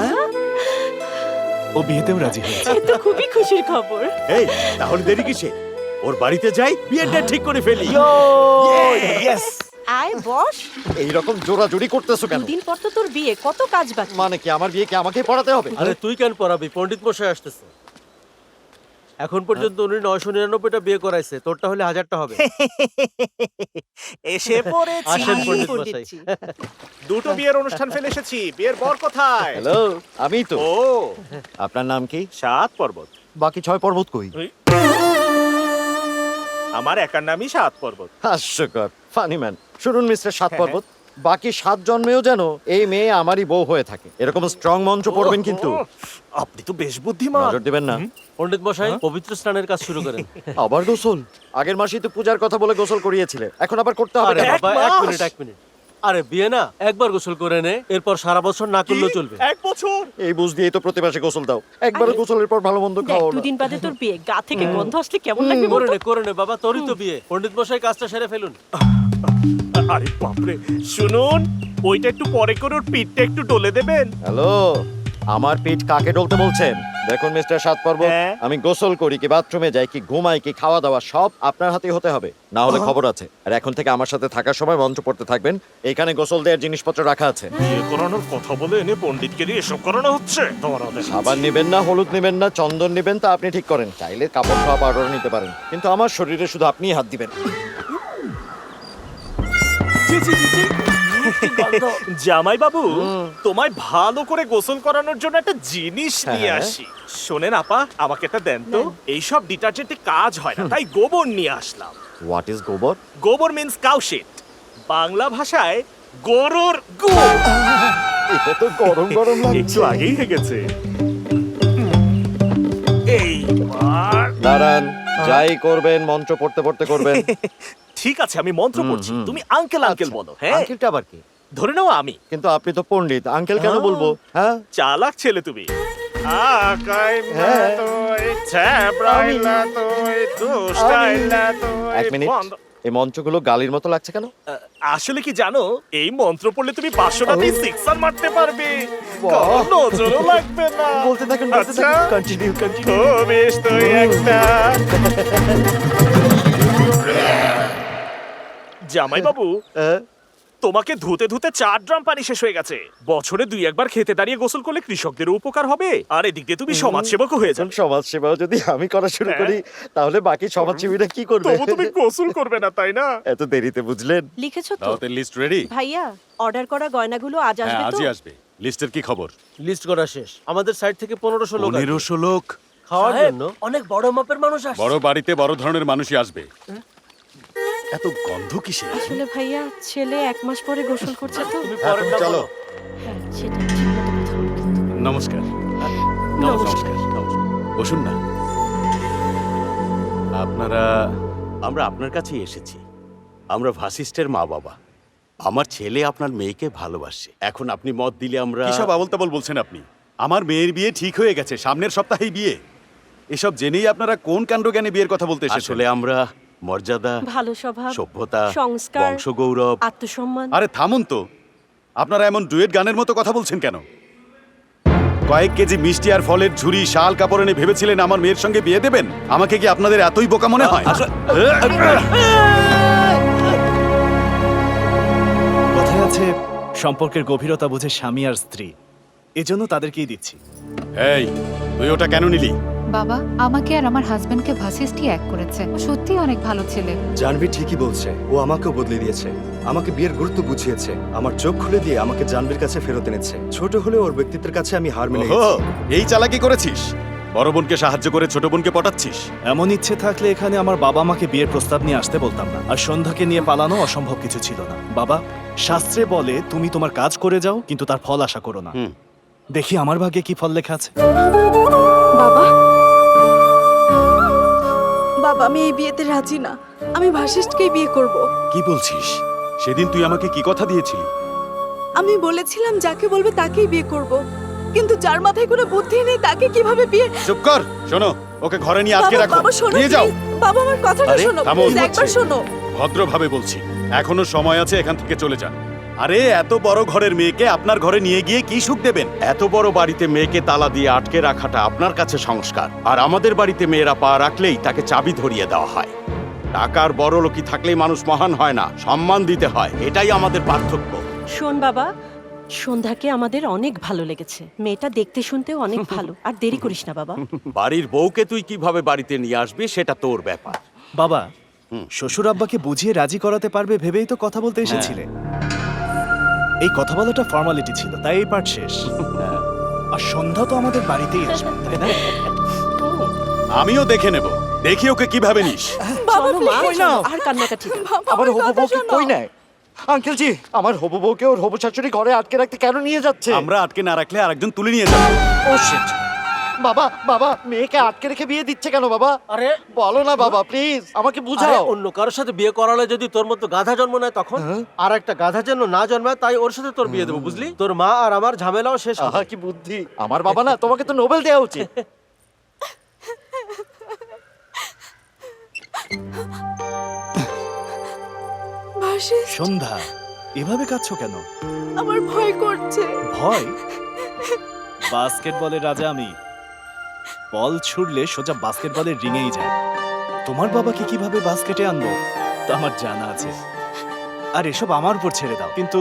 ও বিয়েতেও রাজি হয়েছে। এ তো খুবই খুশির খবর। এই, তাহলে দেরি কিসে? ওর বাড়িতে যাই, বিয়েটা ঠিক করে ফেলি। ইয়েস। আয় বস। এইরকম জোরাজুরি করতেছো কেন? দুদিন পর তো তোর বিয়ে, কত কাজ বাকি। মানে কি আমার বিয়ে কি আমাকে পড়াতে হবে? আরে তুই কেন পড়াবি? পণ্ডিত মশাই আসতেছে। এখন পর্যন্ত উনি 999টা বিয়ে করাইছে, তোরটা হলে 1000টা হবে। এসে পড়েছি। আসেন পণ্ডিত মশাই। দুটো বিয়ের অনুষ্ঠান ফেলে এসেছি, বিয়ের বর কোথায়? হ্যালো, আমি তো। ও, আপনার নাম কি? 7 পর্বত। বাকি 6 পর্বত কই? আমার একার নামই 7 পর্বত। হাস্যকর, ফানি ম্যান। শুনুন মিস্টার 7 পর্বত, বাকি 7 জন্মেও যেন এই মেয়ে আমারই বউ হয়ে থাকে, এরকম স্ট্রং মন্ত্র পড়বেন কিন্তু। আপনি তো বেশ বুদ্ধিমান। নজর দিবেন না। পণ্ডিত মশাই, পবিত্র স্নানের কাজ শুরু করেন। আবার গোসল? আগের মাসেই তো পূজার কথা বলে গোসল করিয়েছিলে, এখন আবার করতে হবে আরে কেন? বাবা, এক মিনিট। আরে বিয়ে না, একবার গোসল করে নে, এরপর সারা বছর না করলেও চলবে। 1 বছর? এই বুঝ দিয়েই তো প্রতি মাসে গোসল দাও, একবার গোসলের পর ভালো মন্দ দেখ, খাও না। দুদিন বাদে তোর বিয়ে, গা থেকে গন্ধ আসলে কেমন লাগবে করে বলতো? নে, করে নে বাবা, তোরই তো বিয়ে। পণ্ডিত মশাই কাজটা সেরে ফেলুন। আরে বাপরে, শুনুন, ওইটা একটু পরে করে ওর পিঠটা একটু ডলে দেবেন। হ্যালো, আমার পিঠ কাকে ডলতে বলছেন? দেখুন মিস্টার 7 পর্বত, হ্যাঁ? আমি গোসল করি কি বাথরুমে যাই কি ঘুমাই কি খাওয়া দাওয়া সব আপনার হাতেই হতে হবে, না হলে খবর আছে। আর এখন থেকে আমার সাথে থাকার সময় মন্ত্র পড়তে থাকবেন। এইখানে গোসল দেওয়ার জিনিসপত্র রাখা আছে। বিয়ে করানোর কথা বলে এনে পণ্ডিতকে দিয়ে এসব করানো হচ্ছে। সাবান নেবেন না, হলুদ নেবেন না, চন্দন নেবেন তা আপনি ঠিক করেন। চাইলে কাপড় ধোয়া পাউডার নিতে পারেন, কিন্তু আমার শরীরে শুধু আপনিই হাত দিবেন। জামাই বাবু, তোমায় ভালো করে গোসল করানোর জন্য একটা জিনিস নিয়ে হ্যাঁ। আসি। শোনেন আপা, আমাকে একটা দেন তো। এইসব ডিটারজেন্টে কাজ হয় না, তাই গোবর নিয়ে আসলাম। হোয়াট ইজ গোবর? গোবর মিন্স কাউ শিট, বাংলা ভাষায় গরুর গু। এটা তো গরম গরম লাগছে। একটু আগেই হয়ে গেছে। এইবার দাঁড়ান, যাই করবেন মন্ত্র পড়তে পড়তে করবেন। ঠিক আছে, আমি মন্ত্র পড়ছি, তুমি আঙ্কেল আঙ্কেল বলো। হ্যাঁ, আঙ্কেলটা আবার কি? ধরে নাও আমি। কিন্তু আপনি তো পণ্ডিত, আঙ্কেল কেন বলবো? হ্যাঁ, চালাক ছেলে তুমি। এক মিনিট, এই মঞ্চগুলো গালির মতো লাগছে কেন? আসলে কি জানো, এই মন্ত্র পড়লে তুমি 500টাতেই সিক্সার মারতে পারবে, নজরও লাগবে না। বলতে থাকুন, বলতে আচ্ছা। থাকুন, কন্টিনিউ কন্টিনিউ। ও বেশ, তো একটা জামাই বাবু, তোমাকে ধুতে ধুতে 4 ড্রাম পানি শেষ হয়ে গেছে। বছরে 2-1 বার খেতে দাঁড়িয়ে গোসল করলে কৃষকদের উপকার হবে, আর এদিক দিয়ে তুমি সমাজসেবকও হয়ে যাবে। সমাজ সেবাও যদি আমি করা শুরু করি তাহলে বাকি সমাজসেবীরা কি করবে? তবু তুমি গোসল করবে না, তাই না? এত দেরিতে বুঝলেন? লিখেছো তো? দাওয়াতের লিস্ট রেডি? ভাইয়া অর্ডার করা গয়নাগুলো আজ হ্যাঁ, আসবে তো? আজই আসবে। লিস্টের কি খবর? লিস্ট করা শেষ। আমাদের সাইড থেকে 1500 লোক আসবে। 1500 লোক? খাওয়ার জন্য অনেক বড় মাপের মানুষ আসছে। বড় বাড়িতে বড় ধরনের মানুষই আসবে। এত গন্ধ কিসের? আসলে ভাইয়া ছেলে 1 মাস পরে গোসল করছে তো। তুমি পরের না চলো। বলো। হ্যাঁ সেটা ঠিক মতো কথা বলো কিন্তু। নমস্কার। নমস্কার। বসুন না। আমরা আপনার কাছেই এসেছি। আমরা ভাসিষ্ঠের মা বাবা। আমার ছেলে আপনার মেয়েকে ভালোবাসে। এখন আপনি মত দিলে আমরা... কিসব আবল তাবল বলছেন আপনি? আমার মেয়ের বিয়ে ঠিক হয়ে গেছে, সামনের সপ্তাহেই বিয়ে। এসব জেনেই আপনারা কোন কাণ্ডজ্ঞানে বিয়ের কথা বলতে এসেছেন? আসলে আমরা মর্যাদা, ভালো স্বভাব, সভ্যতা, সংস্কার, বংশগৌরব... আত্মসম্মান। আরে থামুন তো, আপনারা এমন ডুয়েট গানের মতো কথা বলছেন কেন? কয়েক কেজি মিষ্টি আর ফলের ঝুড়ি, শাল কাপড় এনে ভেবেছিলেন আমার মেয়ের সঙ্গে বিয়ে দেবেন? আমাকে কি আপনাদের এতই বোকা মনে হয়? কথায় আছে, সম্পর্কের গভীরতা বুঝে স্বামী আর স্ত্রী, এজন্য তাদেরকেই দিচ্ছি। এই, তুই ওটা কেন নিলি? বাবা, আমাকে আর আমার হাজবেন্ডকে ভাসিস্টই এক করেছে। ও সত্যিই অনেক ভালো ছেলে। জানভি ঠিকই বলছে, ও আমাকেও বদলে দিয়েছে, আমাকে বিয়ের গুরুত্ব বুঝিয়েছে, আমার চোখ খুলে দিয়ে আমাকে জানভির কাছে ফেরত এনেছে। ছোট হলেও ওর ব্যক্তিত্বের কাছে আমি হার মেনে ওহো, গেছি। এই চালাকি করেছিস? বড় বোনকে সাহায্য করে ছোট বোনকে পটাচ্ছিস? এমন ইচ্ছে থাকলে এখানে আমার বাবা মাকে বিয়ের প্রস্তাব নিয়ে আসতে বলতাম না, আর সন্ধ্যাকে নিয়ে পালানো অসম্ভব কিছু ছিল না। বাবা, শাস্ত্রে বলে তুমি তোমার কাজ করে যাও, কিন্তু তার ফল আশা করো না। দেখি আমার ভাগ্যে কি ফল লেখা আছে। বাবা, বাবা আমি এই বিয়েতে রাজি না। আমি ভাসিষ্ঠকেই বিয়ে করব। কি বলছিস? সেদিন তুই আমাকে কি কথা দিয়েছিলি? আমি বলেছিলাম যাকে বলবে তাকেই বিয়ে করব, কিন্তু যার মাথায় কোনো বুদ্ধি নেই তাকে কিভাবে বিয়ে... চুপ কর, শোনো, ওকে ঘরে নিয়ে আটকে রাখো, বাবা শোনো, নিয়ে যাও। please। বাবা আমার কথাটা আরে, শোনো, থামো, please, একবার হচ্ছে। শোনো। ভদ্রভাবে বলছি, এখনো সময় আছে, এখান থেকে চলে যান। আরে, এত বড় ঘরের মেয়েকে আপনার ঘরে নিয়ে গিয়ে কি সুখ দেবেন? এত বড় বাড়িতে মেয়েকে তালা দিয়ে আটকে রাখাটা আপনার কাছে সংস্কার, আর আমাদের বাড়িতে মেয়েরা পা রাখলেই তাকে চাবি ধরিয়ে দেওয়া হয়। টাকার বড় লোকই থাকলেই মানুষ মহান হয় না, সম্মান দিতে হয়, এটাই আমাদের পার্থক্য। শোন বাবা, সন্ধ্যাকে আমাদের অনেক ভালো লেগেছে। মেয়েটা দেখতে শুনতেও অনেক ভালো। আর দেরি করিস না বাবা। বাড়ির বউকে তুই কিভাবে বাড়িতে নিয়ে আসবি সেটা তোর ব্যাপার। বাবা, শ্বশুর আব্বাকে বুঝিয়ে রাজি করাতে পারবে ভেবেই তো কথা বলতে এসেছিলে। এই কথা বলাটা ফর্মালিটি ছিল, তাই এই পার্ট শেষ। আর সন্ধ্যা তো আমাদের বাড়িতেই আসবে, তাই না? আমিও দেখে নেব, দেখি ওকে কিভাবে নিস। বাবা চলো মা, please। চলো, আর কান্নাকাটি না। বাবা, আমার হবু কথা বউকে শোনো। কই নেয়? আঙ্কেল জি, আমার হবু বউকে ওর হবু শাশুড়ি ঘরে আটকে রাখতে কেন নিয়ে যাচ্ছে? আমরা আটকে না রাখলে আরেকজন তুলে নিয়ে যাবে। ও শিট! বাবা, বাবা, মেয়েকে আটকে রেখে বিয়ে দিচ্ছে কেন বাবা? আরে বলো না বাবা, প্লিজ আমাকে আরে, বুঝাও। অন্য কারোর সাথে বিয়ে করালে যদি তোর মতো গাধা জন্ম নেয় তখন? আর একটা গাধা যেন না জন্মায়, তাই ওর সাথে তোর বিয়ে দেবো, বুঝলি? তোর মা আর আমার ঝামেলাও শেষ হবে। আহা, কি বুদ্ধি! আমার বাবা না, তোমাকে তো নোবেল দেওয়া উচিত। ভাসিষ্ঠ, সন্ধ্যা, এভাবে কাঁদছো কেন? আমার ভয় করছে। ভয়? বাস্কেটবলের রাজা আমি, বল ছুড়লে সোজা বাস্কেটবলের রিঙেই যায়। তোমার বাবাকে কিভাবে বাস্কেটে আনবো তা আমার জানা আছে। আর এসব আমার উপর ছেড়ে দাও। কিন্তু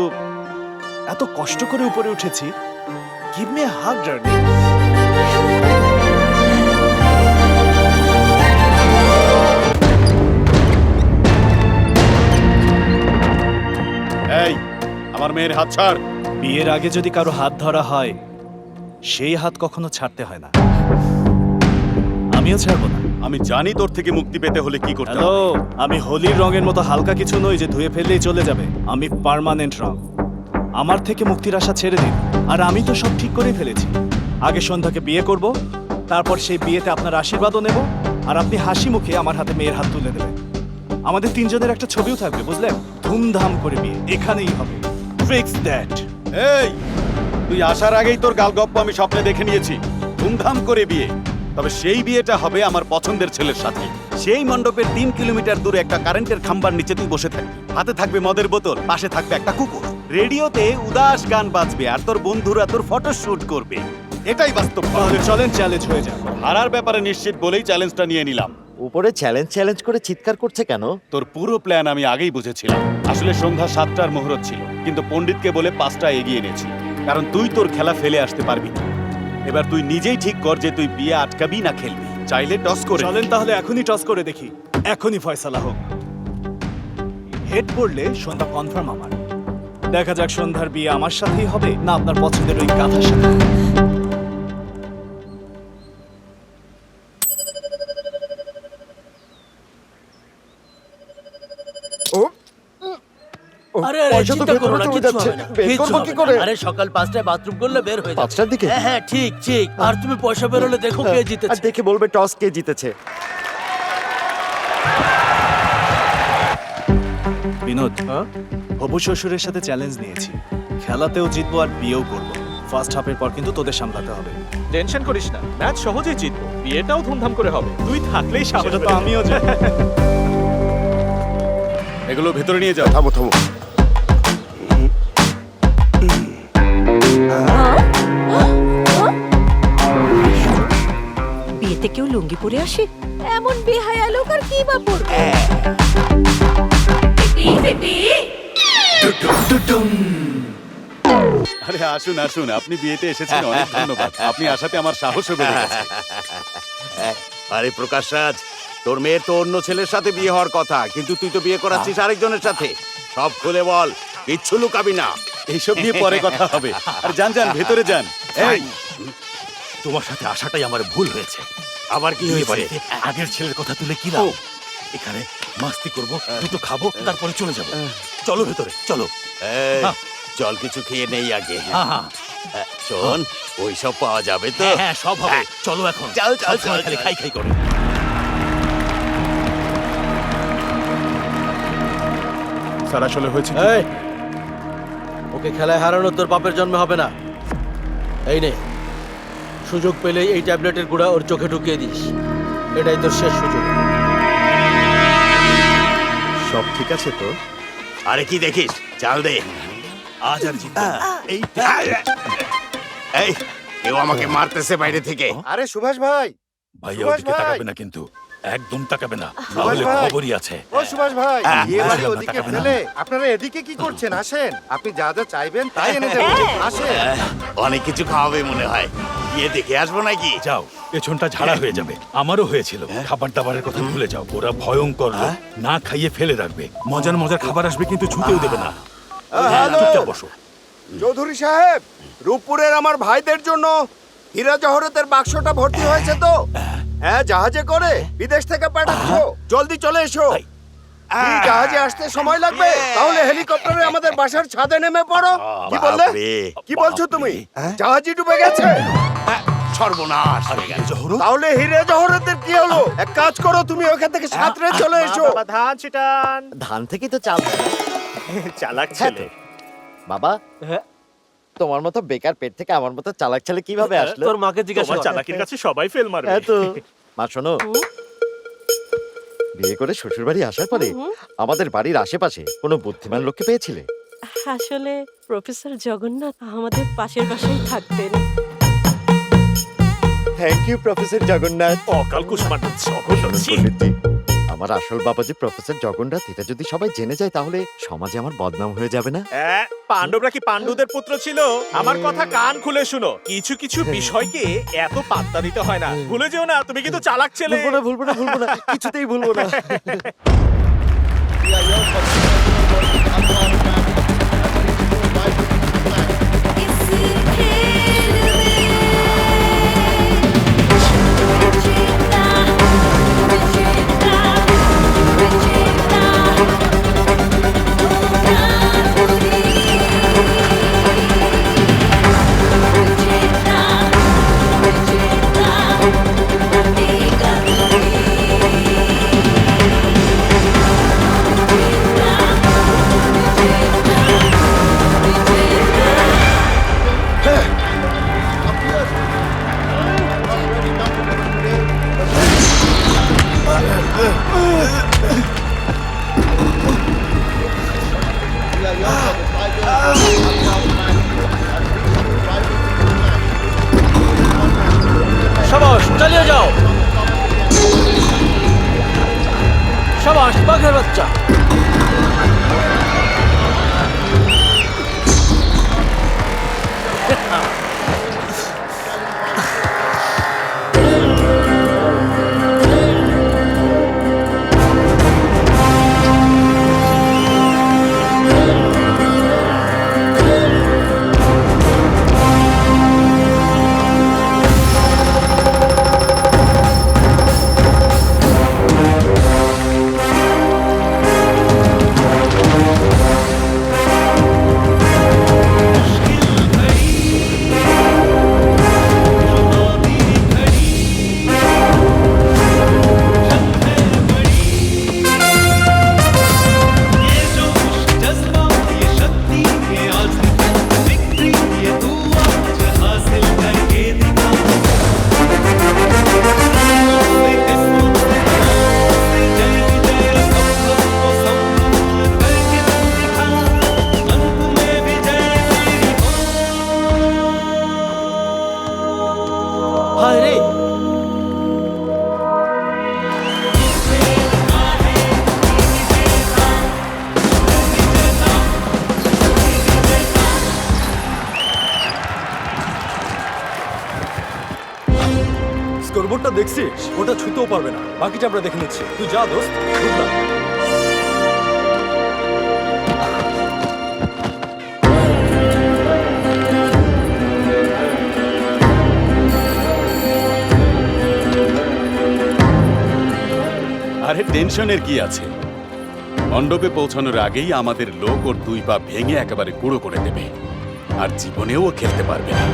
এত কষ্ট করে উপরে উঠেছি, give me a hug darling. এই, আমার মেয়ের হাত ছাড়। বিয়ের আগে যদি কারো হাত ধরা হয়, সেই হাত কখনো ছাড়তে হয় না। আমিও ছাড়বো না। আমি জানি তোর থেকে মুক্তি পেতে হলে কি করতে হ্যালো, হবে। আমি হোলির রঙের মতো হালকা কিছু নই যে ধুয়ে ফেললেই চলে যাবে। আমি পার্মানেন্ট রং। আমার থেকে মুক্তির আশা ছেড়ে দিন। আর আমি তো সব ঠিক করেই ফেলেছি। আগে সন্ধ্যাকে বিয়ে করব, তারপর সেই বিয়েতে আপনার আশীর্বাদও নেব, আর আপনি হাসি মুখে আমার হাতে মেয়ের হাত তুলে দেবেন। আমাদের তিনজনের একটা ছবিও থাকবে, বুঝলেন? ধুমধাম করে বিয়ে এখানেই হবে। Fix that. এই, তুই আসার আগেই তোর গালগপ্প আমি স্বপ্নে দেখে নিয়েছি। ধুমধাম করে বিয়ে, তবে সেই বিয়েটা হবে আমার পছন্দের ছেলের সাথে। সেই মণ্ডপের 3 কিলোমিটার দূরে একটা কারেন্টের খাম্বার নিচে তুই বসে থাকবি। হাতে থাকবে মদের বোতল, পাশে থাকবে একটা কুকুর। রেডিওতে উদাস গান বাজবে আর তোর বন্ধুরা তোর ফটো শুট করবে। এটাই বাস্তব। তাহলে চলেন, চ্যালেঞ্জ হয়ে যাক। হারার ব্যাপারে নিশ্চিত বলেই চ্যালেঞ্জটা নিয়ে নিলাম। উপরে চ্যালেঞ্জ করে চিৎকার করছে কেন? তোর পুরো প্ল্যান আমি আগেই বুঝেছিলাম। আসলে সন্ধ্যা 7টার মুহূর্ত ছিল, কিন্তু পণ্ডিতকে বলে 5টা এগিয়ে এনেছি, কারণ তুই তোর খেলা ফেলে আসতে পারবি না। এবার তুই নিজেই ঠিক কর যে তুই বিয়ে আটকাবি না খেলবি। চাইলে টস করে। চলেন তাহলে এখনই টস করে দেখি, এখনই ফয়সালা হোক। হেড পড়লে সন্ধ্যা কনফার্ম আমার। দেখা যাক সন্ধ্যার বিয়ে আমার সাথেই হবে না আপনার পছন্দের ওই গাধার সাথে। আরে আরে, চিন্তা করো না, কিচ্ছু হবে না, কিচ্ছু হবে না। আরে সকাল 5টায় বাথরুম করলে বের হয়ে যাবে। 5টার দিকে? হ্যাঁ হ্যাঁ, ঠিক ঠিক। আর তুমি পয়সা বেরোলে দেখো কে আর জিতেছে। দেখে বলবে টস কে জিতেছে। বিনোদ, হবু শ্বশুরের সাথে চ্যালেঞ্জ নিয়েছি। খেলাতেও জিতবো আর বিয়েও করবো। ফার্স্ট হাফের পর কিন্তু তোদের সামলাতে হবে। টেনশন করিস না, ম্যাচ সহজেই জিতবো, বিয়েটাও ধুমধাম করে হবে। তুই থাকলেই সাহস সেটা তো আমিও জানি। এগুলো ভেতরে নিয়ে যাও। থামো থামো। বিয়েতে কেউ লুঙ্গি পরে আসে? এমন বেহায়া লোক আর কি বা পড়বে? আরে আসুন আসুন, আপনি বিয়েতে এসেছেন, অনেক ধন্যবাদ। আপনি আসাতে আমার সাহসও বেড়ে গেছে। আরে প্রকাশ রাজ, তোর মেয়ের তো অন্য ছেলের সাথে বিয়ে হওয়ার কথা, কিন্তু তুই তো বিয়ে করাচ্ছিস আরেকজনের সাথে। সব খুলে বল, কিচ্ছু লুকাবি না। এইসব নিয়ে পরে কথা হবে। আর যান যান, ভেতরে যান। এই, তোমার সাথে আসাটাই আমার ভুল হয়েছে। আবার কি হয়েছে? আগের ছেলের কথা তুলে কি লাভ? এখানে মাস্তি করব, দুটো খাবো, তারপরে চলে যাব। চলো ভেতরে, চলো। এই, চল কিছু খেয়ে নেই আগে। হ্যাঁ হ্যাঁ শোন, ওইসব পাওয়া যাবে তো? হ্যাঁ, সব হবে। চলো এখন। চল, চল, সবসময় চল, খালি চল। খাই খাই করে। স্যার আসলে হয়েছে কি? এই, ওকে খেলায় হারানো তোর বাপের জন্মে হবে না। এই নে, সুযোগ পেলে এই ট্যাবলেটের গুঁড়া ওর চোখে ঢুকিয়ে দিস। এটাই তোর শেষ সুযোগ। সব ঠিক আছে তো? আরে কি দেখিস, চাল দে। আজ আর জিতবো না। এই কেউ আমাকে মারতেছে বাইরে থেকে। আরে সুভাষ ভাই, ভাইয়া সুভাষ ওদিকে ভাই। তাকাবে না কিন্তু, একদম তাকাবে না, সুভাষ তাহলে ভাই। খবরই আছে। ও সুভাষ ভাই, বিয়ে বাড়ি বুঝলাম না, ওদিকে তাকাবে না। ফেলে আপনারা এদিকে কি করছেন? আসেন, আপনি যা যা চাইবেন তাই এনে দেবো। আসেন। অনেক কিছু খাওয়াবে মনে হয়, গিয়ে দেখে আসবো নাকি? যাও, পেছনটা ঝাড়া হয়ে যাবে। আমারও হয়েছিল। খাবার দাবারের কথা ভুলে যাও, ওরা ভয়ঙ্কর লোক। না খাইয়ে ফেলে রাখবে। মজার মজার খাবার আসবে কিন্তু ছুতেও দেবে না। হ্যালো। চুপচাপ বসো। চৌধুরী সাহেব, রূপপুরের আমার ভাইদের জন্য হীরা জহরতের বাক্সটা ভর্তি হয়েছে তো? হ্যাঁ, জাহাজে করে বিদেশ থেকে পাঠাচ্ছো, জলদি চলে এসো। এই জাহাজে আসতে সময় লাগবে, তাহলে হেলিকপ্টারে আমাদের বাসার ছাদে নেমে পড়ো। কি বললে? বাপরে, কি বলছো তুমি? জাহাজই ডুবে গেছে? সর্বনাশ হয়ে গেল। তাহলে হিরে জহরতের কি হলো? এক কাজ করো, তুমি ওখান থেকে সাঁতরে চলে এসো। ধান ছিটান। ধান থেকে তো চাল হয় না। চালাক হ্যাঁ ছেলে। তো। বাবা, তোমার মতো বেকার পেট থেকে আমার মতো চালাক ছেলে কিভাবে আসলো? তোর মাকে জিজ্ঞাসা তোমার কর। চালাকির কাছে সবাই ফেল মারবে। হ্যাঁ তো। মা শোনো, বিয়ে করে শ্বশুর বাড়ি আসার পরে আমাদের বাড়ির আশেপাশে কোনো বুদ্ধিমান লোককে পেয়েছিলে? আসলে প্রফেসর জগন্নাথ আমাদের পাশের বাসায় থাকতেন। Thank you professor Jagannath. অকাল কুসুমার সকল পণ্ডিতজি, আমার আসল বাবা যে প্রফেসর জগন্নাথ, এটা যদি সবাই জেনে যায় তাহলে সমাজে আমার বদনাম হয়ে যাবে না? পাণ্ডবরা কি পাণ্ডুদের পুত্র ছিল? আমার কথা কান খুলে শুনো, কিছু কিছু বিষয়কে এত পাত্তা দিতে হয় না। ভুলে যেও না, তুমি কিন্তু চালাক ছেলে। ভুলবো না, কিছুতেই ভুলবো না। চালিয়ে যাও। সাবাস বাঘের বাচ্চা। হায় রে, স্কোরবোর্ডটা দেখছিস? ওটা ছুতেও পারবে না, বাকিটা আমরা দেখে নিচ্ছি। তুই যা দোস্ত, বুঝলাম। আরে টেনশনের কি আছে? মণ্ডপে পৌঁছানোর আগেই আমাদের লোক ওর 2 পা ভেঙে একেবারে গুঁড়ো করে দেবে, আর জীবনেও ও খেলতে পারবে না।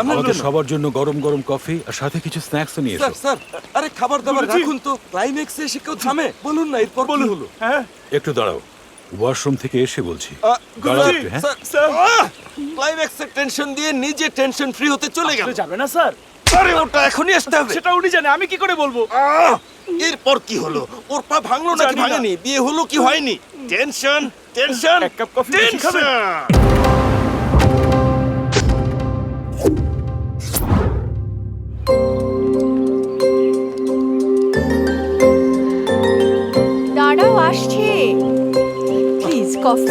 আমাদের সবার জন্য গরম গরম কফি আর সাথে কিছু স্ন্যাক্সও নিয়ে এসো। স্যার আরে খাবার দাবার রাখুন তো, ক্লাইম্যাক্সে এসে কেউ থামে। বলুন না এরপর কি হলো? একটু দাঁড়াও, ওয়াশরুম থেকে এসে বলছি। ক্লাইম্যাক্সের টেনশন দিয়ে নিজে টেনশন ফ্রি হতে চলে গেল। যাবে না স্যার? আরে ওটা এখনই আসতে হবে। সেটা উনি জানে, আমি কি করে বলবো? এরপর কি হলো? ওর পা ভাঙলো নাকি ভাঙেনি? বিয়ে হলো কি হয়নি? টেনশন টেনশন, এক কাপ কফি বেশি টেনশন। খাবেন? দাঁড়াও, আসছে। Please coffee.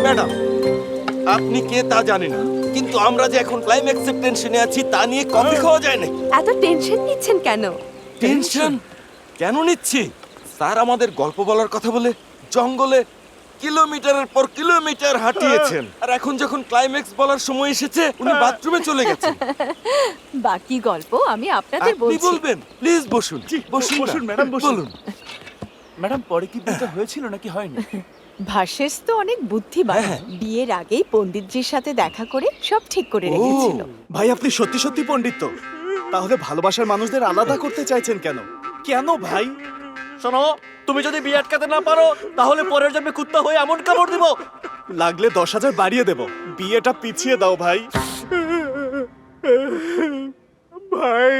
ম্যাডাম, আপনি কে তা জানি না, কিন্তু আমরা যে এখন ক্লাইম্যাক্সের টেনশনে আছি তা নিয়ে কফি খাওয়া যায় নাকি? এত টেনশন নিচ্ছেন কেন? টেনশন কেন নিচ্ছি? স্যার আমাদের গল্প বলার কথা বলে জঙ্গলে কিলোমিটারের পর কিলোমিটার হাঁটিয়েছেন, আর এখন যখন ক্লাইম্যাক্স বলার সময় এসেছে উনি বাথরুমে চলে গেছেন। বাকি গল্প আমি আপনাদের আপনি বলছি। বলবেন? প্লিজ বসুন। বসুন বসুন, না। ম্যাডাম, বসুন। বলুন। ম্যাডাম, পরে কি বিয়েটা হয়েছিল নাকি হয়নি? ভার্সেস তো অনেক বুদ্ধিমান, বিয়ের আগেই পণ্ডিতজির সাথে দেখা করে সব ঠিক করে রেখেছিল। ভাই, আপনি সত্যি সত্যি পণ্ডিত তো? তাহলে ভালোবাসার মানুষদের আলাদা করতে চাইছেন কেন? কেন ভাই? শোনো, তুমি যদি বিয়ে আটকাতে না পারো তাহলে পরের জন্মে কুত্তা হয়ে এমন কামড় দিব। লাগলে 10,000 বাড়িয়ে দেব, বিয়েটা পিছিয়ে দাও ভাই। ভাই,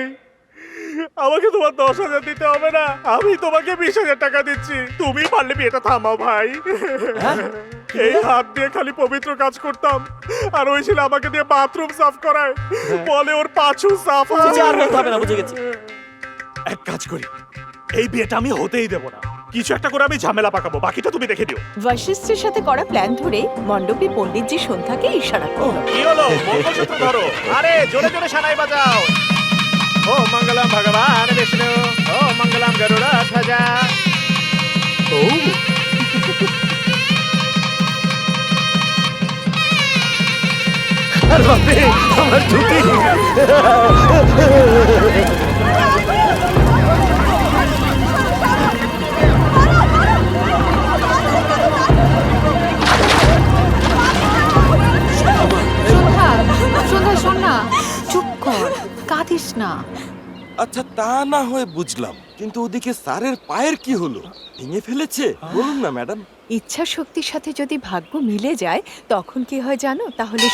আমাকে তোমার 10,000 দিতে হবে না, আমি তোমাকে 20,000 টাকা দিচ্ছি। তুমি পারলে বিয়েটা থামাও ভাই। এই হাত দিয়ে খালি পবিত্র কাজ করতাম, আর ওই ছেলে আমাকে দিয়ে বাথরুম সাফ করায়, বলে ওর পাছু সাফ আছে। আর বলতে হবে না, বুঝে গেছি। এক কাজ করি, এই বিয়েটা আমি হতেই দেব না। কিছু একটা করে আমি ঝামেলা পাকাবো, বাকিটা তুমি দেখে দিও। ভার্সিসের সাথে করা প্ল্যান ধরে মণ্ডপে পণ্ডিতজি সন্ধ্যাকে ইশারা করলো। কি হলো? মঙ্গলসূত্র ধরো। আরে জোরে জোরে সানাই বাজাও। ও মঙ্গলম ভগবান বিষ্ণু, ও মঙ্গলম গরুড়ধ্বজা। ও আরে বাপরে, আমার ছুটি। সন্ধ্যা, সন্ধ্যা শোন না, চুপ কর, কাঁদিস না। আচ্ছা, তা না হয় বুঝলাম, কিন্তু ওদিকে স্যারের পায়ের কি হলো? ভেঙে ফেলেছে? বলুন না ম্যাডাম। ইচ্ছা শক্তির সাথে যদি ভাগ্য মিলে যায় তখন কি হয় জানো? তাহলে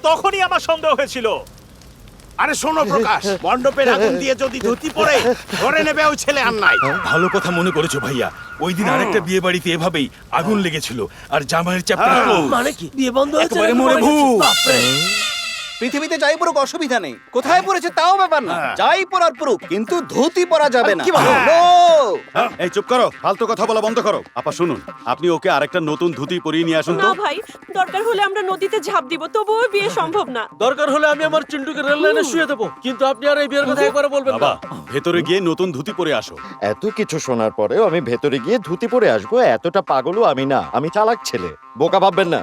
তখনই আমার সন্দেহ হয়েছিল। আরে শোনো প্রকাশ, মণ্ডপের আগুন দিয়ে যদি ধুতি পড়ে ধরে নেবে ওই ছেলে আর নাই। ভালো কথা মনে করেছো ভাইয়া। ওই দিন আরেকটা বিয়ে বাড়িতে এভাবেই আগুন লেগেছিল, আর জামাইয়ের চ্যাপ্টার মানে কি বিয়ে বন্ধ হয়েছে? একেবারে মরে ভূত। বাপরে। পৃথিবীতে যাই পড়ুক অসুবিধা নেই, কোথায় পড়েছে তাও ব্যাপার না, যাই পরার পড়ুক, কিন্তু ধুতি পরা যাবে না। এই চুপ করো, ফালতু কথা বলা বন্ধ করো। আপা শুনুন, আপনি ওকে আরেকটা নতুন ধুতি পরিয়ে নিয়ে আসুন তো। না ভাই, দরকার হলে আমরা নদীতে ঝাঁপ দিব, তবুও বিয়ে সম্ভব না। দরকার হলে আমি আমার চিন্টুকে রেল লাইনে শুয়ে দেবো, কিন্তু আপনি আর এই বিয়ের কথা একবারও বলবেন না। বাবা, ভেতরে গিয়ে নতুন ধুতি পরে আসো। এত কিছু শোনার পরেও আমি ভেতরে গিয়ে ধুতি পরে আসবো, এতটা পাগলও আমি না। আমি চালাক ছেলে, বোকা ভাববেন না।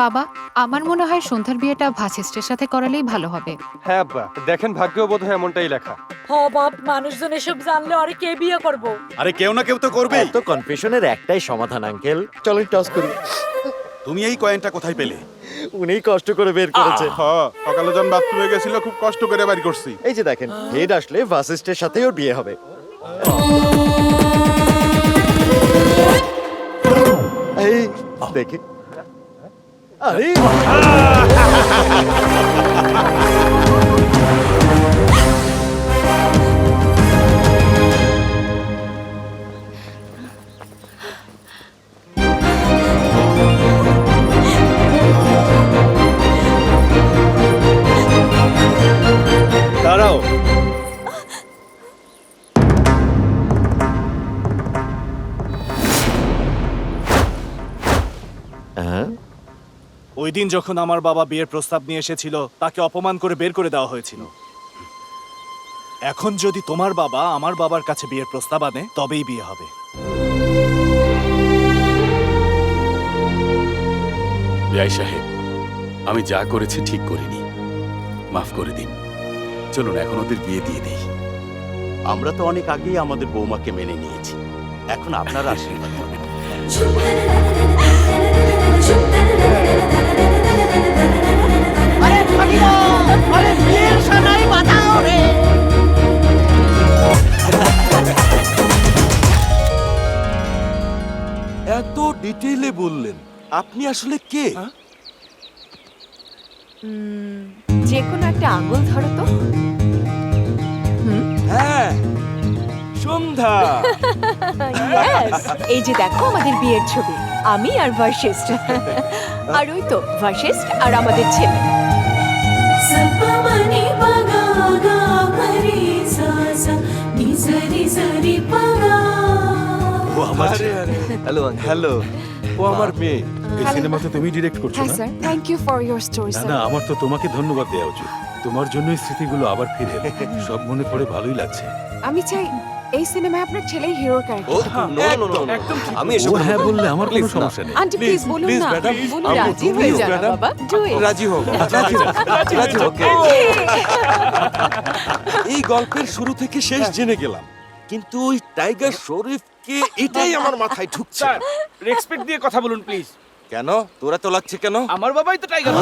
বাবা, আমার মনে হয় সন্ধ্যার বিয়েটা ভাসিষ্ঠের সাথে করালেই ভালো হবে। হ্যাঁ আব্বা, দেখেন ভাগ্যও বোধ হয় এমনটাই লেখা। হ বাপ, মানুষজন এসব জানলে আরে কে বিয়ে করবো? আরে কেউ না কেউ তো করবে। এত কনফিউশনের একটাই সমাধান আঙ্কেল, চলেন টস করি। তুমি এই কয়েনটা কোথায় পেলে? উনিই কষ্ট করে বের করেছে। সকালে যখন বাথরুমে গেছিল খুব কষ্ট করে বাড়ি করছি। এই যে দেখেন, হেড আসলে ভাসিস্টের সাথেই ওর বিয়ে হবে। এই দেখে, আরে দাঁড়াও, হ্যাঁ, ওই দিন যখন আমার বাবা বিয়ের প্রস্তাব নিয়ে এসেছিল, তাকে অপমান করে বের করে দেওয়া হয়েছিল। এখন যদি তোমার বাবা আমার বাবার কাছে বিয়ের প্রস্তাব আনে, তবেই বিয়ে হবে। বিআই সাহেব, আমি যা করেছি ঠিক করিনি, মাফ করে দিন। চলুন এখন ওদের বিয়ে দিয়ে দেই। আমরা তো অনেক আগেই আমাদের বৌমাকে মেনে নিয়েছি, এখন আপনারা আশীর্বাদ করবেন। এত ডিটেইলে বললেন, আপনি আসলে কে? যে কোনো একটা আঙ্গুল ধরো তো। হ্যাঁ, সন্ধ্যা। Yes! এই যে দেখো আমাদের বিয়ের ছবি, আমি আর ভার্সিস্ট। আর ওই তো ভার্সিস্ট আর আমাদের ছেলে। ও আমার হ্যালো হ্যালো, ও আমার মেয়ে। এই সিনেমাতে তুমি ডিরেক্ট করছো না? Sir, thank you for your story, না না, আমার তো তোমাকে ধন্যবাদ দেওয়া উচিত। তোমার জন্যই স্মৃতিগুলো আবার ফিরে এলো। সব মনে পড়ে ভালোই লাগছে। আমি চাই এই সিনেমায় আপনার ছেলেই হিরোর ক্যারেক্টার। একদম ঠিক। আমি ও হ্যাঁ বললে আমার কোনো সমস্যা নেই। আন্টি প্লিজ বলুন না, উনি রাজি হয়ে যান বাবা। Do it. রাজি হোক, রাজি হোক। এই গল্পের শুরু থেকে শেষ জেনে গেলাম, কিন্তু ওই টাইগার শরীফকে এটাই আমার মাথায় ঢুকছে। রেসপেক্ট দিয়ে কথা বলুন প্লিজ। কেন তোরা তো লাগছে কেন? আমার বাবাই তো টাইগার।